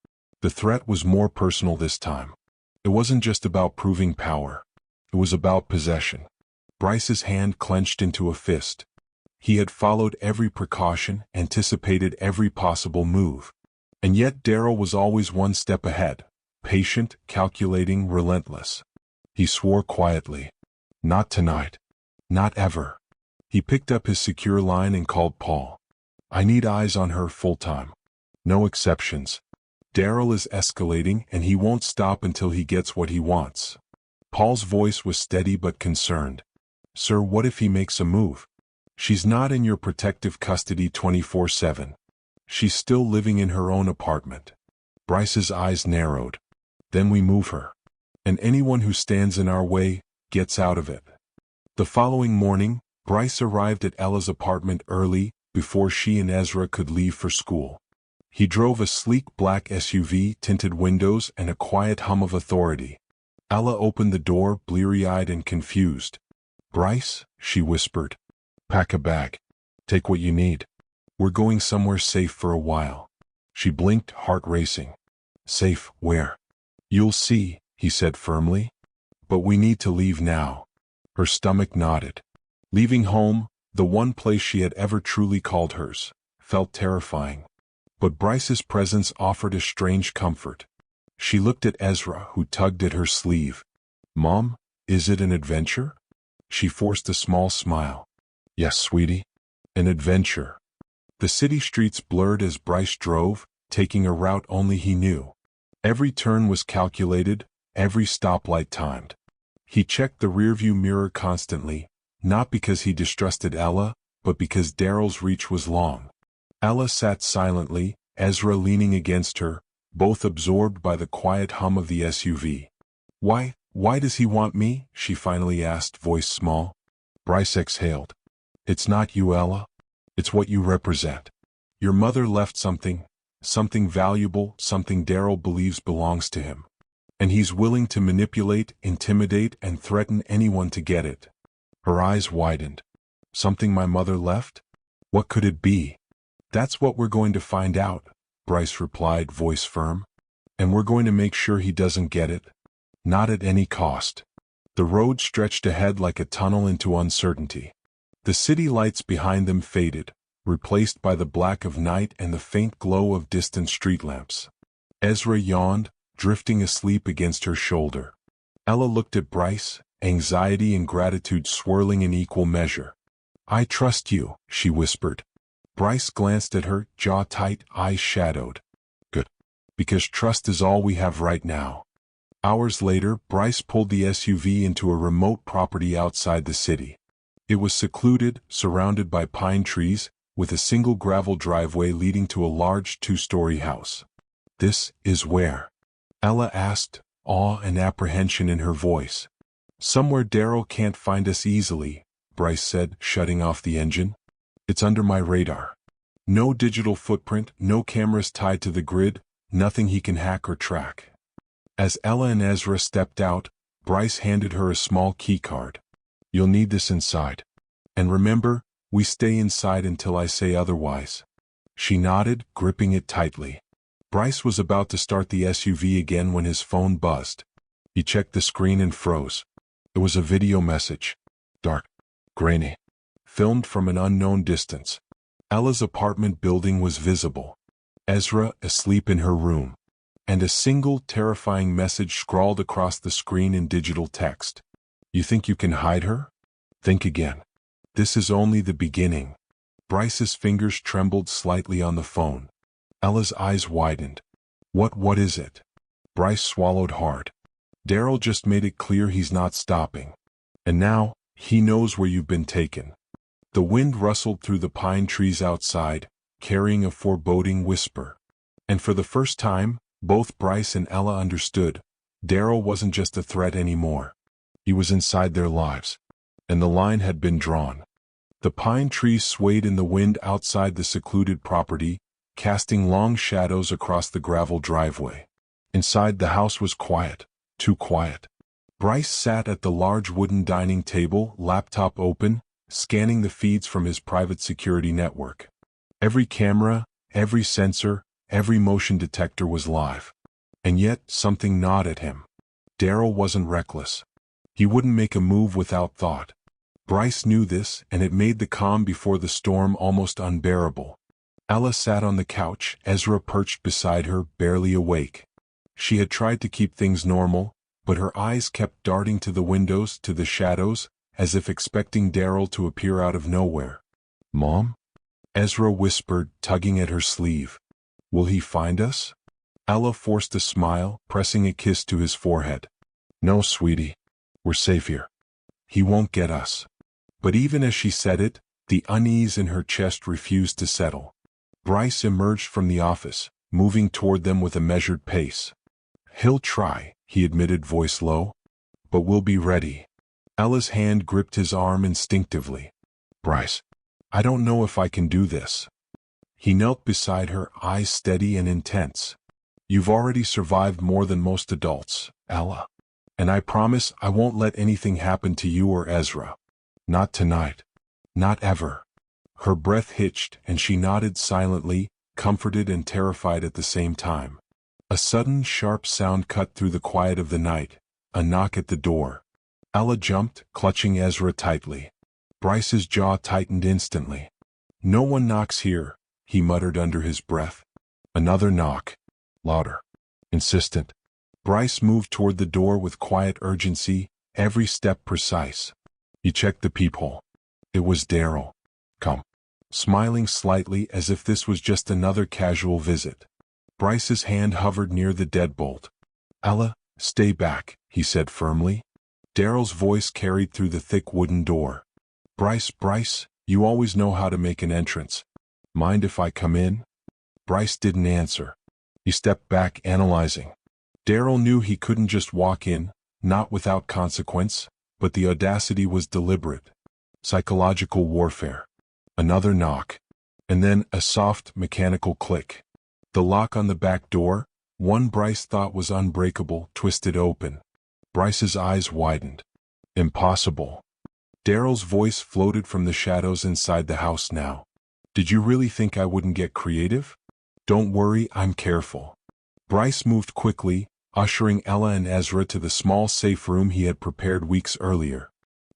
The threat was more personal this time. It wasn't just about proving power. It was about possession. Bryce's hand clenched into a fist. He had followed every precaution, anticipated every possible move. And yet Daryl was always one step ahead, patient, calculating, relentless. He swore quietly. Not tonight. Not ever. He picked up his secure line and called Paul. I need eyes on her full-time. No exceptions. Daryl is escalating and he won't stop until he gets what he wants. Paul's voice was steady but concerned. Sir, what if he makes a move? She's not in your protective custody 24/7. She's still living in her own apartment. Bryce's eyes narrowed. Then we move her. And anyone who stands in our way gets out of it. The following morning, Bryce arrived at Ella's apartment early, before she and Ezra could leave for school. He drove a sleek black SUV, tinted windows, and a quiet hum of authority. Ella opened the door, bleary-eyed and confused. Bryce, she whispered. Pack a bag. Take what you need. We're going somewhere safe for a while. She blinked, heart racing. Safe, where? You'll see, he said firmly. But we need to leave now. Her stomach nodded. Leaving home, the one place she had ever truly called hers, felt terrifying. But Bryce's presence offered a strange comfort. She looked at Ezra, who tugged at her sleeve. Mom, is it an adventure? She forced a small smile. Yes, sweetie. An adventure. The city streets blurred as Bryce drove, taking a route only he knew. Every turn was calculated, every stoplight timed. He checked the rearview mirror constantly, not because he distrusted Ella, but because Daryl's reach was long. Ella sat silently, Ezra leaning against her, both absorbed by the quiet hum of the SUV. Why does he want me? She finally asked, voice small. Bryce exhaled. It's not you, Ella. It's what you represent. Your mother left something valuable, something Daryl believes belongs to him. And he's willing to manipulate, intimidate, and threaten anyone to get it. Her eyes widened. Something my mother left? What could it be? That's what we're going to find out, Bryce replied, voice firm. And we're going to make sure he doesn't get it. Not at any cost. The road stretched ahead like a tunnel into uncertainty. The city lights behind them faded, replaced by the black of night and the faint glow of distant street lamps. Ezra yawned, drifting asleep against her shoulder. Ella looked at Bryce, anxiety and gratitude swirling in equal measure. I trust you, she whispered. Bryce glanced at her, jaw tight, eyes shadowed. Good. Because trust is all we have right now. Hours later, Bryce pulled the SUV into a remote property outside the city. It was secluded, surrounded by pine trees, with a single gravel driveway leading to a large two-story house. This is where? Ella asked, awe and apprehension in her voice. Somewhere Daryl can't find us easily, Bryce said, shutting off the engine. It's under my radar. No digital footprint, no cameras tied to the grid, nothing he can hack or track. As Ella and Ezra stepped out, Bryce handed her a small key card. You'll need this inside. And remember, We stay inside until I say otherwise. She nodded, gripping it tightly. Bryce was about to start the SUV again when his phone buzzed. He checked the screen and froze. It was a video message. Dark, grainy, filmed from an unknown distance. Ella's apartment building was visible. Ezra asleep in her room. And a single terrifying message scrawled across the screen in digital text. You think you can hide her? Think again. This is only the beginning. Bryce's fingers trembled slightly on the phone. Ella's eyes widened. What is it? Bryce swallowed hard. Daryl just made it clear he's not stopping. And now, he knows where you've been taken. The wind rustled through the pine trees outside, carrying a foreboding whisper. And for the first time, both Bryce and Ella understood. Daryl wasn't just a threat anymore. He was inside their lives. And the line had been drawn. The pine trees swayed in the wind outside the secluded property, casting long shadows across the gravel driveway. Inside, the house was quiet, too quiet. Bryce sat at the large wooden dining table, laptop open, scanning the feeds from his private security network. Every camera, every sensor, every motion detector was live. And yet, something gnawed at him. Daryl wasn't reckless. He wouldn't make a move without thought. Bryce knew this, and it made the calm before the storm almost unbearable. Ella sat on the couch, Ezra perched beside her, barely awake. She had tried to keep things normal, but her eyes kept darting to the windows, to the shadows, as if expecting Daryl to appear out of nowhere. Mom? Ezra whispered, tugging at her sleeve. Will he find us? Ella forced a smile, pressing a kiss to his forehead. No, sweetie. We're safe here. He won't get us. But even as she said it, the unease in her chest refused to settle. Bryce emerged from the office, moving toward them with a measured pace. He'll try, he admitted, voice low. But we'll be ready. Ella's hand gripped his arm instinctively. Bryce, I don't know if I can do this. He knelt beside her, eyes steady and intense. You've already survived more than most adults, Ella. And I promise I won't let anything happen to you or Ezra. Not tonight. Not ever. Her breath hitched, and she nodded silently, comforted and terrified at the same time. A sudden, sharp sound cut through the quiet of the night, a knock at the door. Ella jumped, clutching Ezra tightly. Bryce's jaw tightened instantly. No one knocks here, he muttered under his breath. Another knock. Louder. Insistent. Bryce moved toward the door with quiet urgency, every step precise. He checked the peephole. It was Daryl. Come. Smiling slightly as if this was just another casual visit. Bryce's hand hovered near the deadbolt. Ella, stay back, he said firmly. Daryl's voice carried through the thick wooden door. Bryce, you always know how to make an entrance. Mind if I come in? Bryce didn't answer. He stepped back, analyzing. Daryl knew he couldn't just walk in, not without consequence, but the audacity was deliberate. Psychological warfare. Another knock. And then a soft, mechanical click. The lock on the back door, one Bryce thought was unbreakable, twisted open. Bryce's eyes widened. Impossible. Daryl's voice floated from the shadows inside the house now. Did you really think I wouldn't get creative? Don't worry, I'm careful. Bryce moved quickly, ushering Ella and Ezra to the small safe room he had prepared weeks earlier.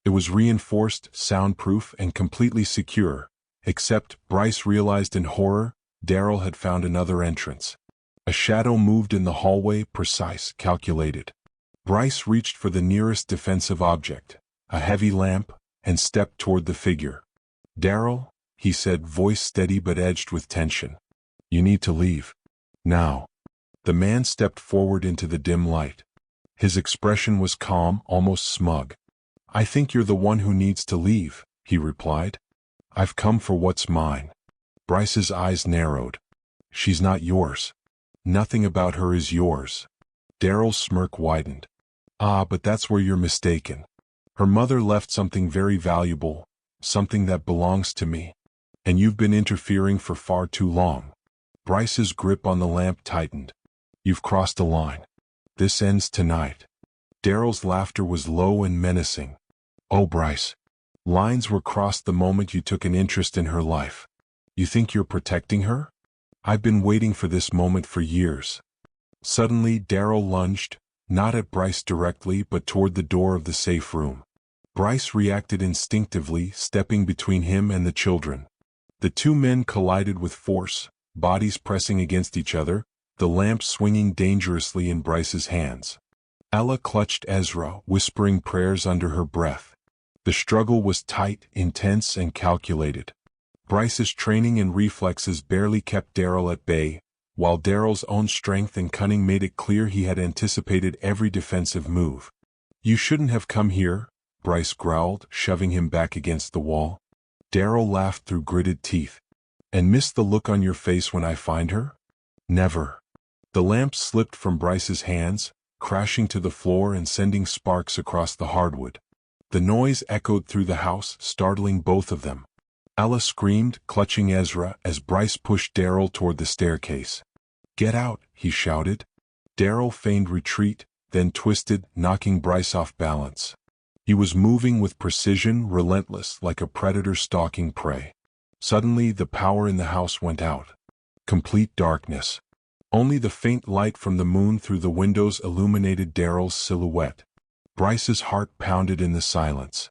It was reinforced, soundproof, and completely secure, except, Bryce realized in horror, Daryl had found another entrance. A shadow moved in the hallway, precise, calculated. Bryce reached for the nearest defensive object, a heavy lamp, and stepped toward the figure. Daryl, he said, voice steady but edged with tension. You need to leave. Now. The man stepped forward into the dim light. His expression was calm, almost smug. I think you're the one who needs to leave, he replied. I've come for what's mine. Bryce's eyes narrowed. She's not yours. Nothing about her is yours. Daryl's smirk widened. Ah, but that's where you're mistaken. Her mother left something very valuable, something that belongs to me. And you've been interfering for far too long. Bryce's grip on the lamp tightened. You've crossed a line. This ends tonight. Daryl's laughter was low and menacing. Oh, Bryce. Lines were crossed the moment you took an interest in her life. You think you're protecting her? I've been waiting for this moment for years. Suddenly, Daryl lunged, not at Bryce directly but toward the door of the safe room. Bryce reacted instinctively, stepping between him and the children. The two men collided with force, bodies pressing against each other, the lamp swinging dangerously in Bryce's hands. Ella clutched Ezra, whispering prayers under her breath. The struggle was tight, intense, and calculated. Bryce's training and reflexes barely kept Daryl at bay, while Daryl's own strength and cunning made it clear he had anticipated every defensive move. "You shouldn't have come here," Bryce growled, shoving him back against the wall. Daryl laughed through gritted teeth. "And miss the look on your face when I find her? Never." The lamp slipped from Bryce's hands, crashing to the floor and sending sparks across the hardwood. The noise echoed through the house, startling both of them. Ella screamed, clutching Ezra, as Bryce pushed Daryl toward the staircase. "Get out," he shouted. Daryl feigned retreat, then twisted, knocking Bryce off balance. He was moving with precision, relentless, like a predator stalking prey. Suddenly, the power in the house went out. Complete darkness. Only the faint light from the moon through the windows illuminated Daryl's silhouette. Bryce's heart pounded in the silence.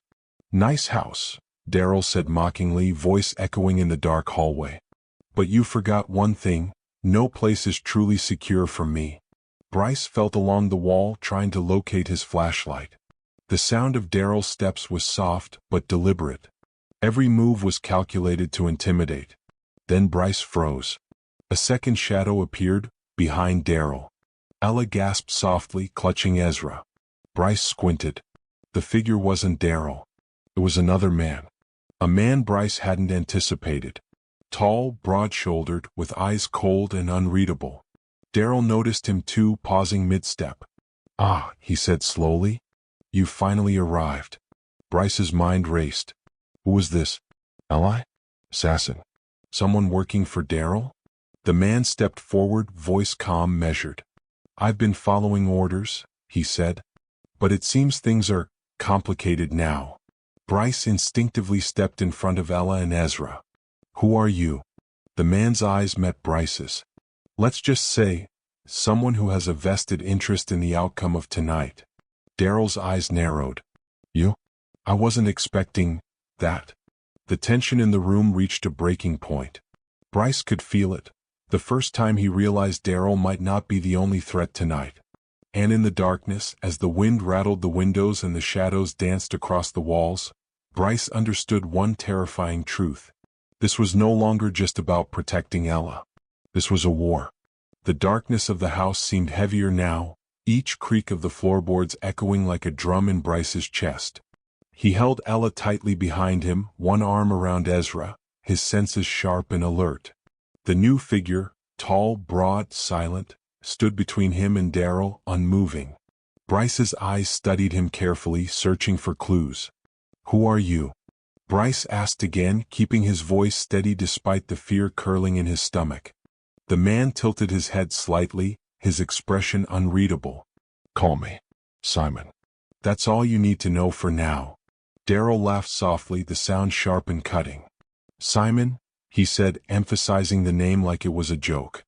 "Nice house," Daryl said mockingly, voice echoing in the dark hallway. "But you forgot one thing, no place is truly secure from me." Bryce felt along the wall, trying to locate his flashlight. The sound of Daryl's steps was soft, but deliberate. Every move was calculated to intimidate. Then Bryce froze. A second shadow appeared, behind Daryl. Ella gasped softly, clutching Ezra. Bryce squinted. The figure wasn't Daryl. It was another man. A man Bryce hadn't anticipated. Tall, broad-shouldered, with eyes cold and unreadable. Daryl noticed him too, pausing mid-step. "Ah," he said slowly. "You finally arrived." Bryce's mind raced. Who was this? Ally? Assassin? Someone working for Daryl? The man stepped forward, voice calm, measured. "I've been following orders," he said. "But it seems things are complicated now." Bryce instinctively stepped in front of Ella and Ezra. "Who are you?" The man's eyes met Bryce's. "Let's just say, someone who has a vested interest in the outcome of tonight." Daryl's eyes narrowed. "You? I wasn't expecting that." The tension in the room reached a breaking point. Bryce could feel it. The first time he realized Daryl might not be the only threat tonight. And in the darkness, as the wind rattled the windows and the shadows danced across the walls, Bryce understood one terrifying truth. This was no longer just about protecting Ella. This was a war. The darkness of the house seemed heavier now, each creak of the floorboards echoing like a drum in Bryce's chest. He held Ella tightly behind him, one arm around Ezra, his senses sharp and alert. The new figure, tall, broad, silent, stood between him and Daryl, unmoving. Bryce's eyes studied him carefully, searching for clues. "Who are you?" Bryce asked again, keeping his voice steady despite the fear curling in his stomach. The man tilted his head slightly, his expression unreadable. "Call me Simon. That's all you need to know for now." Daryl laughed softly, the sound sharp and cutting. "Simon," he said, emphasizing the name like it was a joke.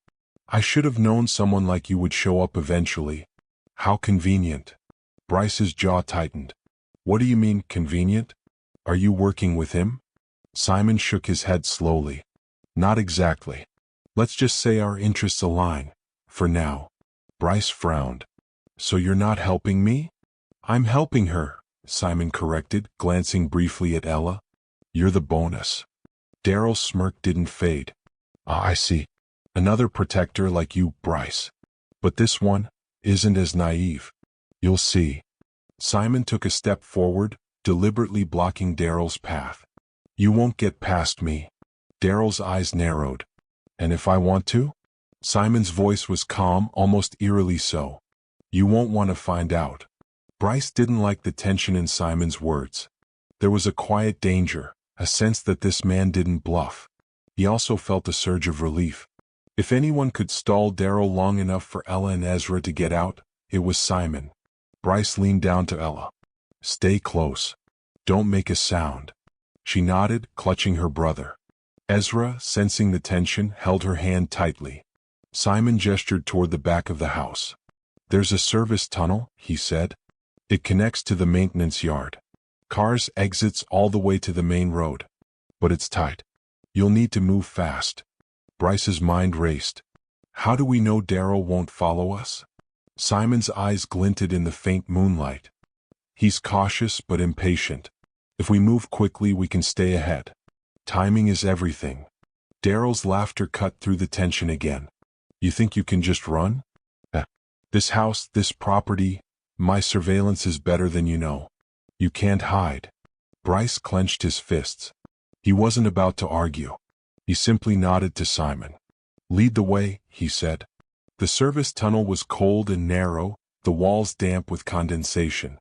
"I should have known someone like you would show up eventually." "How convenient." Bryce's jaw tightened. "What do you mean, convenient? Are you working with him?" Simon shook his head slowly. "Not exactly. Let's just say our interests align, for now." Bryce frowned. "So you're not helping me?" "I'm helping her," Simon corrected, glancing briefly at Ella. "You're the bonus." Daryl's smirk didn't fade. "Ah, I see. Another protector like you, Bryce. But this one isn't as naive. You'll see." Simon took a step forward, deliberately blocking Daryl's path. "You won't get past me." Daryl's eyes narrowed. "And if I want to?" Simon's voice was calm, almost eerily so. "You won't want to find out." Bryce didn't like the tension in Simon's words. There was a quiet danger, a sense that this man didn't bluff. He also felt a surge of relief. If anyone could stall Daryl long enough for Ella and Ezra to get out, it was Simon. Bryce leaned down to Ella. "Stay close." Don't make a sound. She nodded, clutching her brother. Ezra, sensing the tension, held her hand tightly. Simon gestured toward the back of the house. There's a service tunnel, he said. It connects to the maintenance yard. Cars exits all the way to the main road. But it's tight. You'll need to move fast. Bryce's mind raced. How do we know Daryl won't follow us? Simon's eyes glinted in the faint moonlight. He's cautious but impatient. If we move quickly, we can stay ahead. Timing is everything. Daryl's laughter cut through the tension again. You think you can just run? This house, this property, my surveillance is better than you know. You can't hide. Bryce clenched his fists. He wasn't about to argue. He simply nodded to Simon. Lead the way, he said. The service tunnel was cold and narrow, the walls damp with condensation.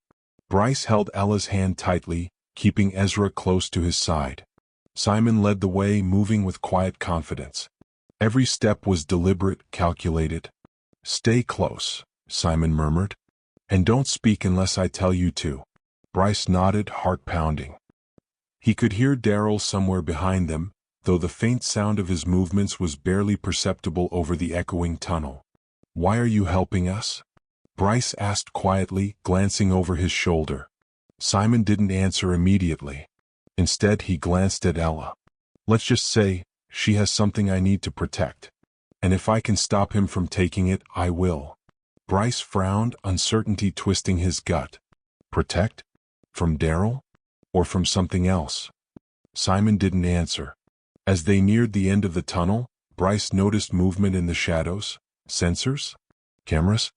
Bryce held Ella's hand tightly, keeping Ezra close to his side. Simon led the way, moving with quiet confidence. Every step was deliberate, calculated. Stay close, Simon murmured. And don't speak unless I tell you to. Bryce nodded, heart pounding. He could hear Daryl somewhere behind them, though the faint sound of his movements was barely perceptible over the echoing tunnel. Why are you helping us? Bryce asked quietly, glancing over his shoulder. Simon didn't answer immediately. Instead, he glanced at Ella. Let's just say, she has something I need to protect. And if I can stop him from taking it, I will. Bryce frowned, uncertainty twisting his gut. Protect? From Daryl? Or from something else? Simon didn't answer. As they neared the end of the tunnel, Bryce noticed movement in the shadows. Sensors? Cameras?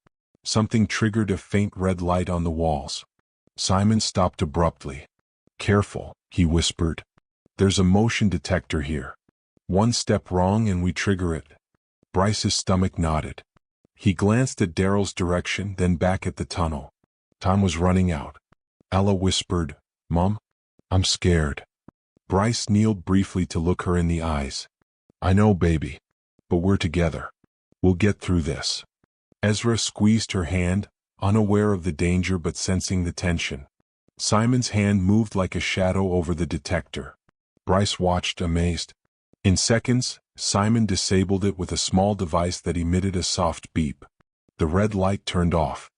Something triggered a faint red light on the walls. Simon stopped abruptly. Careful, he whispered. There's a motion detector here. One step wrong and we trigger it. Bryce's stomach nodded. He glanced at Daryl's direction, then back at the tunnel. Time was running out. Ella whispered, Mom, I'm scared. Bryce kneeled briefly to look her in the eyes. I know, baby. But we're together. We'll get through this. Ezra squeezed her hand, unaware of the danger but sensing the tension. Simon's hand moved like a shadow over the detector. Bryce watched, amazed. In seconds, Simon disabled it with a small device that emitted a soft beep. The red light turned off.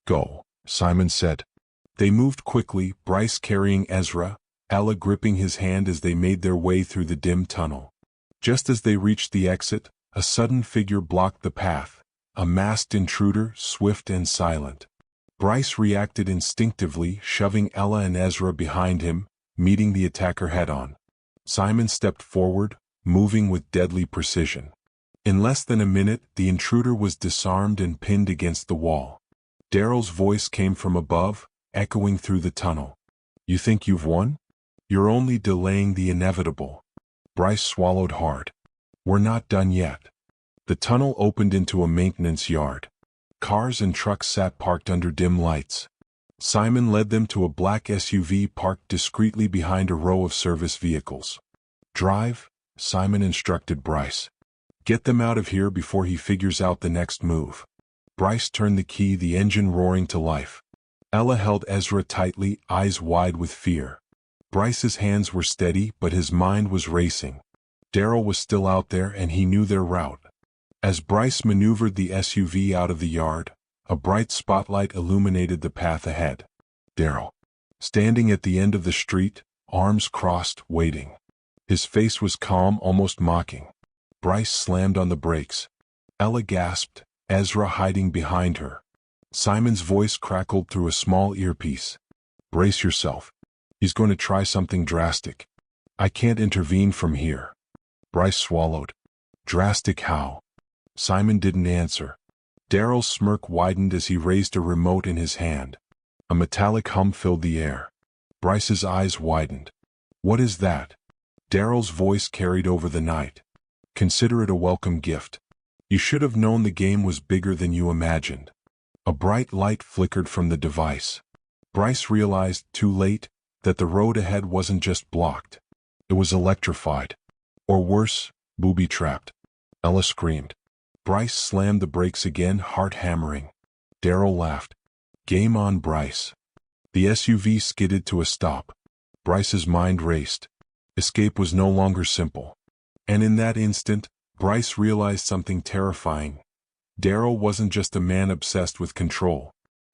Go, Simon said. They moved quickly, Bryce carrying Ezra, Ella gripping his hand as they made their way through the dim tunnel. Just as they reached the exit, a sudden figure blocked the path, a masked intruder, swift and silent. Bryce reacted instinctively, shoving Ella and Ezra behind him, meeting the attacker head-on. Simon stepped forward, moving with deadly precision. In less than a minute, the intruder was disarmed and pinned against the wall. Daryl's voice came from above, echoing through the tunnel. You think you've won? You're only delaying the inevitable. Bryce swallowed hard. We're not done yet. The tunnel opened into a maintenance yard. Cars and trucks sat parked under dim lights. Simon led them to a black SUV parked discreetly behind a row of service vehicles. Drive, Simon instructed Bryce. Get them out of here before he figures out the next move. Bryce turned the key, the engine roaring to life. Ella held Ezra tightly, eyes wide with fear. Bryce's hands were steady, but his mind was racing. Daryl was still out there and he knew their route. As Bryce maneuvered the SUV out of the yard, a bright spotlight illuminated the path ahead. Daryl, standing at the end of the street, arms crossed, waiting. His face was calm, almost mocking. Bryce slammed on the brakes. Ella gasped, Ezra hiding behind her. Simon's voice crackled through a small earpiece. Brace yourself. He's going to try something drastic. I can't intervene from here. Bryce swallowed. Drastic how? Simon didn't answer. Daryl's smirk widened as he raised a remote in his hand. A metallic hum filled the air. Bryce's eyes widened. What is that? Daryl's voice carried over the night. Consider it a welcome gift. You should have known the game was bigger than you imagined. A bright light flickered from the device. Bryce realized, too late, that the road ahead wasn't just blocked. It was electrified. Or worse, booby-trapped. Ella screamed. Bryce slammed the brakes again, heart hammering. Daryl laughed. Game on, Bryce. The SUV skidded to a stop. Bryce's mind raced. Escape was no longer simple. And in that instant, Bryce realized something terrifying. Daryl wasn't just a man obsessed with control.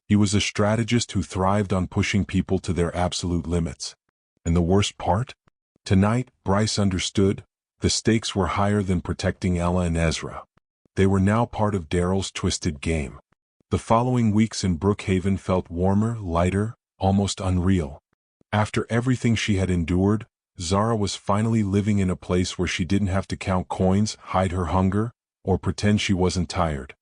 He was a strategist who thrived on pushing people to their absolute limits. And the worst part? Tonight, Bryce understood, the stakes were higher than protecting Ella and Ezra. They were now part of Daryl's twisted game. The following weeks in Brookhaven felt warmer, lighter, almost unreal. After everything she had endured, Zara was finally living in a place where she didn't have to count coins, hide her hunger, or pretend she wasn't tired.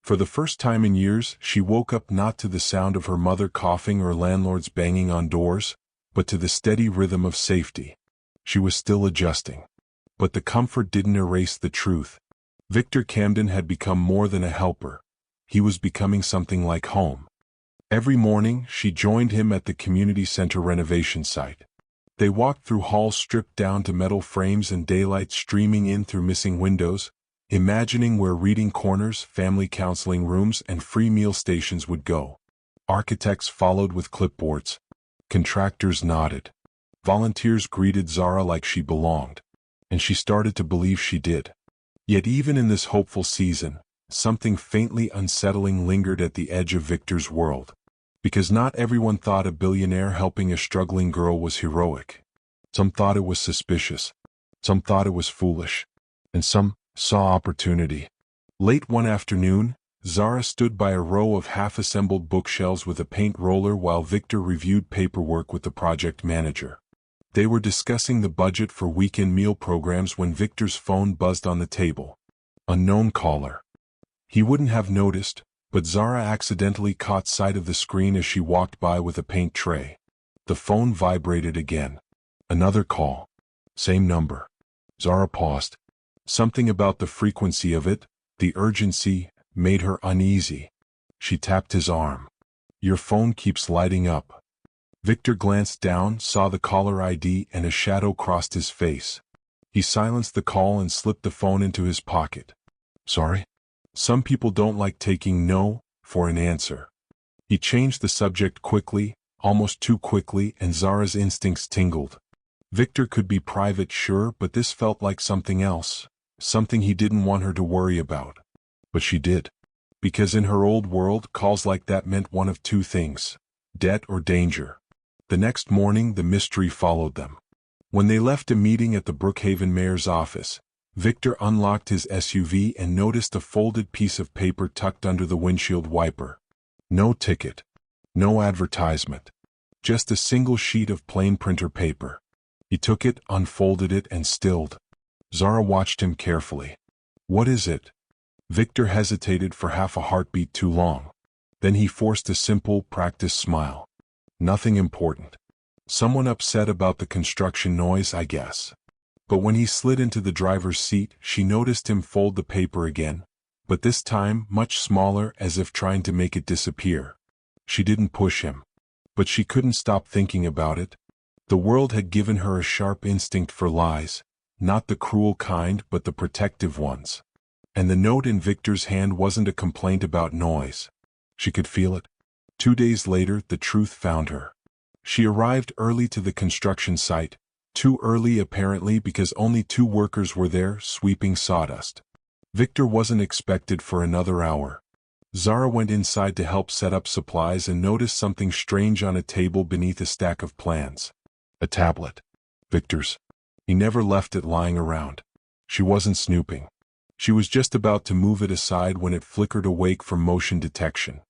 For the first time in years, she woke up not to the sound of her mother coughing or landlords banging on doors, but to the steady rhythm of safety. She was still adjusting. But the comfort didn't erase the truth. Victor Camden had become more than a helper. He was becoming something like home. Every morning, she joined him at the community center renovation site. They walked through halls stripped down to metal frames and daylight streaming in through missing windows, imagining where reading corners, family counseling rooms, and free meal stations would go. Architects followed with clipboards. Contractors nodded. Volunteers greeted Zara like she belonged. And she started to believe she did. Yet even in this hopeful season, something faintly unsettling lingered at the edge of Victor's world. Because not everyone thought a billionaire helping a struggling girl was heroic. Some thought it was suspicious. Some thought it was foolish. And some saw opportunity. Late one afternoon, Zara stood by a row of half-assembled bookshelves with a paint roller while Victor reviewed paperwork with the project manager. They were discussing the budget for weekend meal programs when Victor's phone buzzed on the table. Unknown caller. He wouldn't have noticed, but Zara accidentally caught sight of the screen as she walked by with a paint tray. The phone vibrated again. Another call. Same number. Zara paused. Something about the frequency of it, the urgency, made her uneasy. She tapped his arm. Your phone keeps lighting up. Victor glanced down, saw the caller ID, and a shadow crossed his face. He silenced the call and slipped the phone into his pocket. Sorry? Some people don't like taking no for an answer. He changed the subject quickly, almost too quickly, and Zara's instincts tingled. Victor could be private, sure, but this felt like something else, something he didn't want her to worry about. But she did. Because in her old world, calls like that meant one of two things: debt or danger. The next morning, the mystery followed them. When they left a meeting at the Brookhaven mayor's office, Victor unlocked his SUV and noticed a folded piece of paper tucked under the windshield wiper. No ticket. No advertisement. Just a single sheet of plain printer paper. He took it, unfolded it, and stilled. Zara watched him carefully. What is it? Victor hesitated for half a heartbeat too long. Then he forced a simple, practiced smile. Nothing important. Someone upset about the construction noise, I guess. But when he slid into the driver's seat, she noticed him fold the paper again, but this time much smaller, as if trying to make it disappear. She didn't push him. But she couldn't stop thinking about it. The world had given her a sharp instinct for lies, not the cruel kind but the protective ones. And the note in Victor's hand wasn't a complaint about noise. She could feel it. 2 days later, the truth found her. She arrived early to the construction site, too early apparently because only 2 workers were there, sweeping sawdust. Victor wasn't expected for another hour. Zara went inside to help set up supplies and noticed something strange on a table beneath a stack of plans. A tablet. Victor's. He never left it lying around. She wasn't snooping. She was just about to move it aside when it flickered awake from motion detection.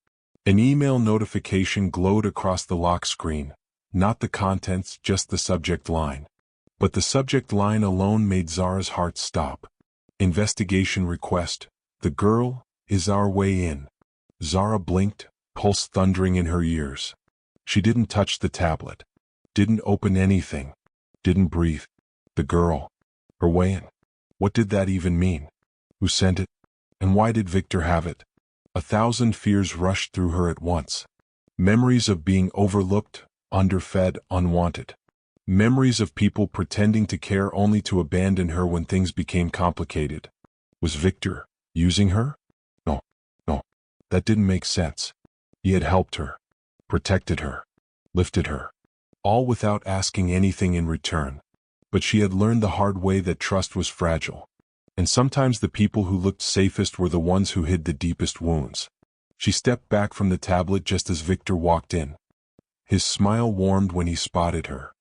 An email notification glowed across the lock screen. Not the contents, just the subject line. But the subject line alone made Zara's heart stop. Investigation request. The girl is our way in. Zara blinked, pulse thundering in her ears. She didn't touch the tablet. Didn't open anything. Didn't breathe. The girl. Her way in. What did that even mean? Who sent it? And why did Victor have it? 1,000 fears rushed through her at once. Memories of being overlooked, underfed, unwanted. Memories of people pretending to care only to abandon her when things became complicated. Was Victor using her? No, that didn't make sense. He had helped her, protected her, lifted her. all without asking anything in return. But she had learned the hard way that trust was fragile. And sometimes the people who looked safest were the ones who hid the deepest wounds. She stepped back from the tablet just as Victor walked in. His smile warmed when he spotted her.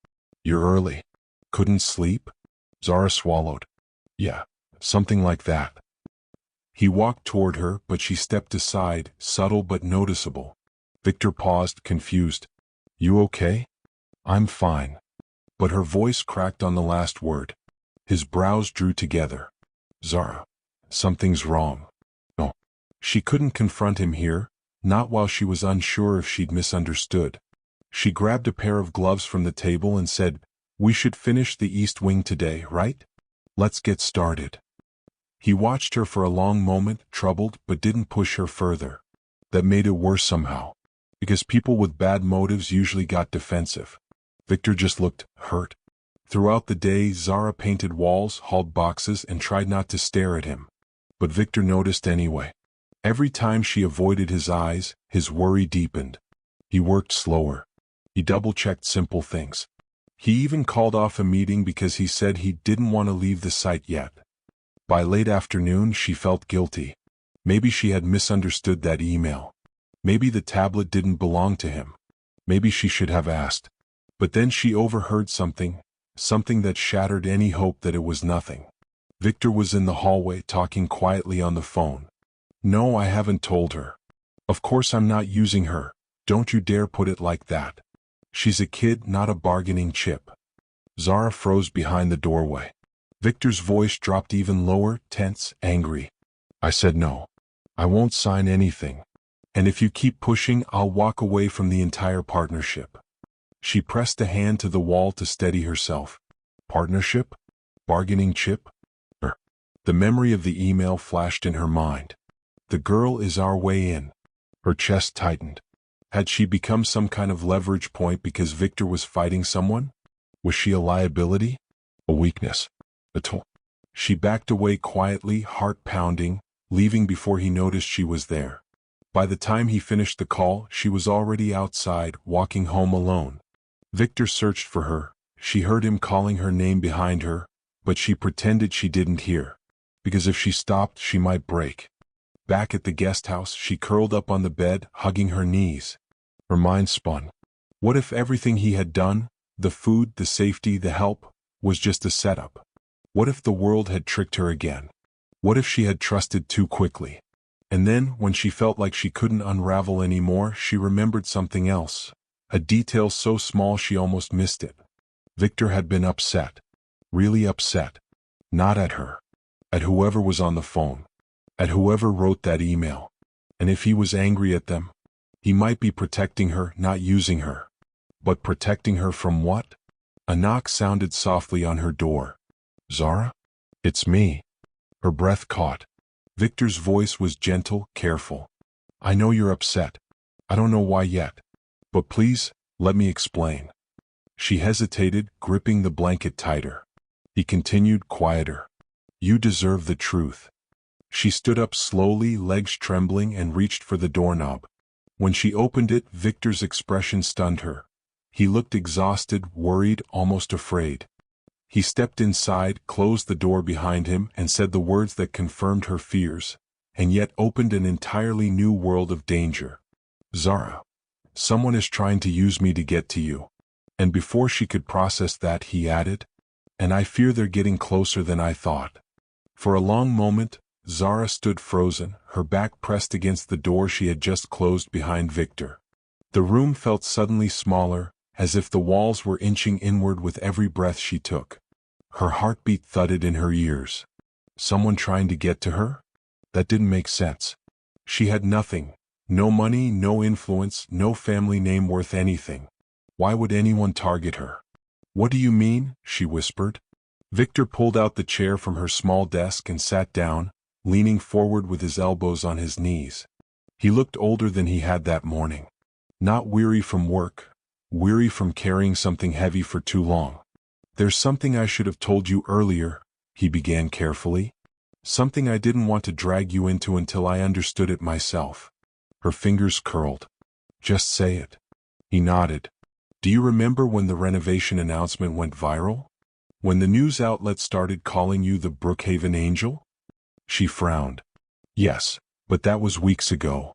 "You're early. Couldn't sleep?" Zara swallowed. "Yeah, something like that." He walked toward her, but she stepped aside, subtle but noticeable. Victor paused, confused. "You okay?" "I'm fine." But her voice cracked on the last word. His brows drew together. "Zara, something's wrong." No. She couldn't confront him here, not while she was unsure if she'd misunderstood. She grabbed a pair of gloves from the table and said, "We should finish the East Wing today, right? Let's get started." He watched her for a long moment, troubled, but didn't push her further. That made it worse somehow, because people with bad motives usually got defensive. Victor just looked hurt. Throughout the day, Zara painted walls, hauled boxes, and tried not to stare at him. But Victor noticed anyway. Every time she avoided his eyes, his worry deepened. He worked slower. He double-checked simple things. He even called off a meeting because he said he didn't want to leave the site yet. By late afternoon, she felt guilty. Maybe she had misunderstood that email. Maybe the tablet didn't belong to him. Maybe she should have asked. But then she overheard something that shattered any hope that it was nothing. Victor was in the hallway talking quietly on the phone. "No, I haven't told her. Of course I'm not using her. Don't you dare put it like that. She's a kid, not a bargaining chip." Zara froze behind the doorway. Victor's voice dropped even lower, tense, angry. "I said no. I won't sign anything. And if you keep pushing, I'll walk away from the entire partnership." She pressed a hand to the wall to steady herself. Partnership? Bargaining chip? The memory of the email flashed in her mind. "The girl is our way in." Her chest tightened. Had she become some kind of leverage point because Victor was fighting someone? Was she a liability? A weakness? A tool? She backed away quietly, heart pounding, leaving before he noticed she was there. By the time he finished the call, she was already outside, walking home alone. Victor searched for her. She heard him calling her name behind her, but she pretended she didn't hear, because if she stopped, she might break. Back at the guest house, she curled up on the bed, hugging her knees. Her mind spun. What if everything he had done, the food, the safety, the help, was just a setup? What if the world had tricked her again? What if she had trusted too quickly? And then, when she felt like she couldn't unravel anymore, she remembered something else. A detail so small she almost missed it. Victor had been upset. Really upset. Not at her. At whoever was on the phone. At whoever wrote that email. And if he was angry at them, he might be protecting her, not using her. But protecting her from what? A knock sounded softly on her door. "Zara? It's me." Her breath caught. Victor's voice was gentle, careful. "I know you're upset. I don't know why yet. But please, let me explain." She hesitated, gripping the blanket tighter. He continued, quieter. "You deserve the truth." She stood up slowly, legs trembling, and reached for the doorknob. When she opened it, Victor's expression stunned her. He looked exhausted, worried, almost afraid. He stepped inside, closed the door behind him, and said the words that confirmed her fears, and yet opened an entirely new world of danger. "Zara, someone is trying to use me to get to you." And before she could process that, he added, "And I fear they're getting closer than I thought." For a long moment, Zara stood frozen, her back pressed against the door she had just closed behind Victor. The room felt suddenly smaller, as if the walls were inching inward with every breath she took. Her heartbeat thudded in her ears. Someone trying to get to her? That didn't make sense. She had nothing. No money, no influence, no family name worth anything. Why would anyone target her? "What do you mean?" she whispered. Victor pulled out the chair from her small desk and sat down, leaning forward with his elbows on his knees. He looked older than he had that morning. Not weary from work, weary from carrying something heavy for too long. "There's something I should have told you earlier," he began carefully. "Something I didn't want to drag you into until I understood it myself." Her fingers curled. "Just say it." He nodded. Do you remember when the renovation announcement went viral? When the news outlets started calling you the Brookhaven Angel? She frowned. Yes, but that was weeks ago.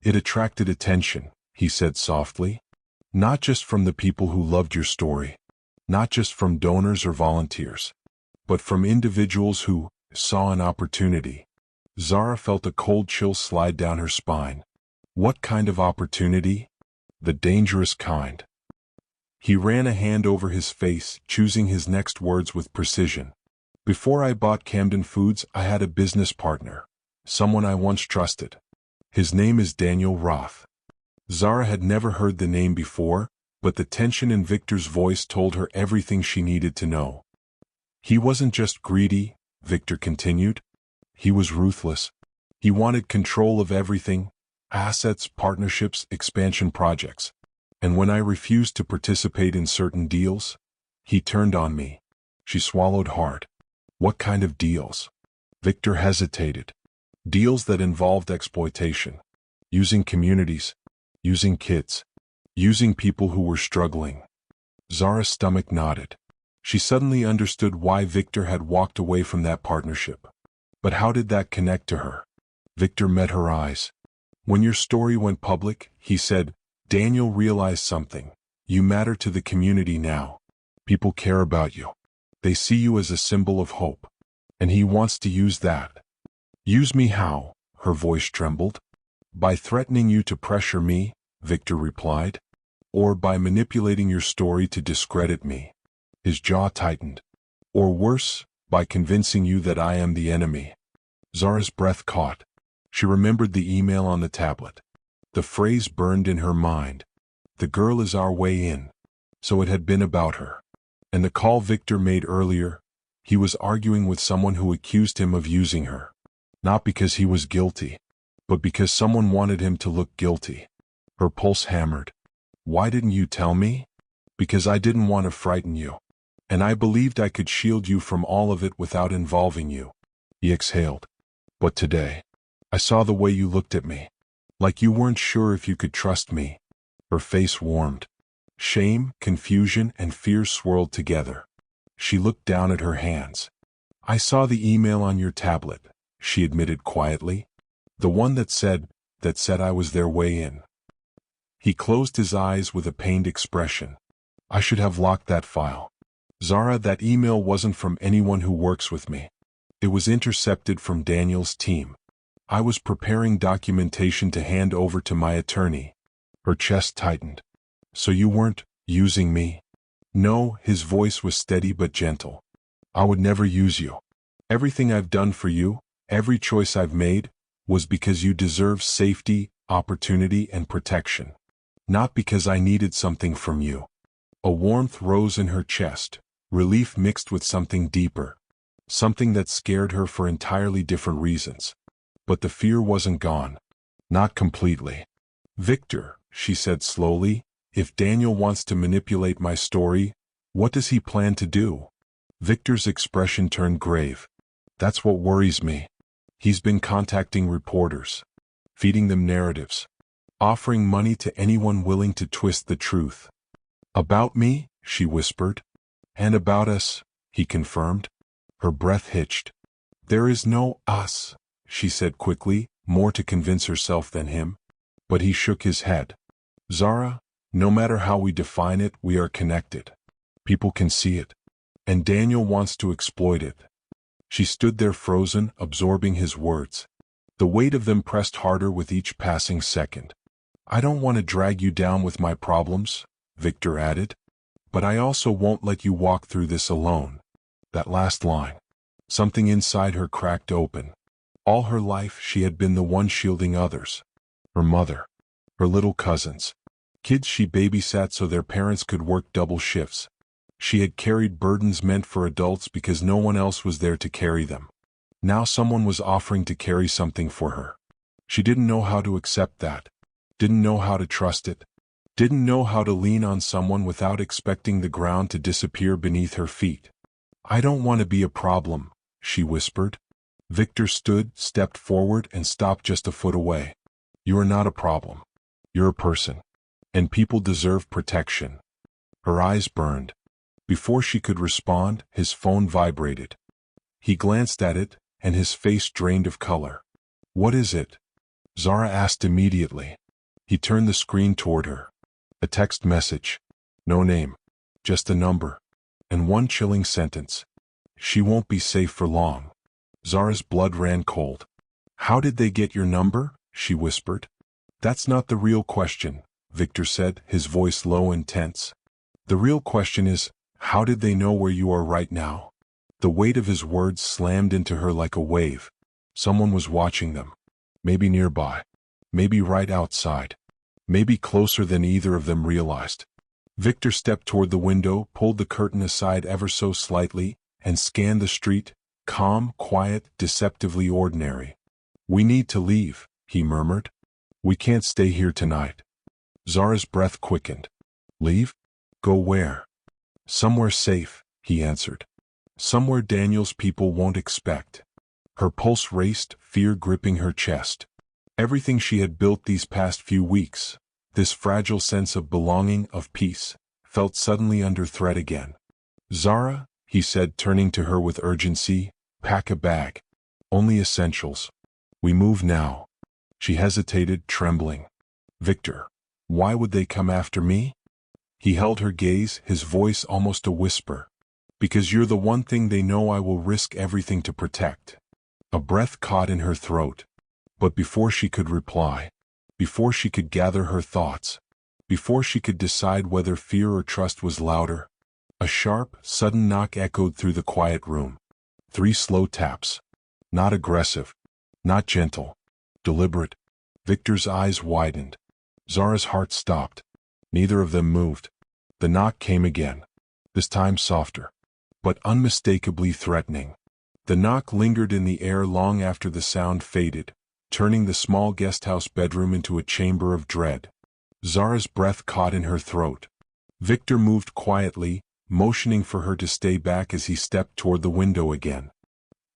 It attracted attention, he said softly. Not just from the people who loved your story. Not just from donors or volunteers. But from individuals who saw an opportunity. Zara felt a cold chill slide down her spine. What kind of opportunity? The dangerous kind. He ran a hand over his face, choosing his next words with precision. Before I bought Camden Foods, I had a business partner. Someone I once trusted. His name is Daniel Roth. Zara had never heard the name before, but the tension in Victor's voice told her everything she needed to know. He wasn't just greedy, Victor continued. He was ruthless. He wanted control of everything: assets, partnerships, expansion projects. And when I refused to participate in certain deals, he turned on me. She swallowed hard. What kind of deals? Victor hesitated. Deals that involved exploitation. Using communities. Using kids. Using people who were struggling. Zara's stomach knotted. She suddenly understood why Victor had walked away from that partnership. But how did that connect to her? Victor met her eyes. When your story went public, he said, Daniel realized something. You matter to the community now. People care about you. They see you as a symbol of hope. And he wants to use that. Use me how? Her voice trembled. By threatening you to pressure me, Victor replied. Or by manipulating your story to discredit me. His jaw tightened. Or worse, by convincing you that I am the enemy. Zara's breath caught. She remembered the email on the tablet. The phrase burned in her mind. The girl is our way in. So it had been about her. And the call Victor made earlier, he was arguing with someone who accused him of using her. Not because he was guilty, but because someone wanted him to look guilty. Her pulse hammered. Why didn't you tell me? Because I didn't want to frighten you. And I believed I could shield you from all of it without involving you. He exhaled. But today, I saw the way you looked at me. Like you weren't sure if you could trust me. Her face warmed. Shame, confusion, and fear swirled together. She looked down at her hands. I saw the email on your tablet, she admitted quietly. The one that said I was their way in. He closed his eyes with a pained expression. I should have locked that file. Zara, that email wasn't from anyone who works with me. It was intercepted from Daniel's team. I was preparing documentation to hand over to my attorney. Her chest tightened. So you weren't using me? No, his voice was steady but gentle. I would never use you. Everything I've done for you, every choice I've made, was because you deserve safety, opportunity, and protection. Not because I needed something from you. A warmth rose in her chest, relief mixed with something deeper. Something that scared her for entirely different reasons. But the fear wasn't gone. Not completely. Victor, she said slowly, if Daniel wants to manipulate my story, what does he plan to do? Victor's expression turned grave. That's what worries me. He's been contacting reporters, feeding them narratives, offering money to anyone willing to twist the truth. About me, she whispered. And about us, he confirmed. Her breath hitched. There is no us, she said quickly, more to convince herself than him. But he shook his head. Zara, no matter how we define it, we are connected. People can see it. And Daniel wants to exploit it. She stood there frozen, absorbing his words. The weight of them pressed harder with each passing second. I don't want to drag you down with my problems, Victor added. But I also won't let you walk through this alone. That last line. Something inside her cracked open. All her life she had been the one shielding others. Her mother. Her little cousins. Kids she babysat so their parents could work double shifts. She had carried burdens meant for adults because no one else was there to carry them. Now someone was offering to carry something for her. She didn't know how to accept that. Didn't know how to trust it. Didn't know how to lean on someone without expecting the ground to disappear beneath her feet. I don't want to be a problem, she whispered. Victor stood, stepped forward, and stopped just a foot away. You are not a problem. You're a person. And people deserve protection. Her eyes burned. Before she could respond, his phone vibrated. He glanced at it, and his face drained of color. "What is it?" Zara asked immediately. He turned the screen toward her. A text message. No name. Just a number. And one chilling sentence. "She won't be safe for long." Zara's blood ran cold. "How did they get your number?" she whispered. "That's not the real question," Victor said, his voice low and tense. "The real question is, how did they know where you are right now?" The weight of his words slammed into her like a wave. Someone was watching them. Maybe nearby. Maybe right outside. Maybe closer than either of them realized. Victor stepped toward the window, pulled the curtain aside ever so slightly, and scanned the street, calm, quiet, deceptively ordinary. "We need to leave," he murmured. "We can't stay here tonight." Zara's breath quickened. "Leave? Go where?" "Somewhere safe," he answered. "Somewhere Daniel's people won't expect." Her pulse raced, fear gripping her chest. Everything she had built these past few weeks, this fragile sense of belonging, of peace, felt suddenly under threat again. "Zara," he said, turning to her with urgency, "pack a bag. Only essentials. We move now." She hesitated, trembling. "Victor, why would they come after me?" He held her gaze, his voice almost a whisper. "Because you're the one thing they know I will risk everything to protect." A breath caught in her throat. But before she could reply, before she could gather her thoughts, before she could decide whether fear or trust was louder, a sharp, sudden knock echoed through the quiet room. 3 slow taps. Not aggressive, not gentle, deliberate. Victor's eyes widened. Zara's heart stopped. Neither of them moved. The knock came again, this time softer, but unmistakably threatening. The knock lingered in the air long after the sound faded, turning the small guesthouse bedroom into a chamber of dread. Zara's breath caught in her throat. Victor moved quietly, motioning for her to stay back as he stepped toward the window again.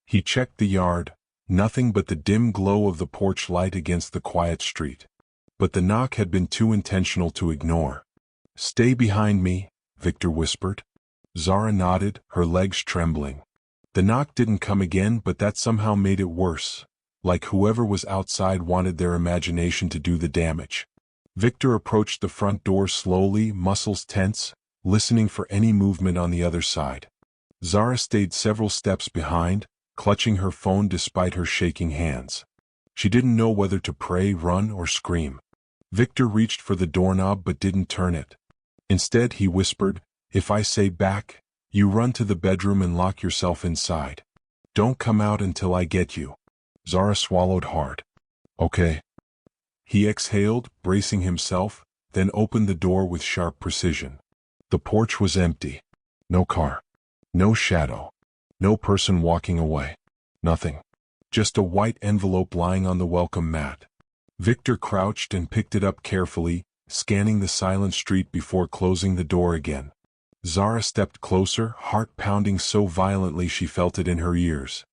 He checked the yard, nothing but the dim glow of the porch light against the quiet street. But the knock had been too intentional to ignore. "Stay behind me," Victor whispered. Zara nodded, her legs trembling. The knock didn't come again, but that somehow made it worse, like whoever was outside wanted their imagination to do the damage. Victor approached the front door slowly, muscles tense, listening for any movement on the other side. Zara stayed several steps behind, clutching her phone despite her shaking hands. She didn't know whether to pray, run, or scream. Victor reached for the doorknob but didn't turn it. Instead, he whispered, "If I say back, you run to the bedroom and lock yourself inside. Don't come out until I get you." Zara swallowed hard. "Okay." He exhaled, bracing himself, then opened the door with sharp precision. The porch was empty. No car. No shadow. No person walking away. Nothing. Just a white envelope lying on the welcome mat. Victor crouched and picked it up carefully, scanning the silent street before closing the door again. Zara stepped closer, heart pounding so violently she felt it in her ears.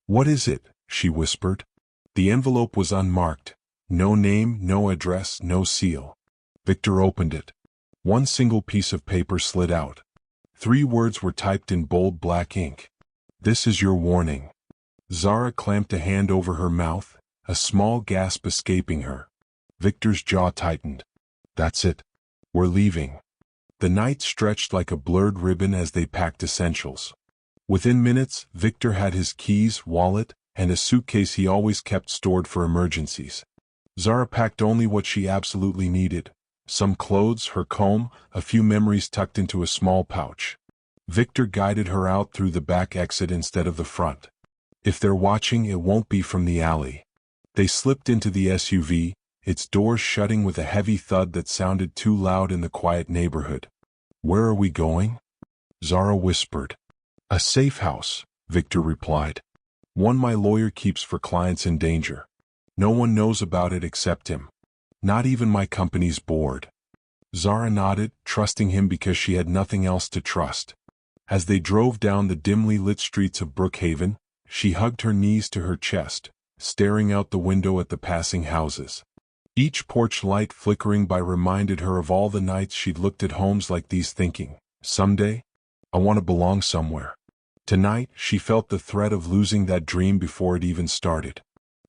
"What is it?" she whispered. The envelope was unmarked. No name, no address, no seal. Victor opened it. One single piece of paper slid out. 3 words were typed in bold black ink. "This is your warning." Zara clamped a hand over her mouth, a small gasp escaping her. Victor's jaw tightened. "That's it. We're leaving." The night stretched like a blurred ribbon as they packed essentials. Within minutes, Victor had his keys, wallet, and a suitcase he always kept stored for emergencies. Zara packed only what she absolutely needed: some clothes, her comb, a few memories tucked into a small pouch. Victor guided her out through the back exit instead of the front. "If they're watching, it won't be from the alley." They slipped into the SUV, its doors shutting with a heavy thud that sounded too loud in the quiet neighborhood. "Where are we going?" Zara whispered. "A safe house," Victor replied. "One my lawyer keeps for clients in danger. No one knows about it except him. Not even my company's board." Zara nodded, trusting him because she had nothing else to trust. As they drove down the dimly lit streets of Brookhaven, she hugged her knees to her chest, staring out the window at the passing houses. Each porch light flickering by reminded her of all the nights she'd looked at homes like these thinking, someday, I want to belong somewhere. Tonight, she felt the threat of losing that dream before it even started.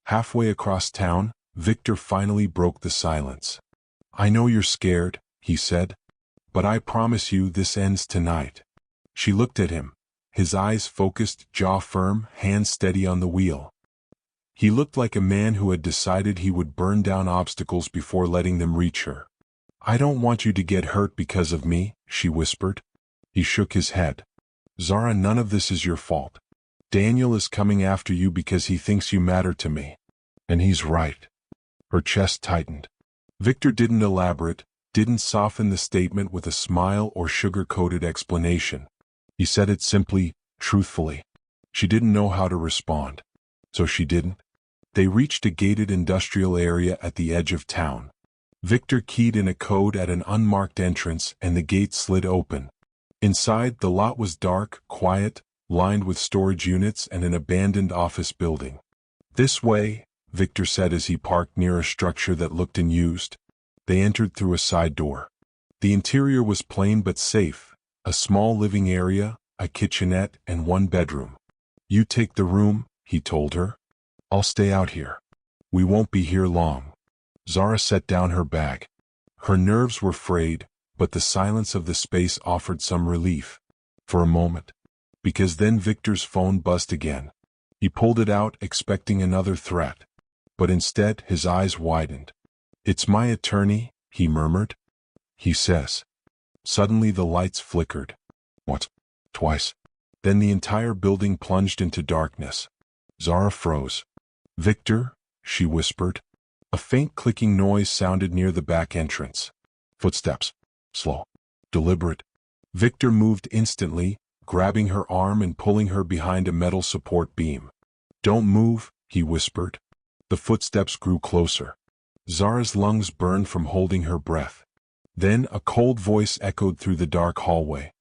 Halfway across town, Victor finally broke the silence. I know you're scared, he said, but I promise you this ends tonight. She looked at him, his eyes focused, jaw firm, hands steady on the wheel. He looked like a man who had decided he would burn down obstacles before letting them reach her. I don't want you to get hurt because of me, she whispered. He shook his head. Zara, none of this is your fault. Daniel is coming after you because he thinks you matter to me. And he's right. Her chest tightened. Victor didn't elaborate, didn't soften the statement with a smile or sugar-coated explanation. He said it simply, truthfully. She didn't know how to respond. So she didn't. They reached a gated industrial area at the edge of town. Victor keyed in a code at an unmarked entrance and the gate slid open. Inside, the lot was dark, quiet, lined with storage units and an abandoned office building. This way, Victor said as he parked near a structure that looked unused. They entered through a side door. The interior was plain but safe, a small living area, a kitchenette, and one bedroom. You take the room, he told her. I'll stay out here. We won't be here long. Zara set down her bag. Her nerves were frayed, but the silence of the space offered some relief. For a moment. Because then Victor's phone buzzed again. He pulled it out, expecting another threat. But instead, his eyes widened. It's my attorney, he murmured. He says. Suddenly the lights flickered. Once. Twice. Then the entire building plunged into darkness. Zara froze. Victor, she whispered. A faint clicking noise sounded near the back entrance. Footsteps. Slow. Deliberate. Victor moved instantly, grabbing her arm and pulling her behind a metal support beam. Don't move, he whispered. The footsteps grew closer. Zara's lungs burned from holding her breath. Then a cold voice echoed through the dark hallway.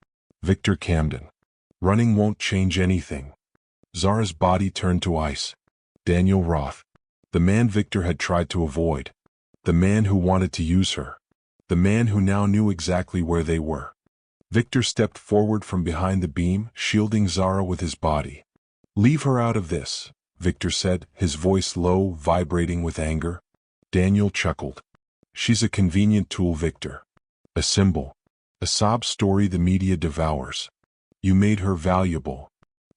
Victor Camden. Running won't change anything. Zara's body turned to ice. Daniel Roth. The man Victor had tried to avoid. The man who wanted to use her. The man who now knew exactly where they were. Victor stepped forward from behind the beam, shielding Zara with his body. Leave her out of this, Victor said, his voice low, vibrating with anger. Daniel chuckled. She's a convenient tool, Victor. A symbol. A sob story the media devours. You made her valuable.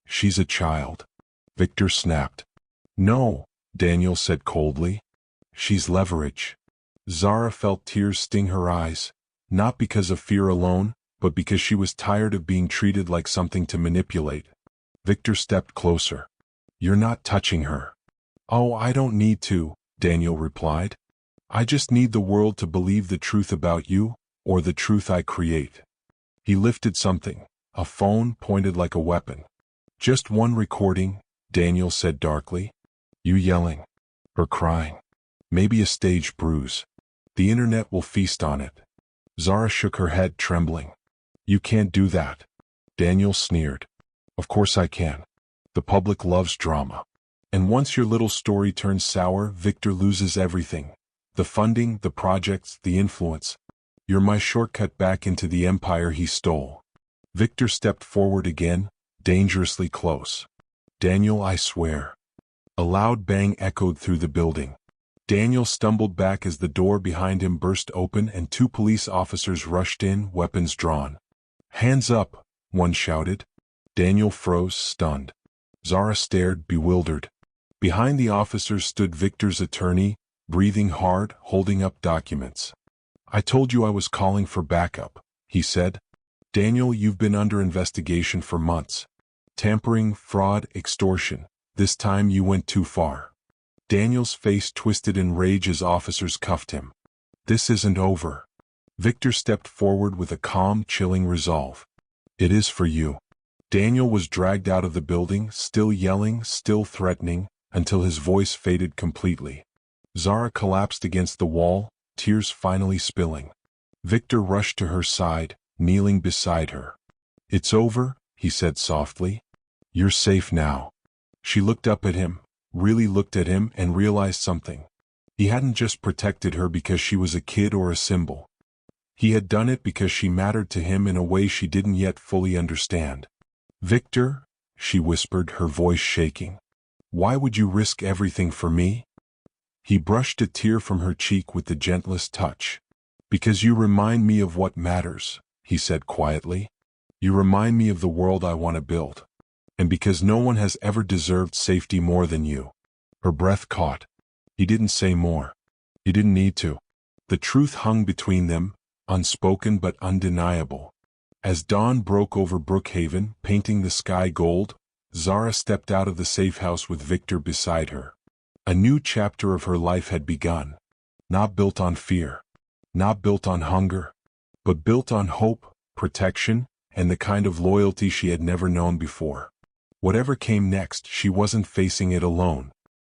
She's a child. Victor snapped. No, Daniel said coldly. She's leverage. Zara felt tears sting her eyes, not because of fear alone, but because she was tired of being treated like something to manipulate. Victor stepped closer. You're not touching her. Oh, I don't need to, Daniel replied. I just need the world to believe the truth about you, or the truth I create. He lifted something, a phone pointed like a weapon. Just one recording, Daniel said darkly. You yelling. Her crying. Maybe a stage bruise. The internet will feast on it. Zara shook her head, trembling. You can't do that. Daniel sneered. Of course I can. The public loves drama. And once your little story turns sour, Victor loses everything. The funding, the projects, the influence. You're my shortcut back into the empire he stole. Victor stepped forward again, dangerously close. Daniel, I swear. A loud bang echoed through the building. Daniel stumbled back as the door behind him burst open and two police officers rushed in, weapons drawn. Hands up, one shouted. Daniel froze, stunned. Zara stared, bewildered. Behind the officers stood Victor's attorney, breathing hard, holding up documents. I told you I was calling for backup, he said. Daniel, you've been under investigation for months. Tampering, fraud, extortion. This time you went too far. Daniel's face twisted in rage as officers cuffed him. This isn't over. Victor stepped forward with a calm, chilling resolve. It is for you. Daniel was dragged out of the building, still yelling, still threatening, until his voice faded completely. Zara collapsed against the wall, tears finally spilling. Victor rushed to her side, kneeling beside her. It's over, he said softly. You're safe now. She looked up at him, really looked at him, and realized something. He hadn't just protected her because she was a kid or a symbol. He had done it because she mattered to him in a way she didn't yet fully understand. "Victor," she whispered, her voice shaking. "Why would you risk everything for me?" He brushed a tear from her cheek with the gentlest touch. "Because you remind me of what matters," he said quietly. "You remind me of the world I want to build. And because no one has ever deserved safety more than you." Her breath caught. He didn't say more. He didn't need to. The truth hung between them, unspoken but undeniable. As dawn broke over Brookhaven, painting the sky gold, Zara stepped out of the safe house with Victor beside her. A new chapter of her life had begun. Not built on fear. Not built on hunger. But built on hope, protection, and the kind of loyalty she had never known before. Whatever came next, she wasn't facing it alone.